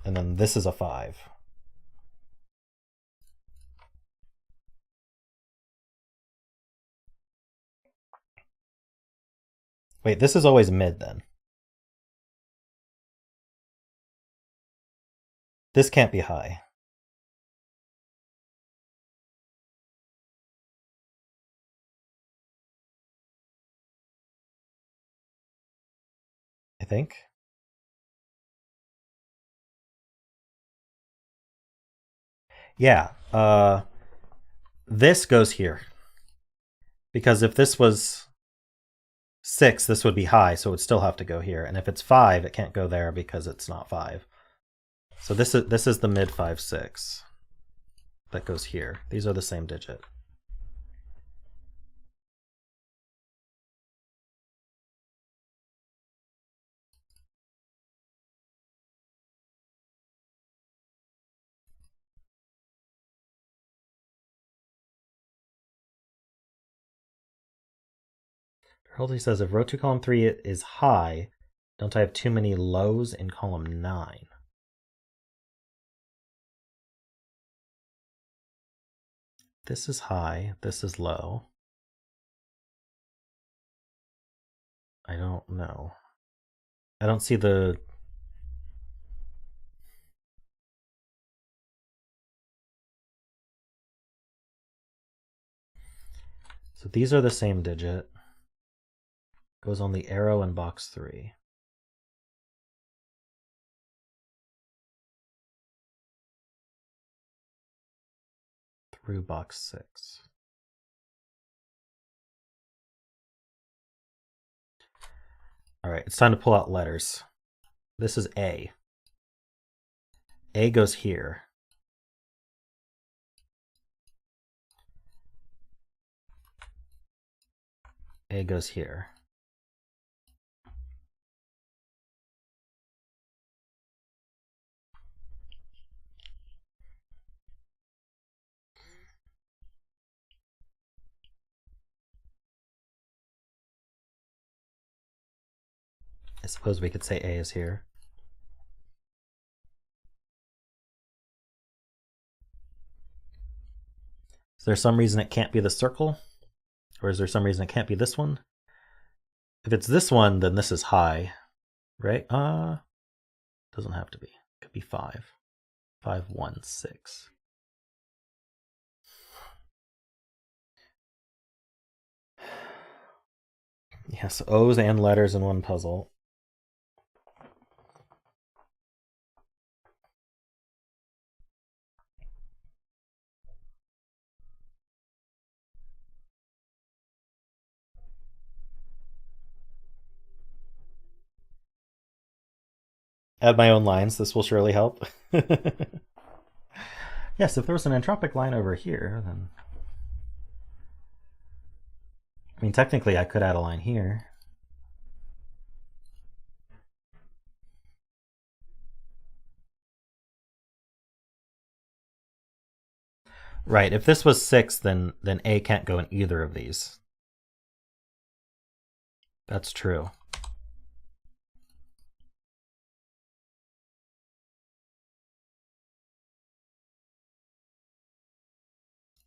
And then this is a 5. Wait, this is always mid then. This can't be high. I think. Yeah. This goes here. Because if this was 6, this would be high, so it would still have to go here. And if it's 5, it can't go there because it's not 5. So this is the mid 5, 6 that goes here. These are the same digit. Hurley says if row 2 column 3 is high, don't I have too many lows in column 9? This is high, this is low. I don't know. I don't see the... So these are the same digit. Goes on the arrow in box 3. Through box 6. All right, it's time to pull out letters. This is A. A goes here. A goes here. I suppose we could say A is here. Is there some reason it can't be the circle? Or is there some reason it can't be this one? If it's this one, then this is high, right? Doesn't have to be. It could be 5. 5, 1, 6. Yes, O's and letters in one puzzle. Add my own lines. This will surely help. Yes, if there was an entropic line over here, then... I mean, technically I could add a line here. Right, if this was 6, then A can't go in either of these. That's true.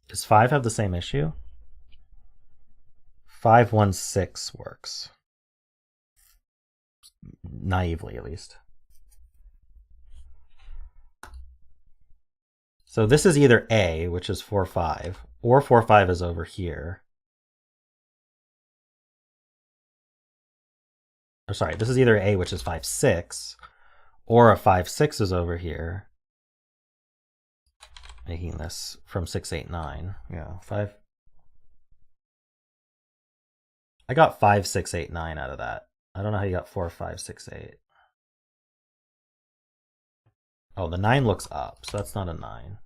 Does 5 have the same issue? 5, 1, 6 works. Naively, at least. So this is either A, which is 4, 5, or 4, 5 is over here. Oh, sorry, this is either A, which is 5, 6, or a 5, 6 is over here. Making this from 6, 8, 9. Yeah, 5. I got 5, 6, 8, 9 out of that. I don't know how you got 4, 5, 6, 8. Oh, the 9 looks up, so that's not a 9.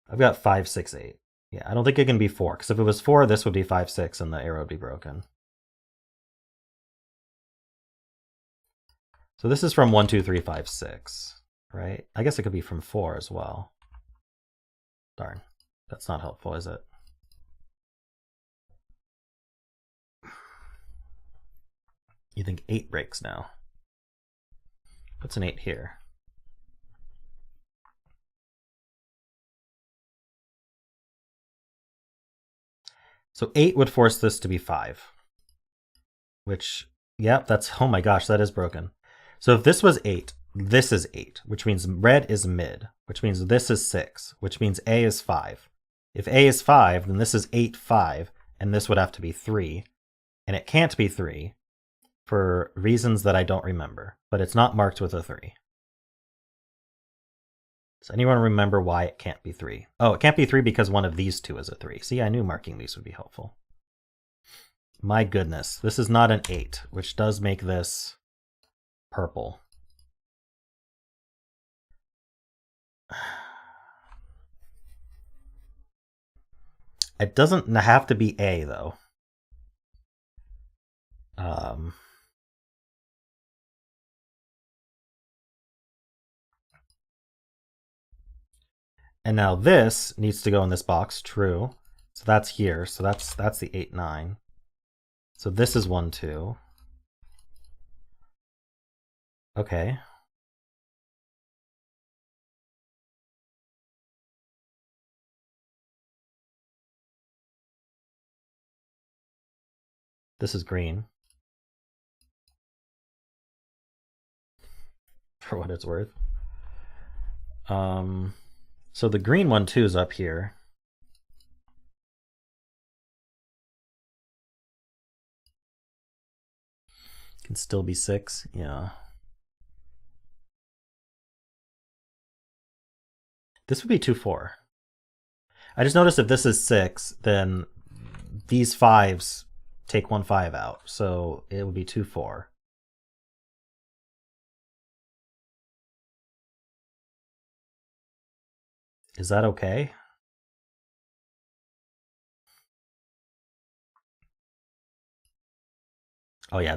I've got 5, 6, 8. Yeah, I don't think it can be 4, because if it was 4, this would be 5, 6, and the arrow would be broken. So this is from 1, 2, 3, 5, 6, right? I guess it could be from 4 as well. Darn, that's not helpful, is it? You think 8 breaks now. What's an 8 here? So 8 would force this to be 5. Which, yep, that's, oh my gosh, that is broken. So if this was 8, this is 8, which means red is mid, which means this is 6, which means A is 5. If A is 5, then this is 8, 5, and this would have to be 3. And it can't be 3 for reasons that I don't remember, but it's not marked with a 3. Does anyone remember why it can't be 3? Oh, it can't be 3 because one of these two is a 3. See, I knew marking these would be helpful. My goodness, this is not an 8, which does make this purple. It doesn't have to be A, though. And now this needs to go in this box, true. So that's here, so that's the 8, 9. So this is 1, 2. Okay. This is green. For what it's worth. So the green one too is up here. Can still be 6, yeah. This would be 2, 4. I just noticed if this is 6, then these 5s take 1, 5 out. So it would be 2, 4. Is that okay? Oh yeah,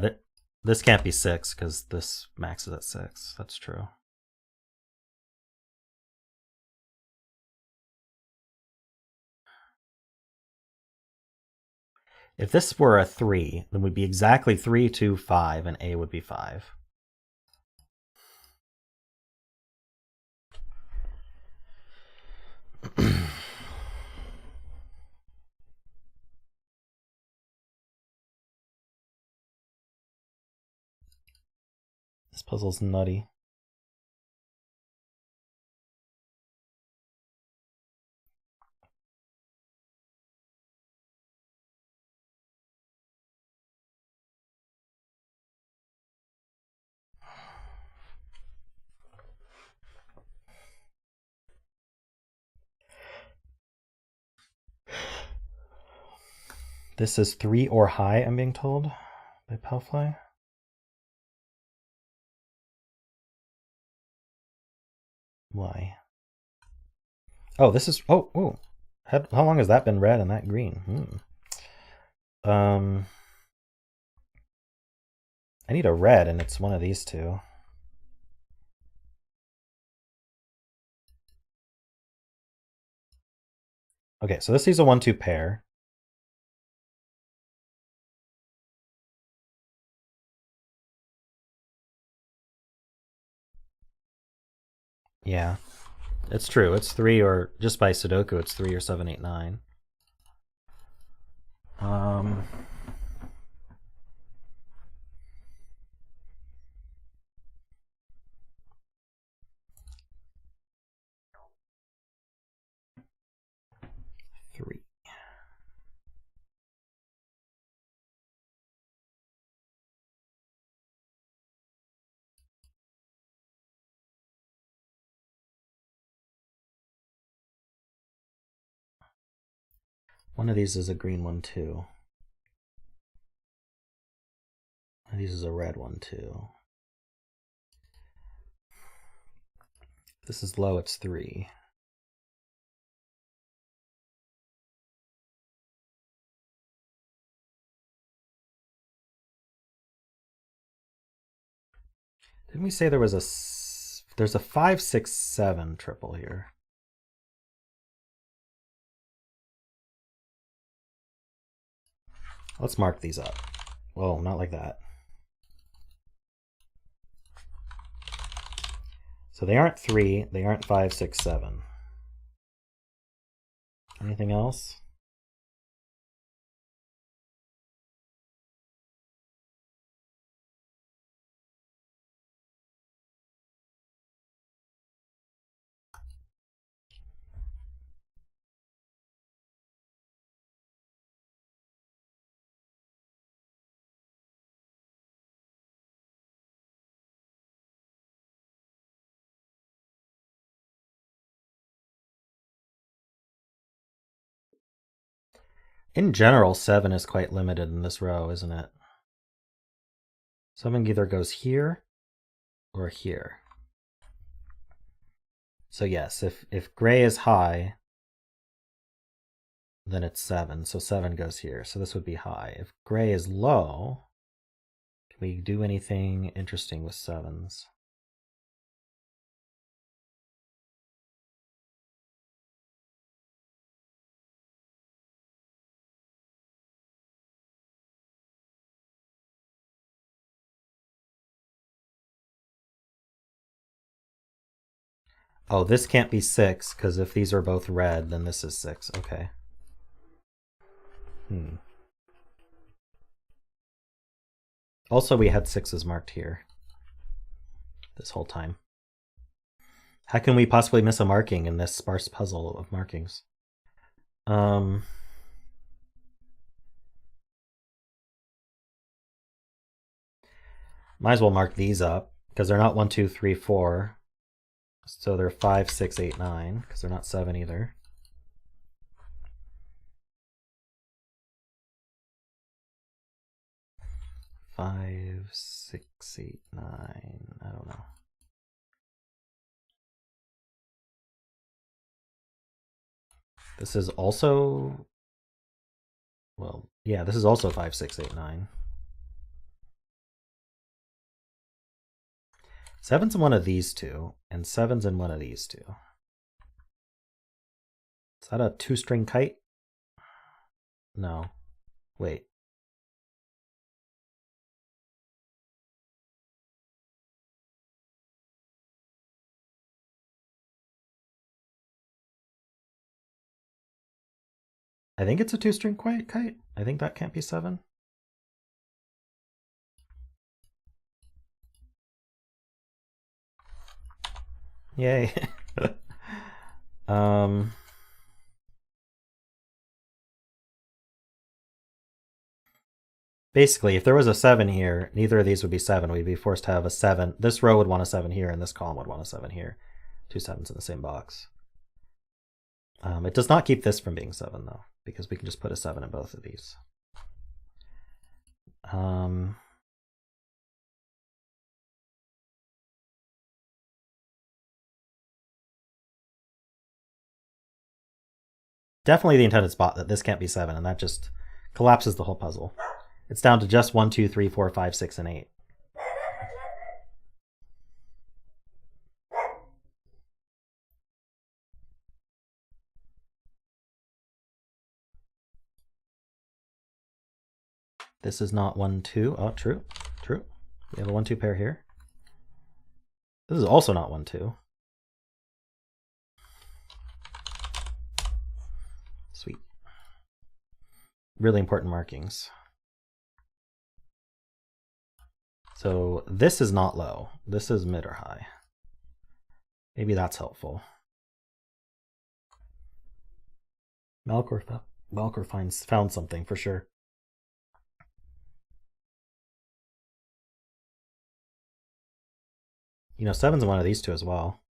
this can't be 6 because this maxes at 6. That's true. If this were a 3, then we'd be exactly 3, 2, 5, and A would be 5. This puzzle's nutty. This is 3 or high, I'm being told by Palfly. Why? Oh, this is... Oh. How long has that been red and that green? I need a red, and it's one of these two. Okay, so this is a 1-2 pair. Yeah, it's true. It's 3 or, just by Sudoku, it's 3 or 7, 8, 9. Three. One of these is a green one too. One of these is a red one too. If this is low, it's 3. Didn't we say there was there's a 5, 6, 7 triple here? Let's mark these up. Whoa, not like that. So they aren't 3, they aren't 5, 6, 7. Anything else? In general, 7 is quite limited in this row, isn't it? 7 either goes here or here. So yes, if gray is high, then it's 7. So 7 goes here. So this would be high. If gray is low, can we do anything interesting with 7s? Oh, this can't be 6, because if these are both red, then this is 6. Okay. Also, we had 6s marked here this whole time. How can we possibly miss a marking in this sparse puzzle of markings? Might as well mark these up, because they're not 1, 2, 3, 4. So they're 5, 6, 8, 9, because they're not 7 either. Five, 6, 8, 9. I don't know. This is also, well, yeah, this is also 5, 6, 8, 9. 7's in one of these two, and 7's in one of these two. Is that a 2-string kite? No. Wait. I think it's a 2-string kite. I think that can't be 7. Yay. Basically, if there was a 7 here, neither of these would be 7. We'd be forced to have a 7. This row would want a 7 here, and this column would want a 7 here. 2 7s in the same box. It does not keep this from being 7, though, because we can just put a 7 in both of these. Definitely the intended spot that this can't be 7, and that just collapses the whole puzzle. It's down to just 1, 2, 3, 4, 5, 6, and 8. This is not 1, 2. Oh, true. True. We have a 1, 2 pair here. This is also not 1, 2. Sweet. Really important markings. So this is not low. This is mid or high. Maybe that's helpful. Malcor found something for sure. You know, 7's one of these two as well.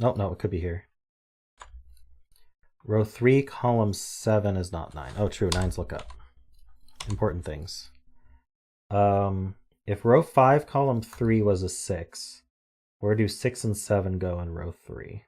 Oh, no, it could be here. Row 3, column 7 is not 9. Oh, true, 9's look up. Important things. If row 5, column 3 was a 6, where do 6 and 7 go in row 3?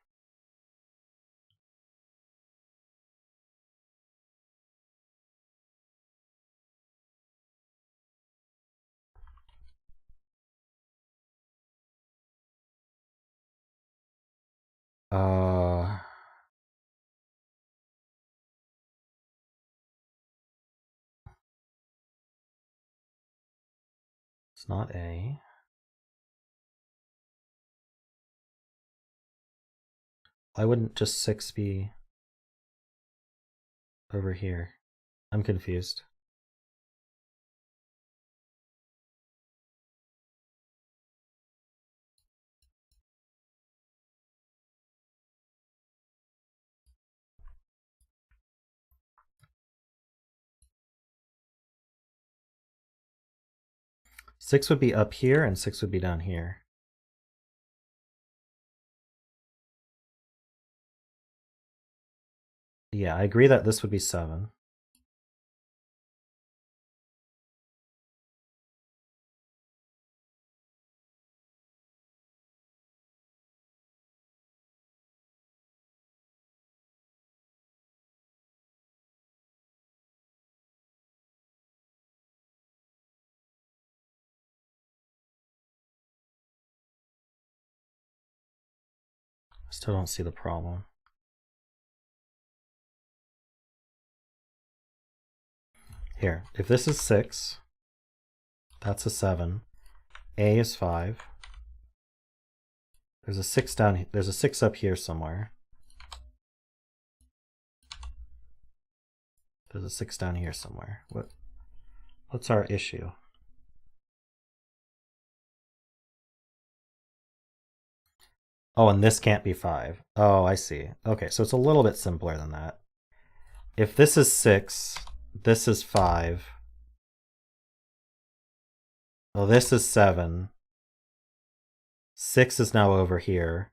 It's not A. Why wouldn't just 6 be over here? I'm confused. Six would be up here and 6 would be down here. Yeah, I agree that this would be 7. Still don't see the problem. Here, if this is 6, that's a 7. A is 5. There's a 6 down here. There's a 6 up here somewhere. There's a 6 down here somewhere. What's our issue? Oh, and this can't be 5. Oh, I see. Okay, so it's a little bit simpler than that. If this is 6, this is 5. Well, this is 7. 6 is now over here.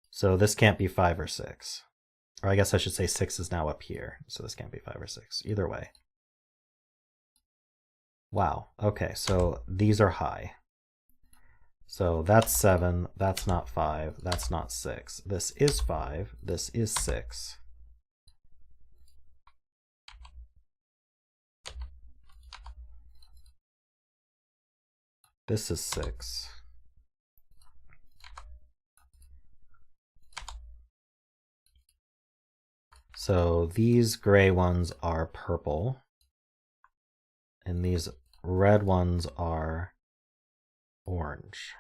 So this can't be 5 or 6. Or I guess I should say 6 is now up here. So this can't be 5 or 6. Either way. Wow. Okay, so these are high. So that's 7, that's not 5, that's not 6. This is 5, this is 6. This is 6. So these gray ones are purple, and these red ones are orange.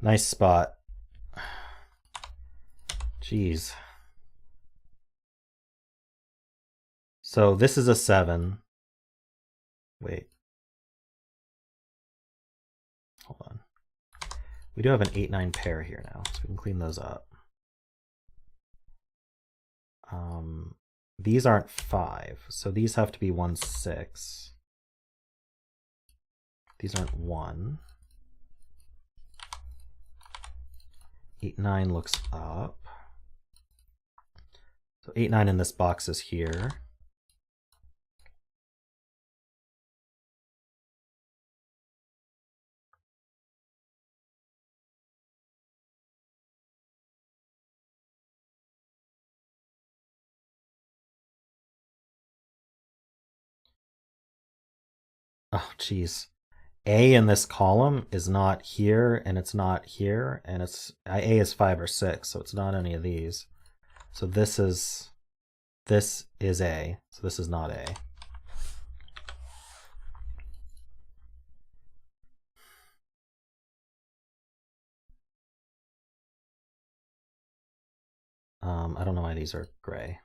Nice spot. Jeez. So this is a 7. Wait. Hold on. We do have an 8-9 pair here now, so we can clean those up. These aren't 5, so these have to be 1-6. These aren't 1. 8-9 looks up. So 8-9 in this box is here. Oh, geez. A in this column is not here, and it's not here, and it's A is 5 or 6, so it's not any of these. So this is A, so this is not A. I don't know why these are gray.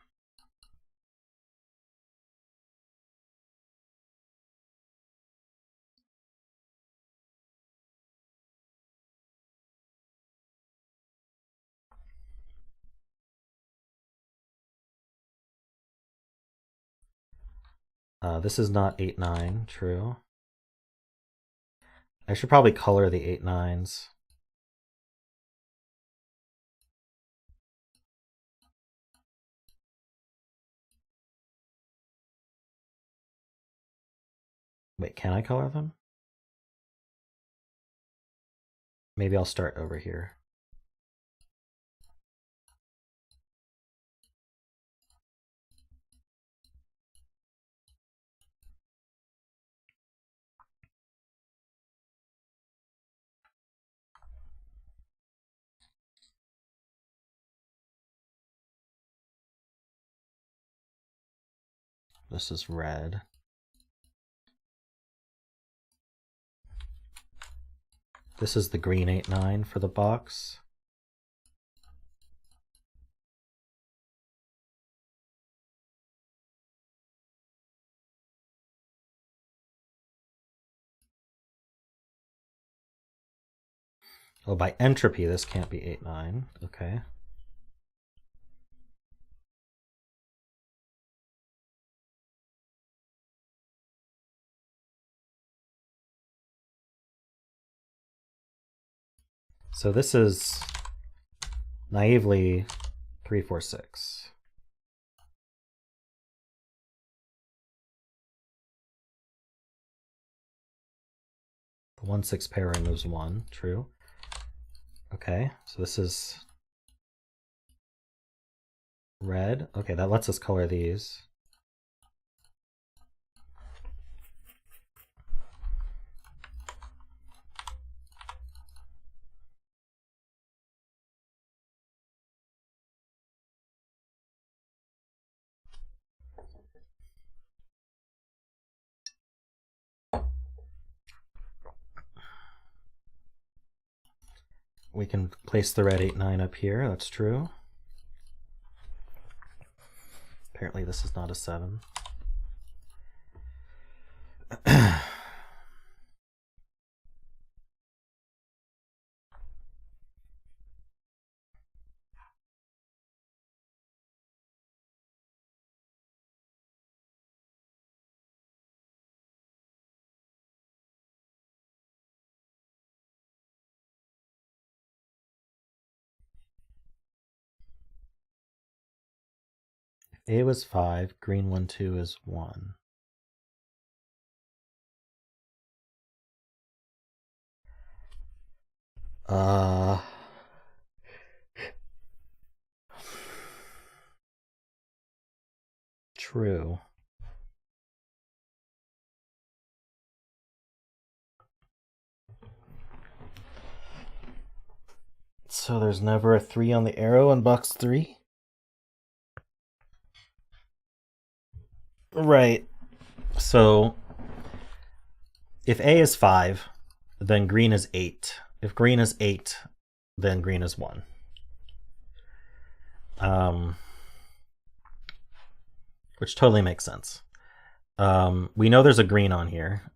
This is not 8-9, true. I should probably color the 8-9s. Wait, can I color them? Maybe I'll start over here. This is red. This is the green 8-9 for the box. Oh, by entropy, this can't be 8-9. Okay. So this is naively 3-4-6. The 1-6 pair removes 1, true. Okay, so this is red. Okay, that lets us color these. We can place the red 8-9 up here, that's true. Apparently this is not a 7. A was 5, green 1-2 is 1. True. So there's never a 3 on the arrow in box 3? Right. So if A is 5, then green is 8, If green is 8, then green is 1. Which totally makes sense. We know there's a green on here.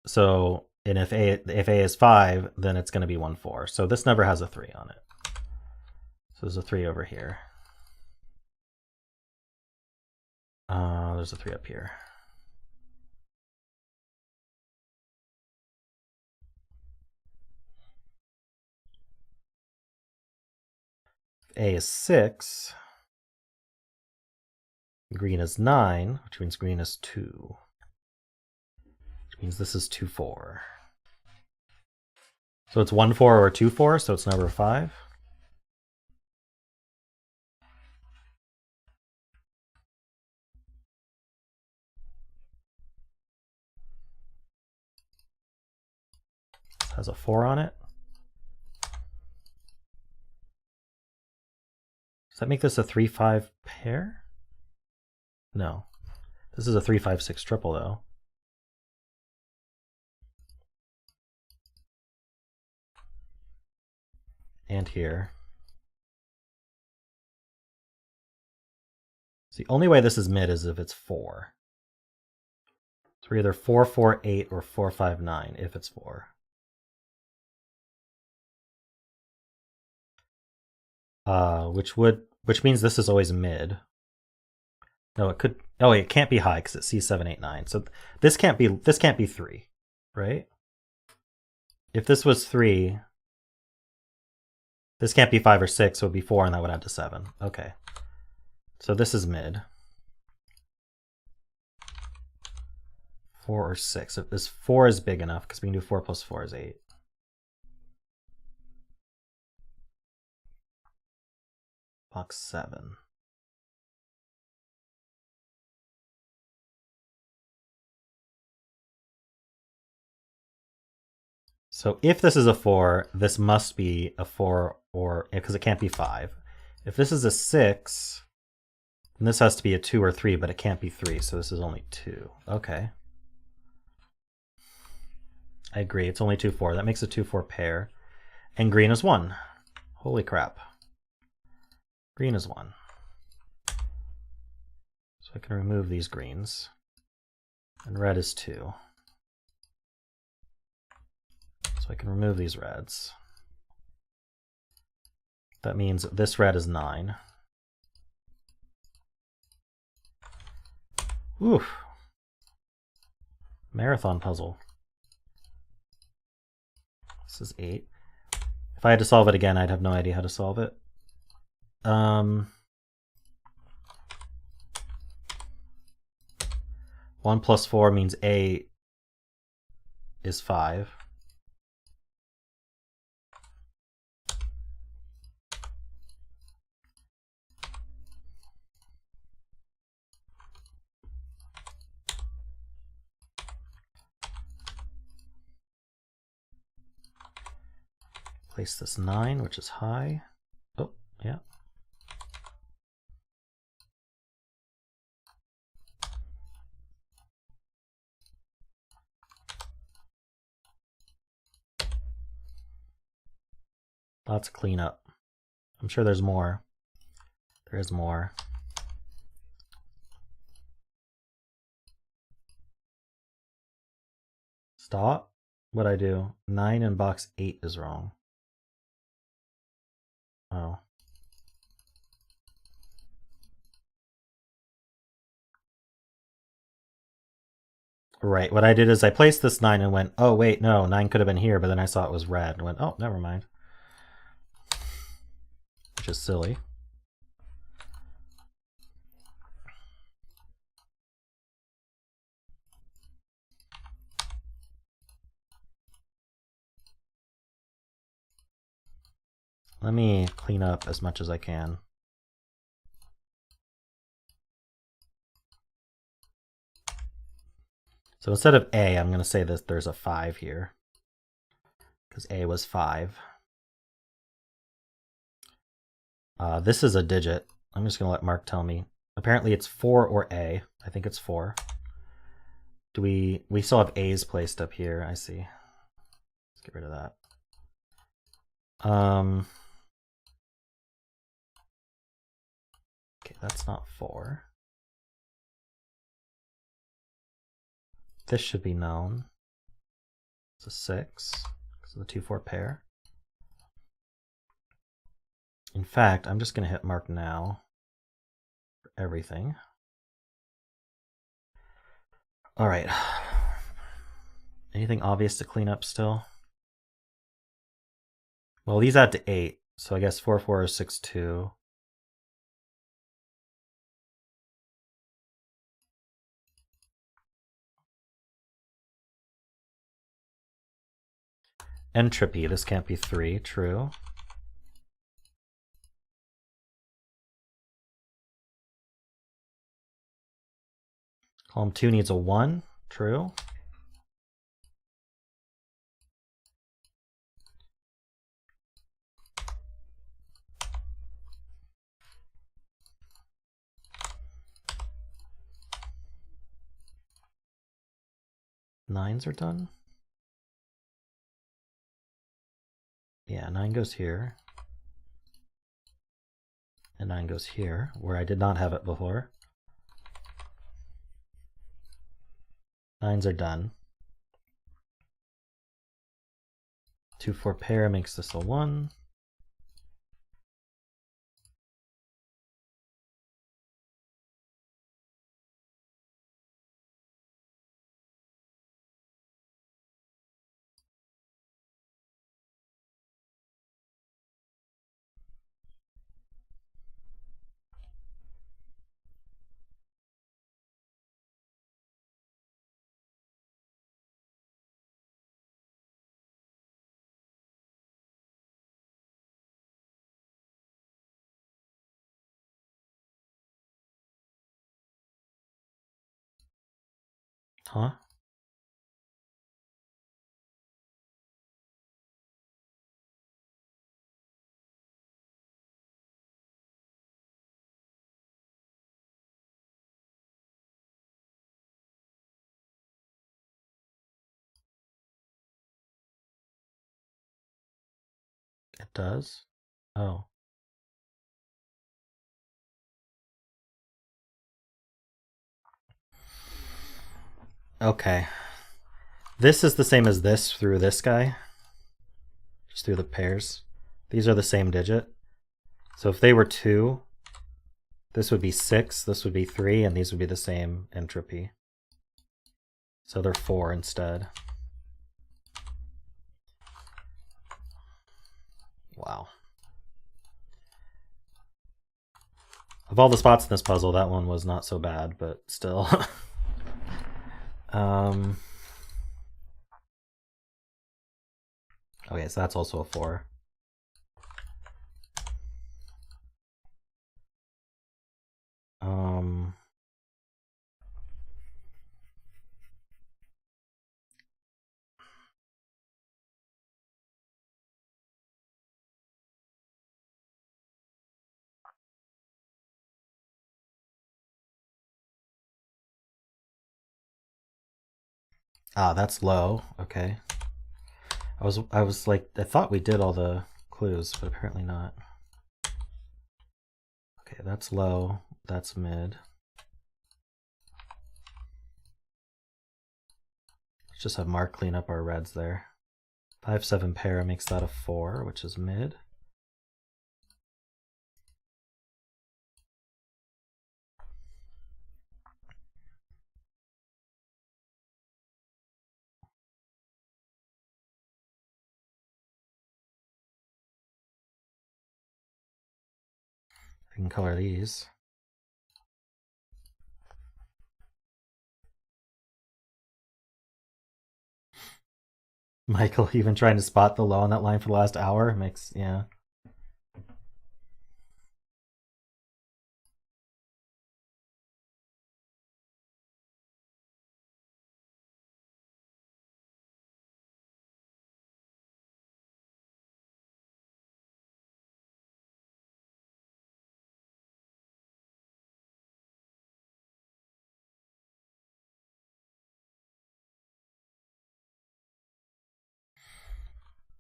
So, and if A is 5, then it's going to be 1, 4. So this never has a 3 on it. So there's a 3 over here. There's a 3 up here. If A is 6, green is 9, which means green is 2. Which means this is 2, 4. So it's 1, 4 or 2, 4, so it's number 5. Has a 4 on it. Does that make this a 3, 5 pair? No. This is a 3, 5, 6 triple though. And here. So the only way this is mid is if it's 4. So we're either 4, 4, 8 or 4, 5, 9 if it's 4. Which means this is always mid. No, it could. Oh, it can't be high because it's C7, 8, 9. So this can't be 3, right? If this was 3, this can't be 5 or 6, so it would be 4, and that would add to 7. Okay. So this is mid. 4 or 6. If this 4 is big enough, because we can do 4 plus 4 is 8. Box 7. So if this is a 4, this must be a 4, or because it can't be 5. If this is a 6, then this has to be a 2 or 3, but it can't be 3, so this is only 2. Okay. I agree, it's only 2, 4. That makes a 2, 4 pair. And green is 1. Holy crap. Green is 1. So I can remove these greens. And red is 2. So I can remove these reds. That means this red is 9. Oof. Marathon puzzle. This is 8. If I had to solve it again, I'd have no idea how to solve it. 1 plus 4 means A is 5. Place this 9, which is high. Oh, yeah. Lots of cleanup. I'm sure there's more. There is more. Stop. What'd I do? 9 in box 8 is wrong. Oh. Right, what I did is I placed this 9 and went, oh wait, no, 9 could have been here, but then I saw it was red and went, oh, never mind. Which is silly. Let me clean up as much as I can. So instead of A, I'm going to say that there's a 5 here, because A was 5. This is a digit. I'm just going to let Mark tell me. Apparently it's 4 or A. I think it's 4. Do we still have A's placed up here? I see. Let's get rid of that. Okay, that's not 4. This should be known. It's a 6 because of the 2-4 pair. In fact, I'm just going to hit mark now for everything. All right. Anything obvious to clean up still? Well, these add to 8, so I guess 4, 4 is 6, 2. Entropy, this can't be 3, true. Column 2 needs a 1, true. Nines are done. Yeah, 9 goes here. And 9 goes here, where I did not have it before. 9s are done. 2, 4 pair makes this a 1. Huh? It does? Oh. Okay. This is the same as this through this guy. Just through the pairs. These are the same digit. So if they were 2, this would be 6, this would be 3, and these would be the same entropy. So they're 4 instead. Wow. Of all the spots in this puzzle, that one was not so bad, but still. Okay, so that's also a 4. Ah, that's low. Okay. I was like, I thought we did all the clues, but apparently not. Okay, that's low. That's mid. Let's just have Mark clean up our reds there. 5, 7 pair makes that a 4, which is mid. I can color these. Michael even trying to spot the low on that line for the last hour makes, yeah.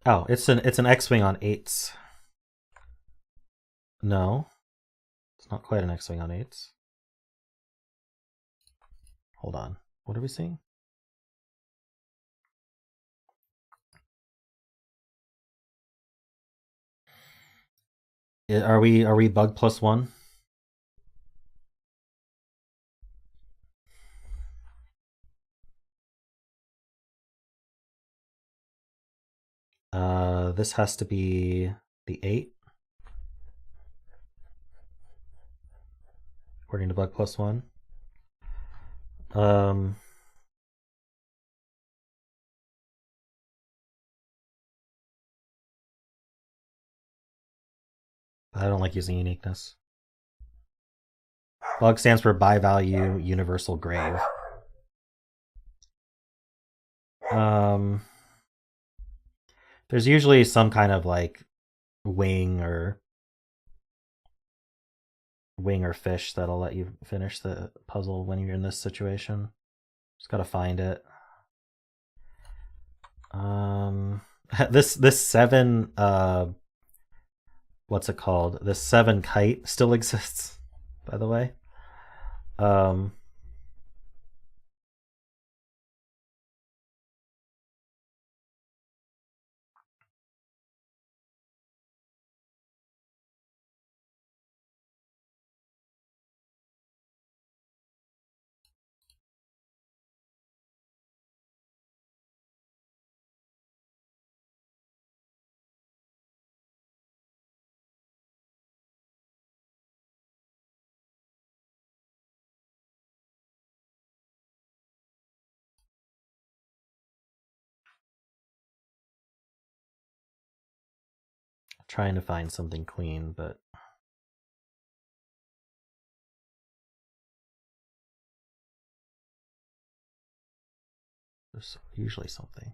Oh, it's an X-wing on 8s. No, it's not quite an X-wing on 8s. Hold on, what are we seeing? Are we bug +1? This has to be the 8. According to bug +1. I don't like using uniqueness. Bug stands for by value universal grave. There's usually some kind of like wing or fish that'll let you finish the puzzle when you're in this situation. Just gotta find it. This 7 what's it called? This 7 kite still exists, by the way. Trying to find something clean, but there's usually something.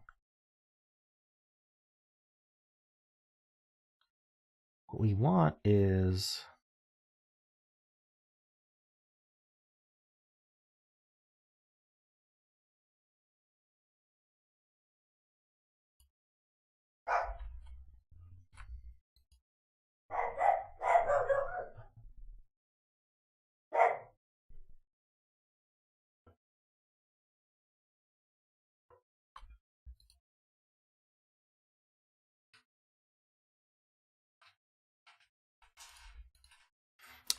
What we want is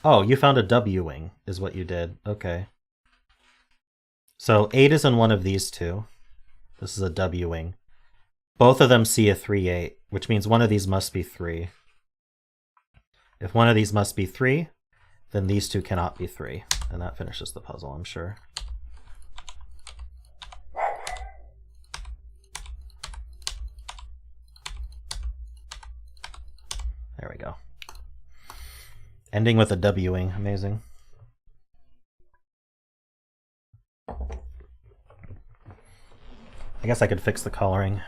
oh, you found a W wing, is what you did. Okay. So 8 is in one of these two. This is a W wing. Both of them see a 3-8, which means one of these must be 3. If one of these must be 3, then these two cannot be 3. And that finishes the puzzle, I'm sure. There we go. Ending with a W wing, amazing. I guess I could fix the coloring.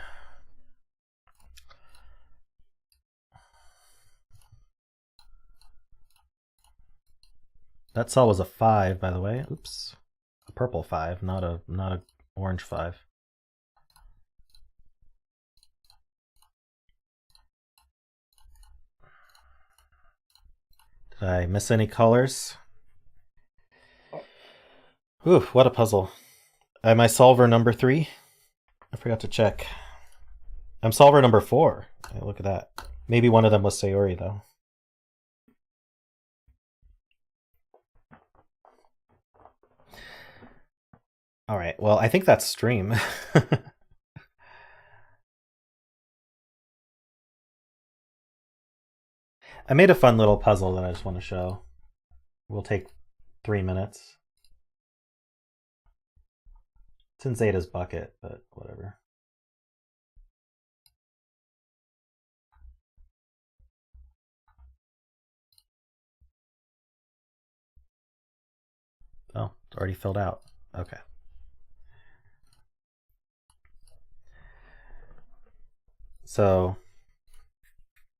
That cell was a 5, by the way. Oops. A purple 5, not a orange 5. Did I miss any colors? Oof, what a puzzle. Am I solver number 3? I forgot to check. I'm solver number 4. Hey, look at that. Maybe one of them was Sayori, though. All right, well, I think that's stream. I made a fun little puzzle that I just want to show. We'll take 3 minutes. It's in Zeta's bucket, but whatever. Oh, it's already filled out. Okay. So,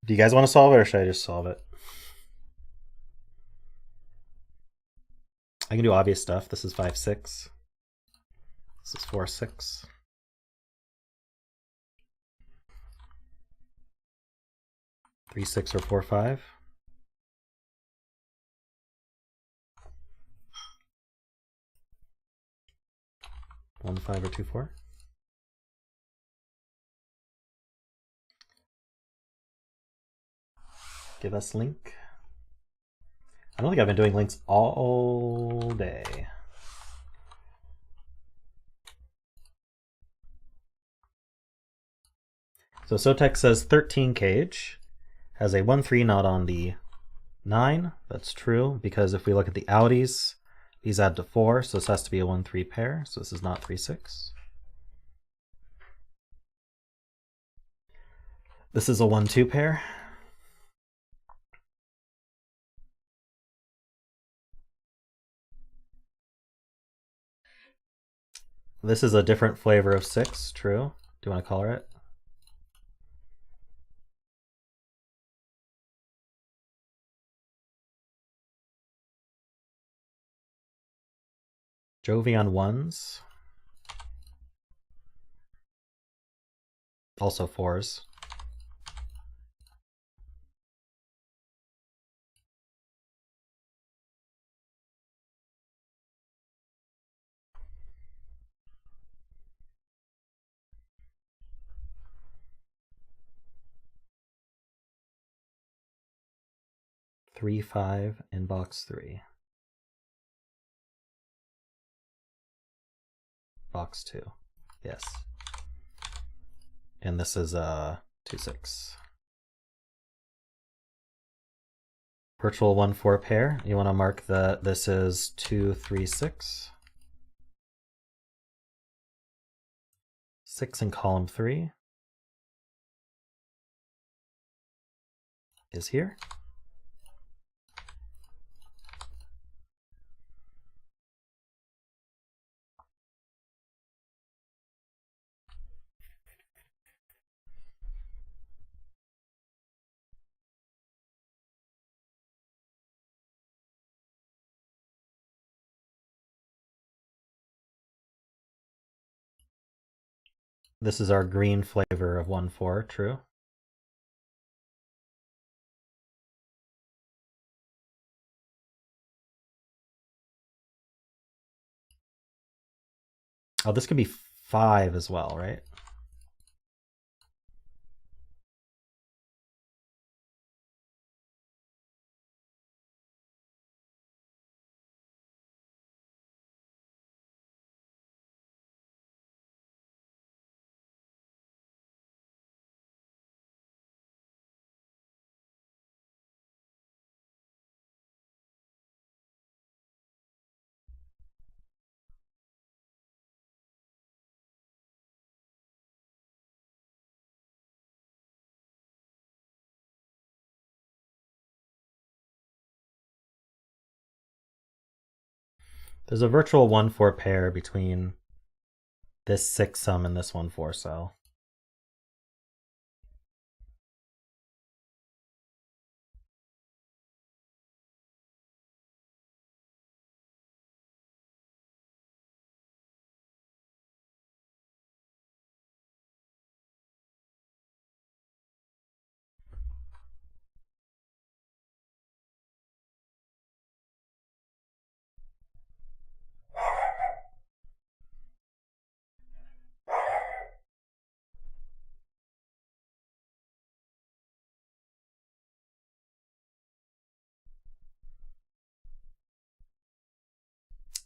do you guys want to solve it, or should I just solve it? I can do obvious stuff. This is 5-6. This is 4-6. 3-6 or 4-5. One 5 or 2-4. Give us link. I don't think I've been doing links all day. So Sotek says 13 cage has a 1-3 not on the 9. That's true because if we look at the outies, these add to 4, so this has to be a 1-3 pair. So this is not 3-6. This is a 1-2 pair. This is a different flavor of 6, true. Do you want to color it? Jovi on 1s. Also 4s. Three, 5 in box 3. Box 2. Yes. And this is a 2-6. Virtual 1-4 pair. You want to mark that this is 2-3-6. 6 in column 3 is here. This is our green flavor of 1-4, true. Oh, this could be 5 as well, right? There's a virtual 1-4 pair between this 6 sum and this 1-4 cell.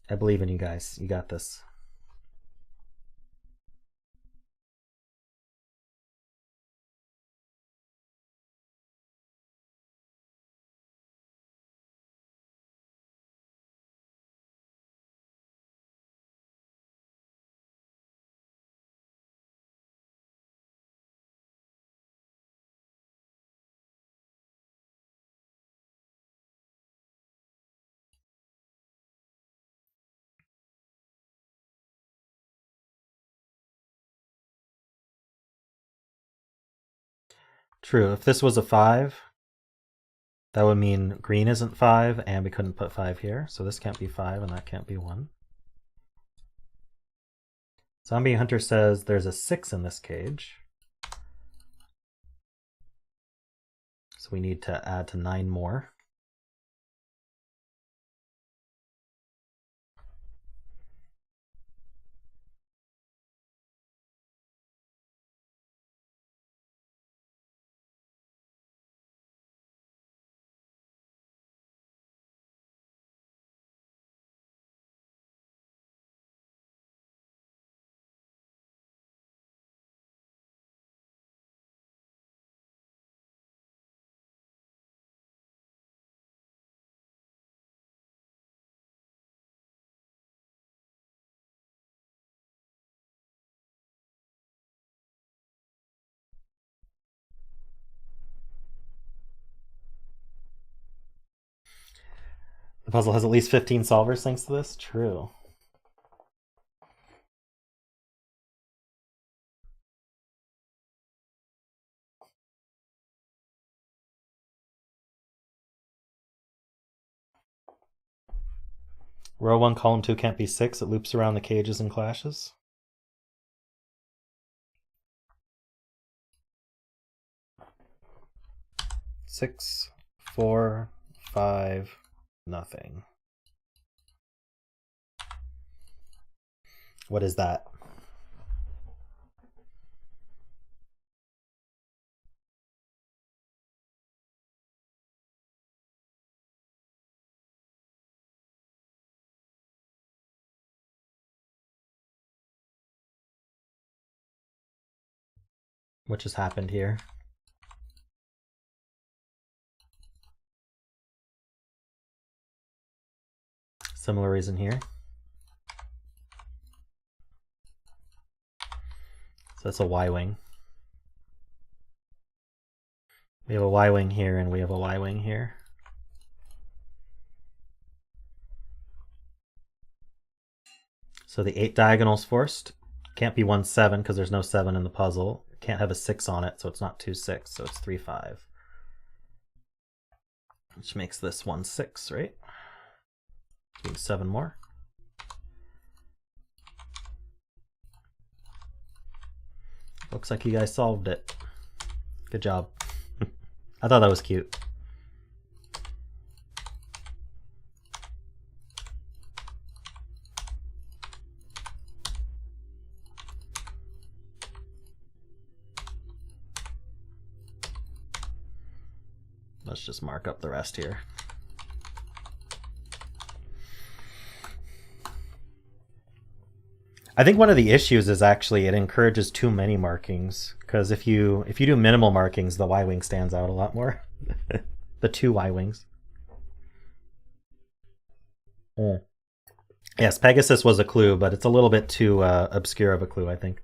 I believe in you guys. You got this. True. If this was a 5, that would mean green isn't 5, and we couldn't put 5 here. So this can't be 5, and that can't be 1. Zombie Hunter says there's a 6 in this cage. So we need to add to 9 more. The puzzle has at least 15 solvers thanks to this? True. Row 1, column 2 can't be 6. It loops around the cages and clashes. Six, 4, 5, nothing. What is that? What just happened here? Similar reason here. So that's a Y-wing. We have a Y-wing here and we have a Y-wing here. So the 8 diagonals forced. Can't be 1, 7 because there's no 7 in the puzzle. Can't have a 6 on it, so it's not 2, 6, so it's 3, 5. Which makes this 1, 6, right? So 7 more. Looks like you guys solved it. Good job. I thought that was cute. Let's just mark up the rest here. I think one of the issues is actually it encourages too many markings, because if you do minimal markings, the Y-wing stands out a lot more. The 2 Y-wings. Yes, Pegasus was a clue, but it's a little bit too obscure of a clue, I think.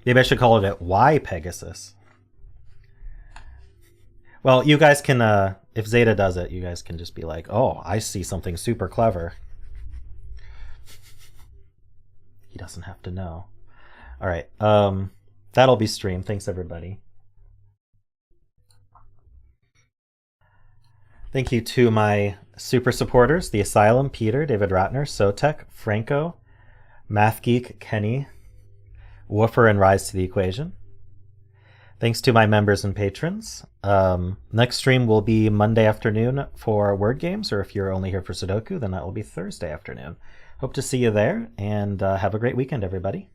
Maybe I should call it Why Pegasus. Well, you guys can, if Zeta does it, you guys can just be like, oh, I see something super clever. He doesn't have to know. All right, that'll be streamed. Thanks, everybody. Thank you to my super supporters, The Asylum, Peter, David Ratner, Sotek, Franco, Math Geek, Kenny, Woofer, and Rise to the Equation. Thanks to my members and patrons. Next stream will be Monday afternoon for word games, or if you're only here for Sudoku, then that will be Thursday afternoon. Hope to see you there, and have a great weekend, everybody.